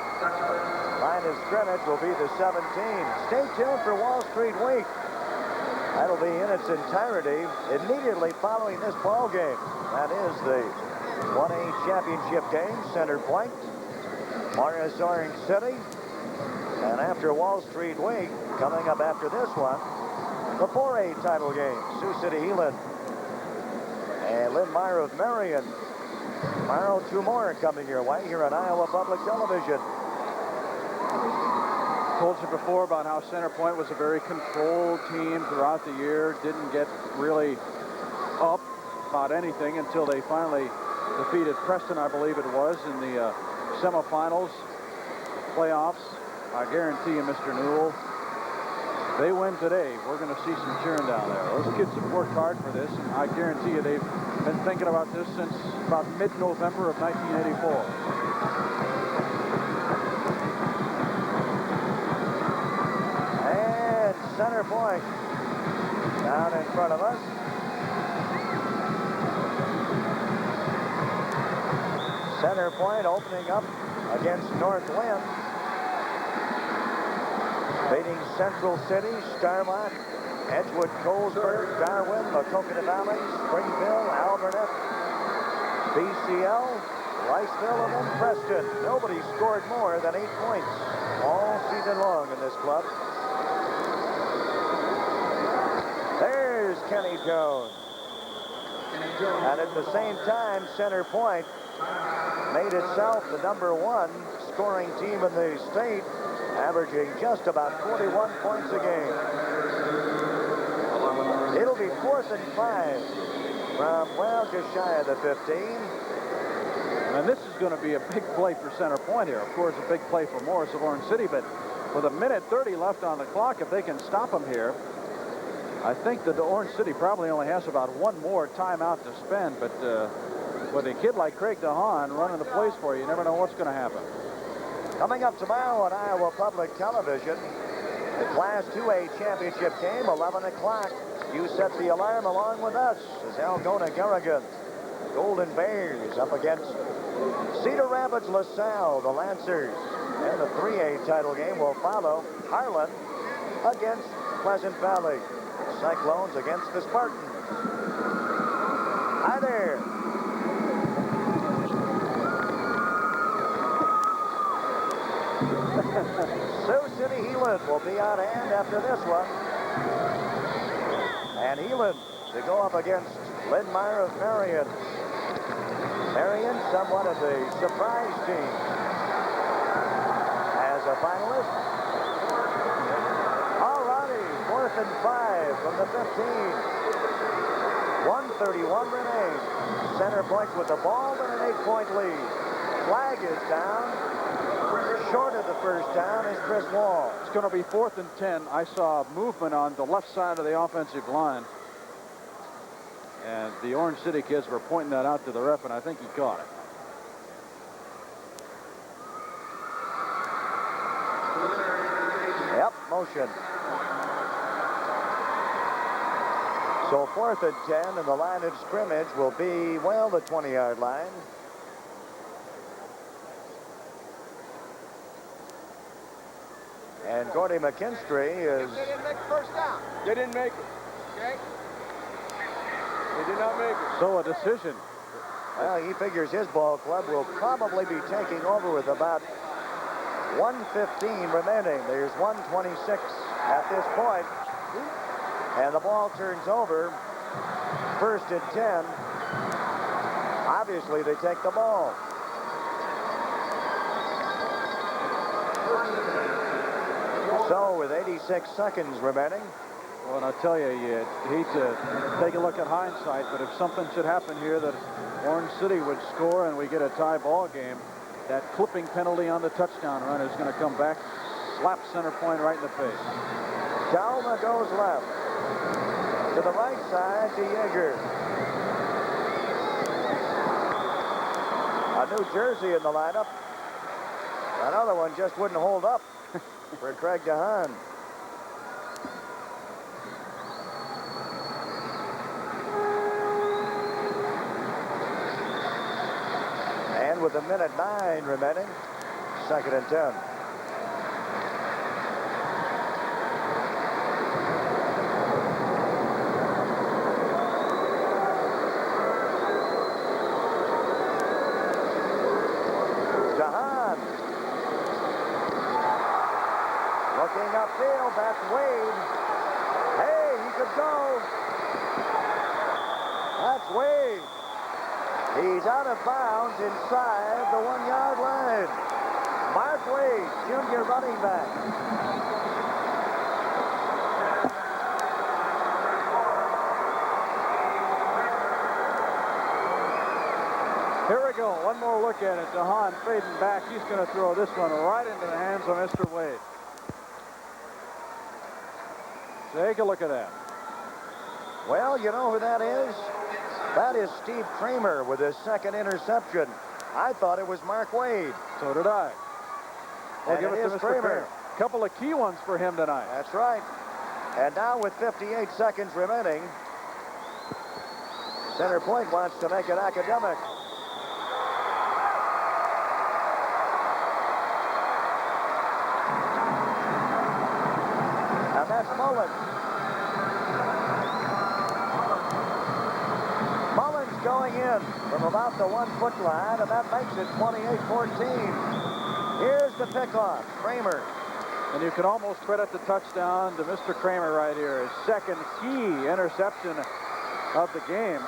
Line of scrimmage will be the 17. Stay tuned for Wall Street Week. That'll be in its entirety immediately following this ball game. That is the 1A championship game, Center Point, Maurice-Orange City. And after Wall Street Week, coming up after this one, the 4A title game, Sioux City Heelan and Lynn Meyer of Marion. Tomorrow, 2 more coming your way here on Iowa Public Television. Told you before about how Center Point was a very controlled team throughout the year. Didn't get really up about anything until they finally defeated Preston, I believe it was, in the semifinals, playoffs. I guarantee you, Mr. Newell, they win today, we're going to see some cheering down there. Those kids have worked hard for this, and I guarantee you they've been thinking about this since about mid-November of 1984. And center point down in front of us. Center point opening up against Northwind. Beating Central City, Starlock, Edgewood, Colesburg, Darwin, Maquoketa Valley, Springville, Alberta, BCL, Riceville, and then Preston. Nobody scored more than 8 points all season long in this club. There's Kenny Jones. And at the same time, Center Point made itself the #1 scoring team in the state, averaging just about 41 points a game. It'll be 4th and 5 from, well, just shy of the 15. And this is going to be a big play for Center Point here. Of course, a big play for Maurice-Orange City, but with 1:30 left on the clock, if they can stop them here, I think that the Orange City probably only has about one more timeout to spend, but with a kid like Craig DeHaan running the plays for you, you never know what's going to happen. Coming up tomorrow on Iowa Public Television, the Class 2A championship game, 11 o'clock. You set the alarm along with us as Algona Garrigan, Golden Bears up against Cedar Rapids LaSalle, the Lancers. And the 3A title game will follow. Harlan against Pleasant Valley. Cyclones against the Spartans. Hi there. Sioux City Heelan will be on hand after this one. And Heelan to go up against Linn-Mar of Marion. Marion, somewhat of a surprise team. As a finalist. All righty, 4th and 5 from the 15. 1:31 remains. Center Point with the ball and an 8-point lead. Flag is down. Short of the first down is Chris Wall. It's going to be 4th and 10. I saw movement on the left side of the offensive line. And the Orange City kids were pointing that out to the ref, and I think he caught it. Yep, motion. So 4th and 10, and the line of scrimmage will be, well, the 20-yard line. And Gordy McKinstry is... They didn't make the first down. They didn't make it. Okay? They did not make it. So a decision. Well, he figures his ball club will probably be taking over with about 1:15 remaining. There's 1:26 at this point. And the ball turns over. 1st and 10. Obviously, they take the ball. So, with 86 seconds remaining. Well, and I tell you, you hate to take a look at hindsight, but if something should happen here that Orange City would score and we get a tie ball game, that clipping penalty on the touchdown run is going to come back, slap Center Point right in the face. Dalma goes left. To the right side to Yeager. A New Jersey in the lineup. Another one just wouldn't hold up for Craig DeHaan. And with 1:09 remaining, 2nd and 10. DeHaan. Looking upfield, that's Wade. Hey, he could go. That's Wade. He's out of bounds inside the 1-yard line. Mark Wade, junior running back. Here it go. One more look at it. DeHaan fading back. He's going to throw this one right into the hands of Mr. Wade. Take a look at that. Well, you know who that is? That is Steve Kramer with his second interception. I thought it was Mark Wade. So did I. Well, give it to Mr. Kramer. A couple of key ones for him tonight. That's right. And now with 58 seconds remaining, Center Point wants to make it academic. And that's Mullins. Mullins going in from about the 1-foot line, and that makes it 28-14. Here's the pickoff, Kramer. And you can almost credit the touchdown to Mr. Kramer right here. His second key interception of the game.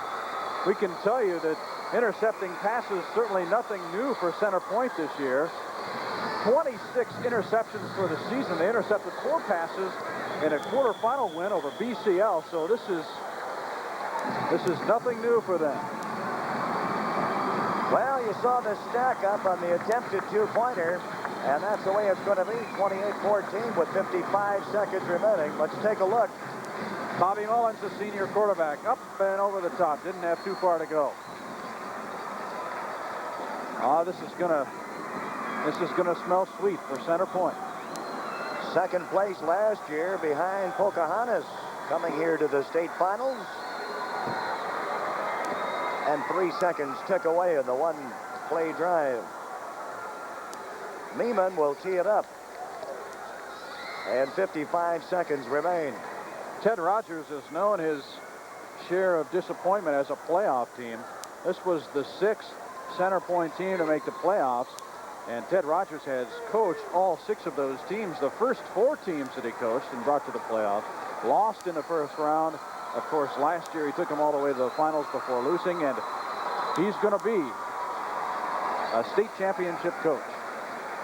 We can tell you that intercepting passes certainly nothing new for Center Point this year. 26 interceptions for the season. They intercepted 4 passes in a quarterfinal win over BCL. So this is nothing new for them. Well, you saw the stack up on the attempted 2-pointer, and that's the way it's going to be, 28-14 with 55 seconds remaining. Let's take a look. Bobby Mullins, the senior quarterback, up and over the top. Didn't have too far to go. This is gonna smell sweet for Center Point. Second place last year behind Pocahontas, coming here to the state finals. And 3 seconds tick away in the one-play drive. Neiman will tee it up. And 55 seconds remain. Ted Rogers has known his share of disappointment as a playoff team. This was the 6th Center Point team to make the playoffs, and Ted Rogers has coached all 6 of those teams. The first 4 teams that he coached and brought to the playoffs lost in the first round. Of course, last year he took them all the way to the finals before losing, and he's going to be a state championship coach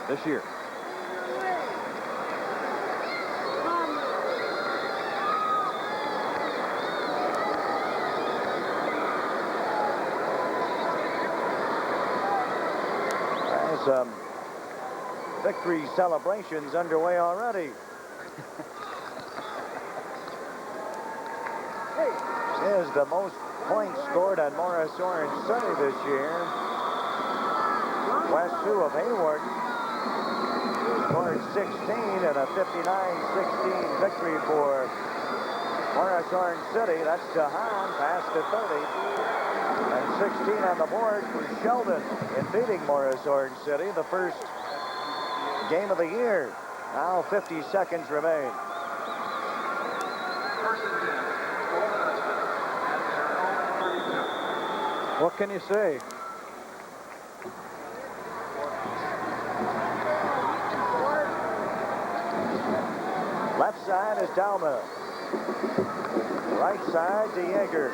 this year. Some victory celebrations underway already. Is the most points scored on Maurice-Orange City this year. West 2 of Hayward scored 16 and a 59-16 victory for Maurice-Orange City. That's DeHaan past the 30. And 16 on the board for Sheldon in beating Maurice-Orange City, the first game of the year. Now 50 seconds remain. What can you say? Left side is Dalma. Right side to Yeager.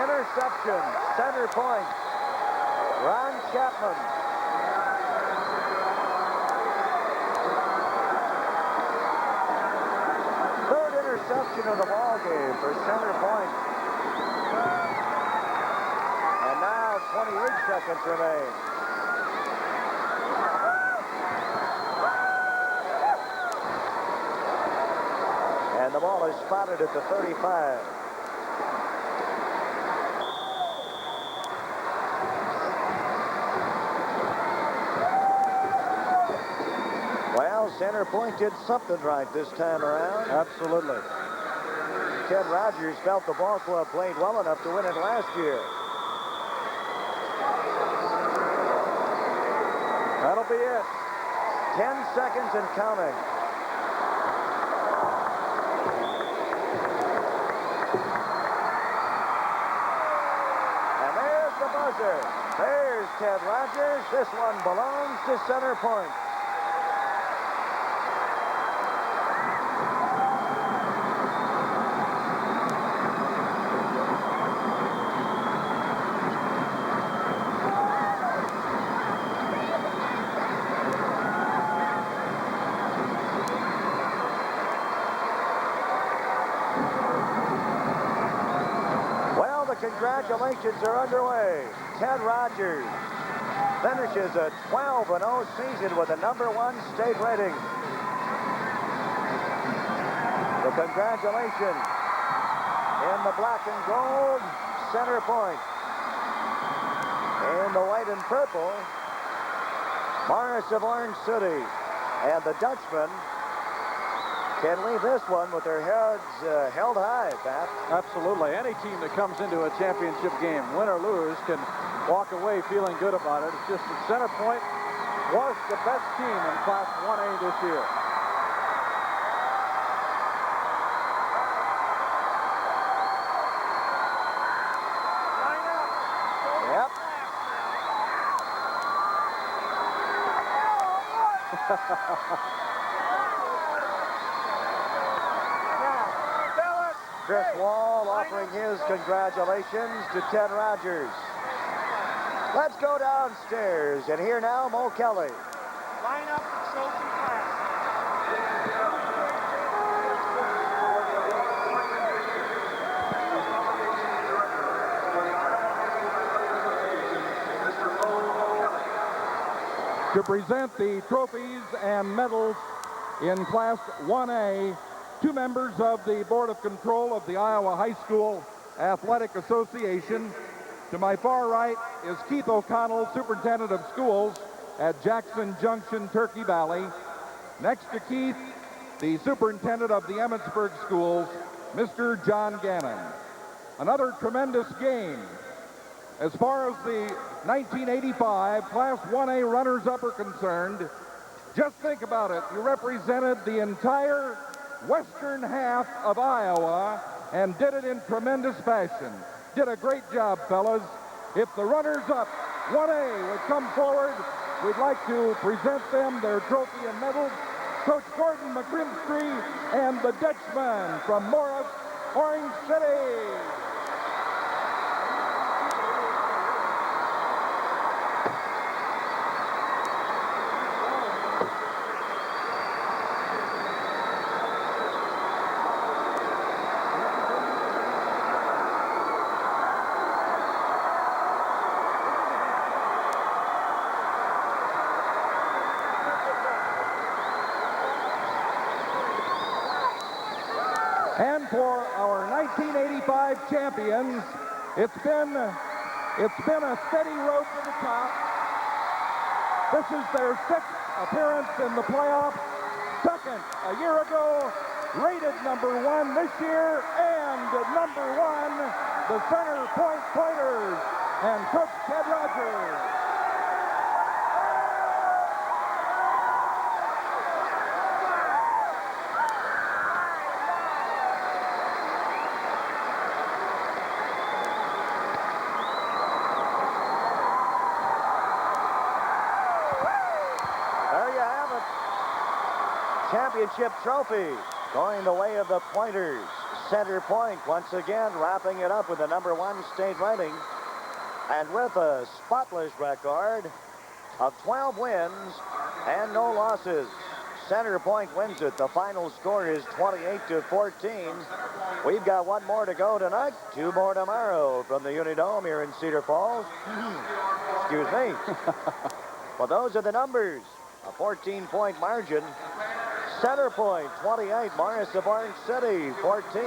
Interception, Center Point. Ron Chapman. Third interception of the ball game for Center Point. And now 28 seconds remain. And the ball is spotted at the 35. Well, Center Point did something right this time around. Absolutely. Ted Rogers felt the ball club played well enough to win it last year. That'll be it. 10 seconds and counting. And there's the buzzer. There's Ted Rogers. This one belongs to Center Point. congratulations are underway. Ted Rogers finishes a 12-0 season with a #1 state rating. So congratulations. In the black and gold, center point. In the white and purple, Morris of Orange City. And the Dutchman can leave this one with their heads held high, Pat. Absolutely. Any team that comes into a championship game, win or lose, can walk away feeling good about it. It's just that Center Point was the best team in Class 1A this year. Yep. Chris Wall offering his congratulations to Ted Rogers. Let's go downstairs and hear now Mo Kelly. Line up and show some class. To present the trophies and medals in Class 1A, two members of the Board of Control of the Iowa High School Athletic Association. To my far right is Keith O'Connell, Superintendent of Schools at Jackson Junction, Turkey Valley. Next to Keith, the Superintendent of the Emmetsburg Schools, Mr. John Gannon. Another tremendous game. As far as the 1985 Class 1A runners-up are concerned, just think about it. You represented the entire western half of Iowa and did it in tremendous fashion. Did a great job, fellas. If the runners-up 1A would come forward, we'd like to present them their trophy and medals. Coach Gordon McGrimsky and the Dutchman from Maurice-Orange City. And for our 1985 champions, it's been a steady road to the top. This is their 6th appearance in the playoffs, 2nd a year ago, rated #1 this year, and #1, the Center Point Pointers and Coach Ted Rogers. Championship trophy going the way of the Pointers. Center Point once again wrapping it up with a #1 state rating and with a spotless record of 12 wins and no losses. Center Point wins it. The final score is 28-14. We've got one more to go tonight, 2 more tomorrow from the Unidome here in Cedar Falls. Excuse me. Well, those are the numbers. A 14-point margin. Center Point, 28. Morris of Orange City, 14.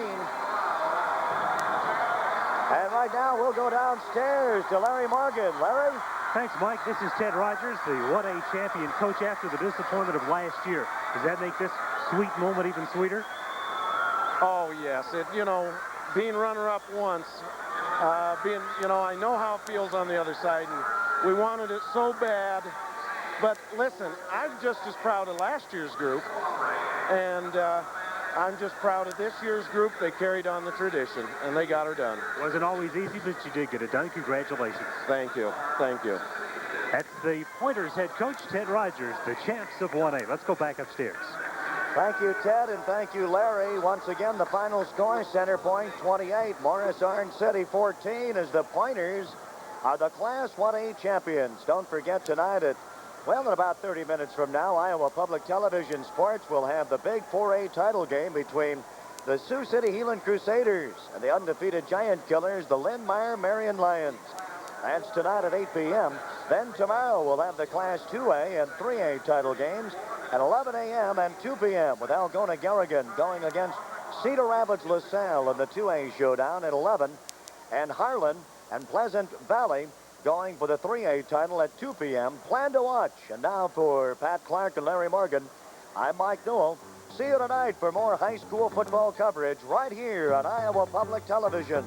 And right now, we'll go downstairs to Larry Morgan. Larry? Thanks, Mike. This is Ted Rogers, the 1A champion coach after the disappointment of last year. Does that make this sweet moment even sweeter? Oh, yes. Being runner-up once, I know how it feels on the other side, and we wanted it so bad. But listen, I'm just as proud of last year's group, and I'm just proud of this year's group. They carried on the tradition, and they got her done. Wasn't always easy, but you did get it done. Congratulations. Thank you. Thank you. That's the Pointers head coach, Ted Rogers, the champs of 1A. Let's go back upstairs. Thank you, Ted, and thank you, Larry. Once again, the final score, Center Point 28, Morris-Orange City 14, as the Pointers are the Class 1A champions. Don't forget tonight in about 30 minutes from now, Iowa Public Television Sports will have the big 4A title game between the Sioux City Heelan Crusaders, and the undefeated Giant Killers, the Linn-Meyer Marion Lions. That's tonight at 8 p.m. Then tomorrow we'll have the Class 2A and 3A title games at 11 a.m. and 2 p.m. with Algona Garrigan going against Cedar Rapids LaSalle in the 2A showdown at 11, and Harlan and Pleasant Valley going for the 3A title at 2 p.m. Plan to watch. And now for Pat Clark and Larry Morgan, I'm Mike Newell. See you tonight for more high school football coverage right here on Iowa Public Television.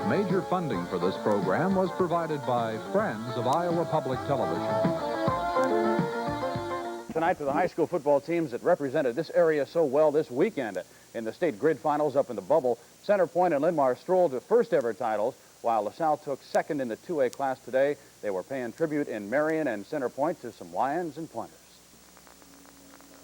Major funding for this program was provided by Friends of Iowa Public Television. Tonight to the high school football teams that represented this area so well this weekend in the state grid finals up in the bubble. Center Point and Linn-Mar strolled to first ever titles, while LaSalle took second in the 2A class today. They were paying tribute in Marion and Center Point to some Lions and Pointers.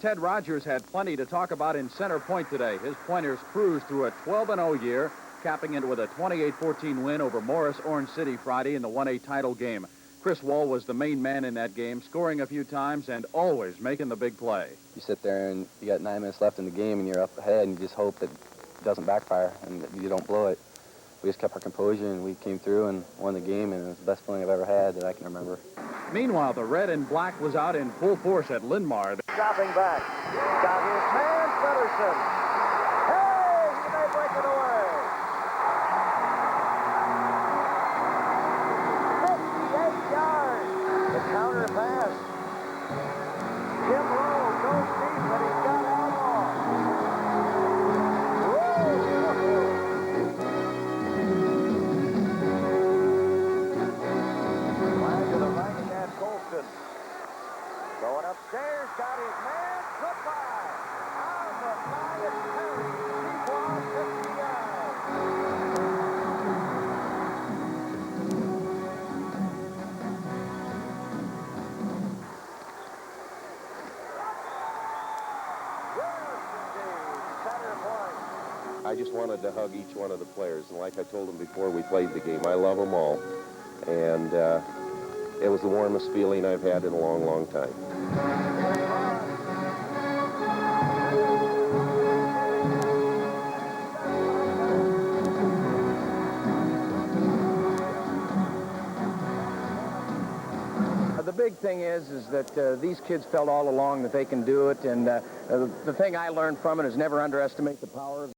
Ted Rogers had plenty to talk about in Center Point today. His Pointers cruised through a 12-0 year, capping it with a 28-14 win over Maurice-Orange City Friday in the 1A title game. Chris Wall was the main man in that game, scoring a few times and always making the big play. You sit there and you got 9 minutes left in the game and you're up ahead and you just hope that it doesn't backfire and that you don't blow it. We just kept our composure and we came through and won the game, and it was the best feeling I've ever had that I can remember. Meanwhile, the red and black was out in full force at Linn-Mar. Dropping back. Got his man, Feddersen. Hey, he may break it away. 58 yards. The counter pass. Jim Rowe goes deep, but he's got Outlaw. Flag to the right again, Colston. Going upstairs, got his man. Goodbye. On the fly, it's Perry. Deep ball, 50 yards. I just wanted to hug each one of the players, and like I told them before we played the game, I love them all, and it was the warmest feeling I've had in a long, long time. The big thing is that these kids felt all along that they can do it, and the thing I learned from it is never underestimate the power of